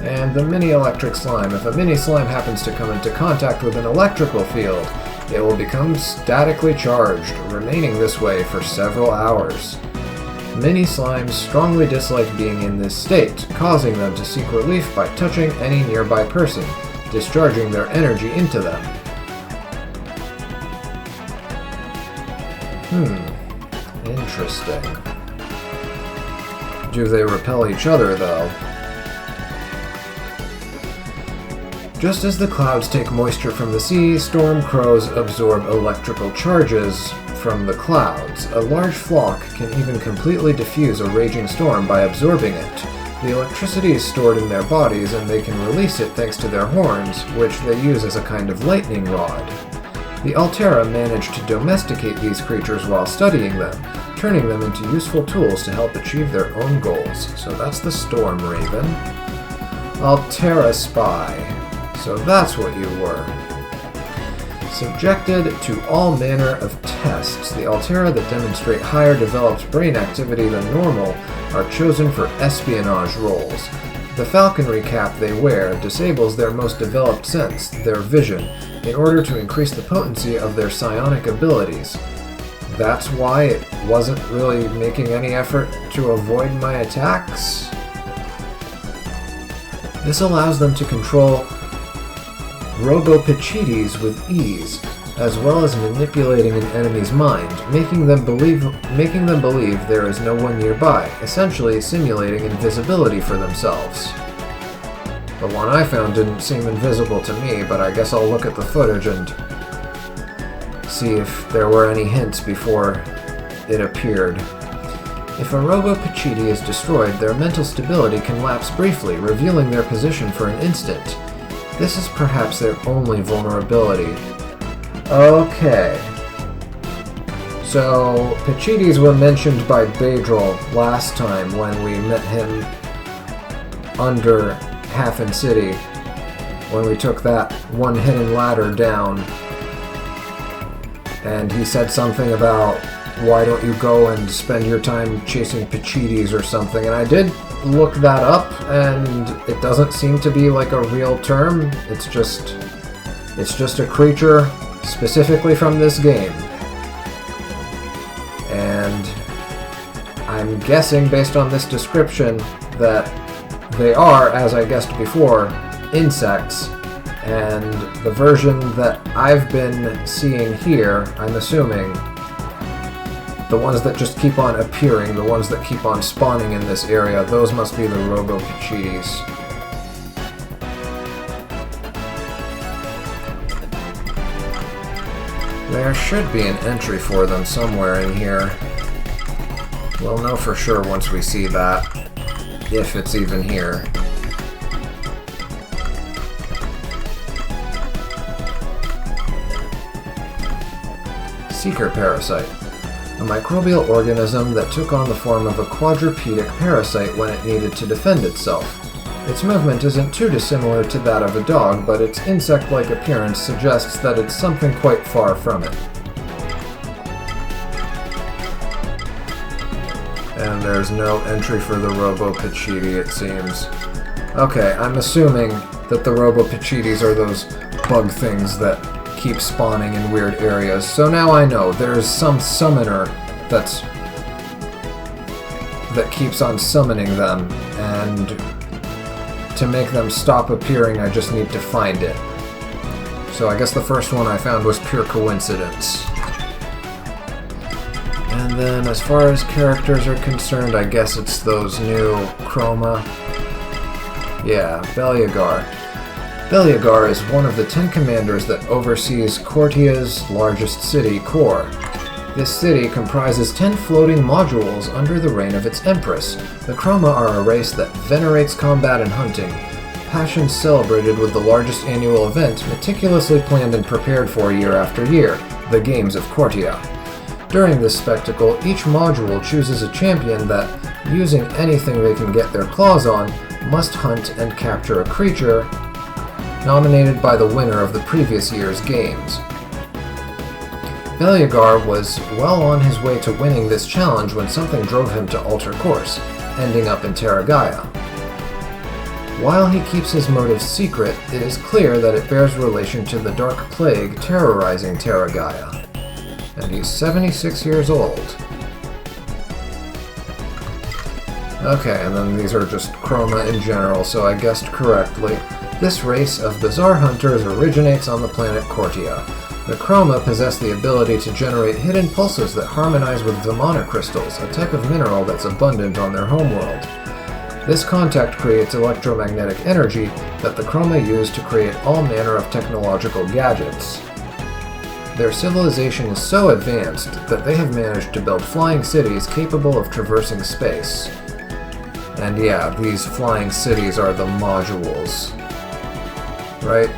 And the mini-electric slime. If a mini-slime happens to come into contact with an electrical field, it will become statically charged, remaining this way for several hours. Mini-slimes strongly dislike being in this state, causing them to seek relief by touching any nearby person, discharging their energy into them. Interesting. Do they repel each other, though? Just as the clouds take moisture from the sea, storm crows absorb electrical charges from the clouds. A large flock can even completely diffuse a raging storm by absorbing it. The electricity is stored in their bodies, and they can release it thanks to their horns, which they use as a kind of lightning rod. The Altera managed to domesticate these creatures while studying them, turning them into useful tools to help achieve their own goals. So that's the Storm Raven. Altera Spy. So that's what you were. Subjected to all manner of tests, the Altera that demonstrate higher developed brain activity than normal are chosen for espionage roles. The falconry cap they wear disables their most developed sense, their vision, in order to increase the potency of their psionic abilities. That's why it wasn't really making any effort to avoid my attacks. This allows them to control Robopichides with ease, as well as manipulating an enemy's mind, making them believe there is no one nearby, essentially simulating invisibility for themselves. The one I found didn't seem invisible to me, but I guess I'll look at the footage and see if there were any hints before it appeared. If a Robopichide is destroyed, their mental stability can lapse briefly, revealing their position for an instant. This is perhaps their only vulnerability. Okay. So, Pichides were mentioned by Bedril last time when we met him under Hafin City, when we took that one hidden ladder down. And he said something about why don't you go and spend your time chasing Pachites or something? And I did look that up, and it doesn't seem to be like a real term. It's just a creature specifically from this game. And I'm guessing, based on this description, that they are, as I guessed before, insects. And the version that I've been seeing here, I'm assuming, the ones that just keep on appearing, the ones that keep on spawning in this area, those must be the Robo-Pachites. There should be an entry for them somewhere in here. We'll know for sure once we see that, if it's even here. Seeker parasite. A microbial organism that took on the form of a quadrupedic parasite when it needed to defend itself. Its movement isn't too dissimilar to that of a dog, but its insect-like appearance suggests that it's something quite far from it. And there's no entry for the Robo-Pachiti, it seems. Okay, I'm assuming that the Robo-Pachitis are those bug things that keep spawning in weird areas. So now I know there's some summoner that keeps on summoning them, and to make them stop appearing, I just need to find it. So I guess the first one I found was pure coincidence. And then as far as characters are concerned, I guess it's those new Croma. Yeah, Beliagar. Beliagar is one of the 10 commanders that oversees Cortia's largest city, Kor. This city comprises 10 floating modules under the reign of its empress. The Croma are a race that venerates combat and hunting, passions celebrated with the largest annual event meticulously planned and prepared for year after year, the Games of Cortia. During this spectacle, each module chooses a champion that, using anything they can get their claws on, must hunt and capture a creature nominated by the winner of the previous year's games. Beliagar was well on his way to winning this challenge when something drove him to alter course, ending up in Terra Gaia. While he keeps his motives secret, it is clear that it bears relation to the dark plague terrorizing Terra Gaia. And he's 76 years old. Okay, and then these are just Croma in general, so I guessed correctly. This race of bizarre hunters originates on the planet Cortia. The Croma possess the ability to generate hidden pulses that harmonize with Vimana crystals, a type of mineral that's abundant on their homeworld. This contact creates electromagnetic energy that the Croma use to create all manner of technological gadgets. Their civilization is so advanced that they have managed to build flying cities capable of traversing space. And yeah, these flying cities are the modules. Right?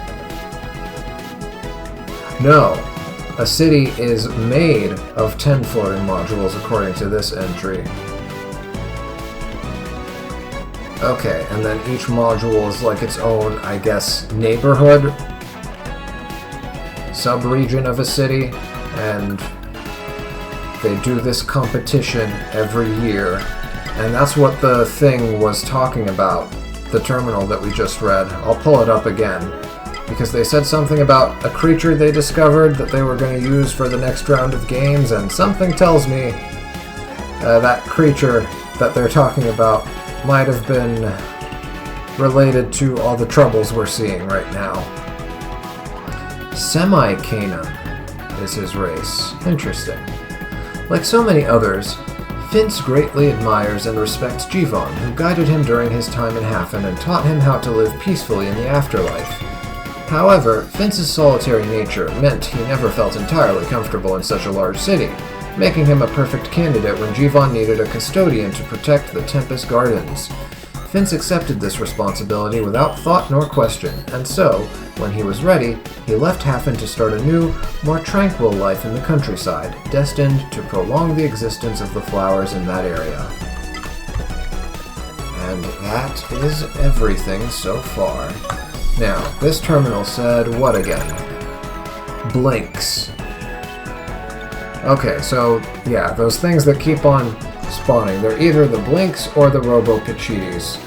No. A city is made of 10 floating modules according to this entry. Okay, and then each module is like its own, I guess, neighborhood, sub-region of a city, and they do this competition every year. And that's what the thing was talking about, the terminal that we just read. I'll pull it up again, because they said something about a creature they discovered that they were going to use for the next round of games, and something tells me that creature that they're talking about might have been related to all the troubles we're seeing right now. Semi-Canaan is his race. Interesting. Like so many others, Fince greatly admires and respects Jivan, who guided him during his time in Hafin and taught him how to live peacefully in the afterlife. However, Fince's solitary nature meant he never felt entirely comfortable in such a large city, making him a perfect candidate when Jivan needed a custodian to protect the Tempest Gardens. Fince accepted this responsibility without thought nor question, and so, when he was ready, he left Hafin to start a new, more tranquil life in the countryside, destined to prolong the existence of the flowers in that area. And that is everything so far. Now, this terminal said what again? Blinks. Okay, so yeah, those things that keep on spawning, they're either the Blinks or the Robo-Pachitis.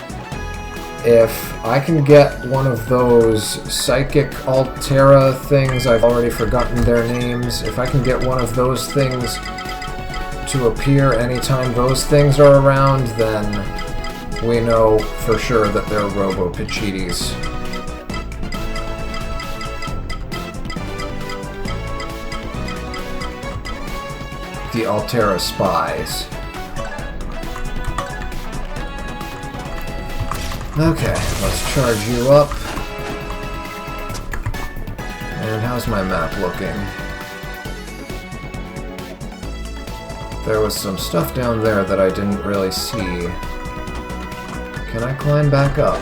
If I can get one of those Psychic Altera things, I've already forgotten their names, if I can get one of those things to appear anytime those things are around, then we know for sure that they're Robo-Pachitis. The Altera Spies. Okay, let's charge you up. And how's my map looking? There was some stuff down there that I didn't really see. Can I climb back up?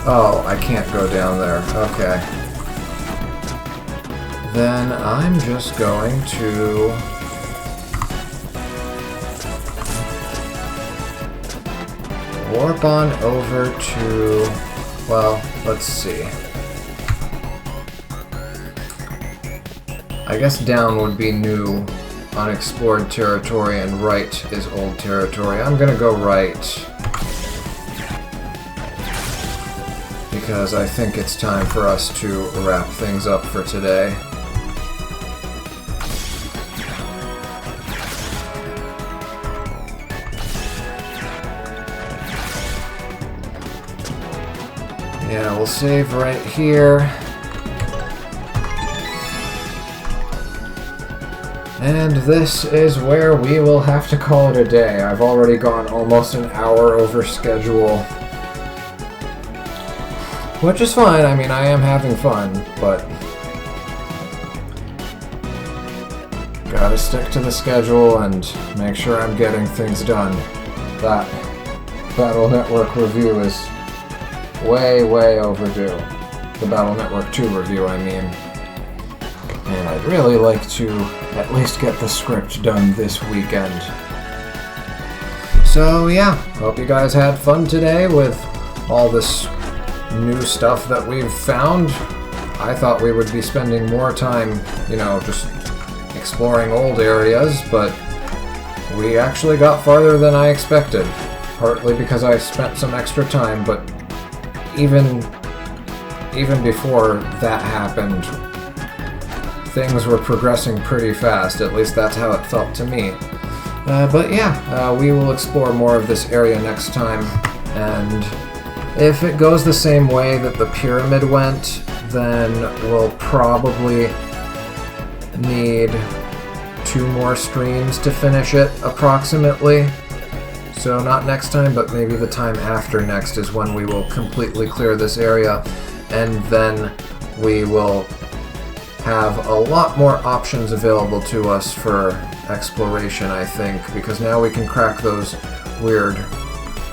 Oh, I can't go down there. Okay. Then I'm just going to... warp on over to... well, let's see. I guess down would be new, unexplored territory, and right is old territory. I'm gonna go right. Because I think it's time for us to wrap things up for today. Yeah, we'll save right here. And this is where we will have to call it a day. I've already gone almost an hour over schedule. Which is fine, I mean, I am having fun, but gotta stick to the schedule and make sure I'm getting things done. That Battle Network review is way, way overdue. The Battle Network 2 review, I mean. And I'd really like to at least get the script done this weekend. So yeah, hope you guys had fun today with all this new stuff that we've found. I thought we would be spending more time, you know, just exploring old areas, but we actually got farther than I expected. Partly because I spent some extra time, but even before that happened, things were progressing pretty fast. At least that's how it felt to me. But yeah, we will explore more of this area next time, and if it goes the same way that the pyramid went, then we'll probably need 2 more streams to finish it, approximately. So not next time, but maybe the time after next is when we will completely clear this area, and then we will have a lot more options available to us for exploration, I think, because now we can crack those weird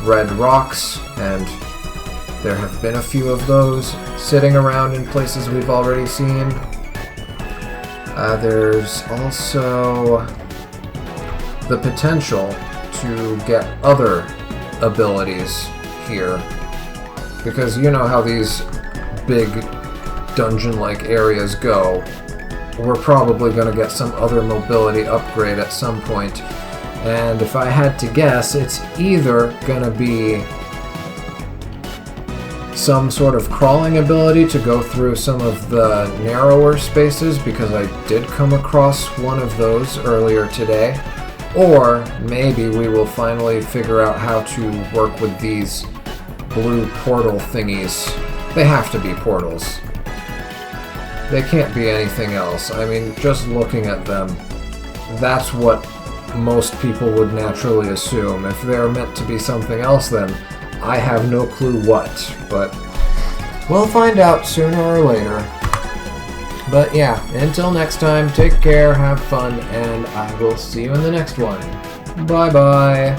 red rocks, and there have been a few of those sitting around in places we've already seen. There's also the potential to get other abilities here, because you know how these big dungeon-like areas go. We're probably going to get some other mobility upgrade at some point, and if I had to guess, it's either going to be some sort of crawling ability to go through some of the narrower spaces, because I did come across one of those earlier today, or maybe we will finally figure out how to work with these blue portal thingies. They have to be portals. They can't be anything else. I mean, just looking at them, that's what most people would naturally assume. If they're meant to be something else, then I have no clue what, but we'll find out sooner or later. But yeah, until next time, take care, have fun, and I will see you in the next one. Bye-bye.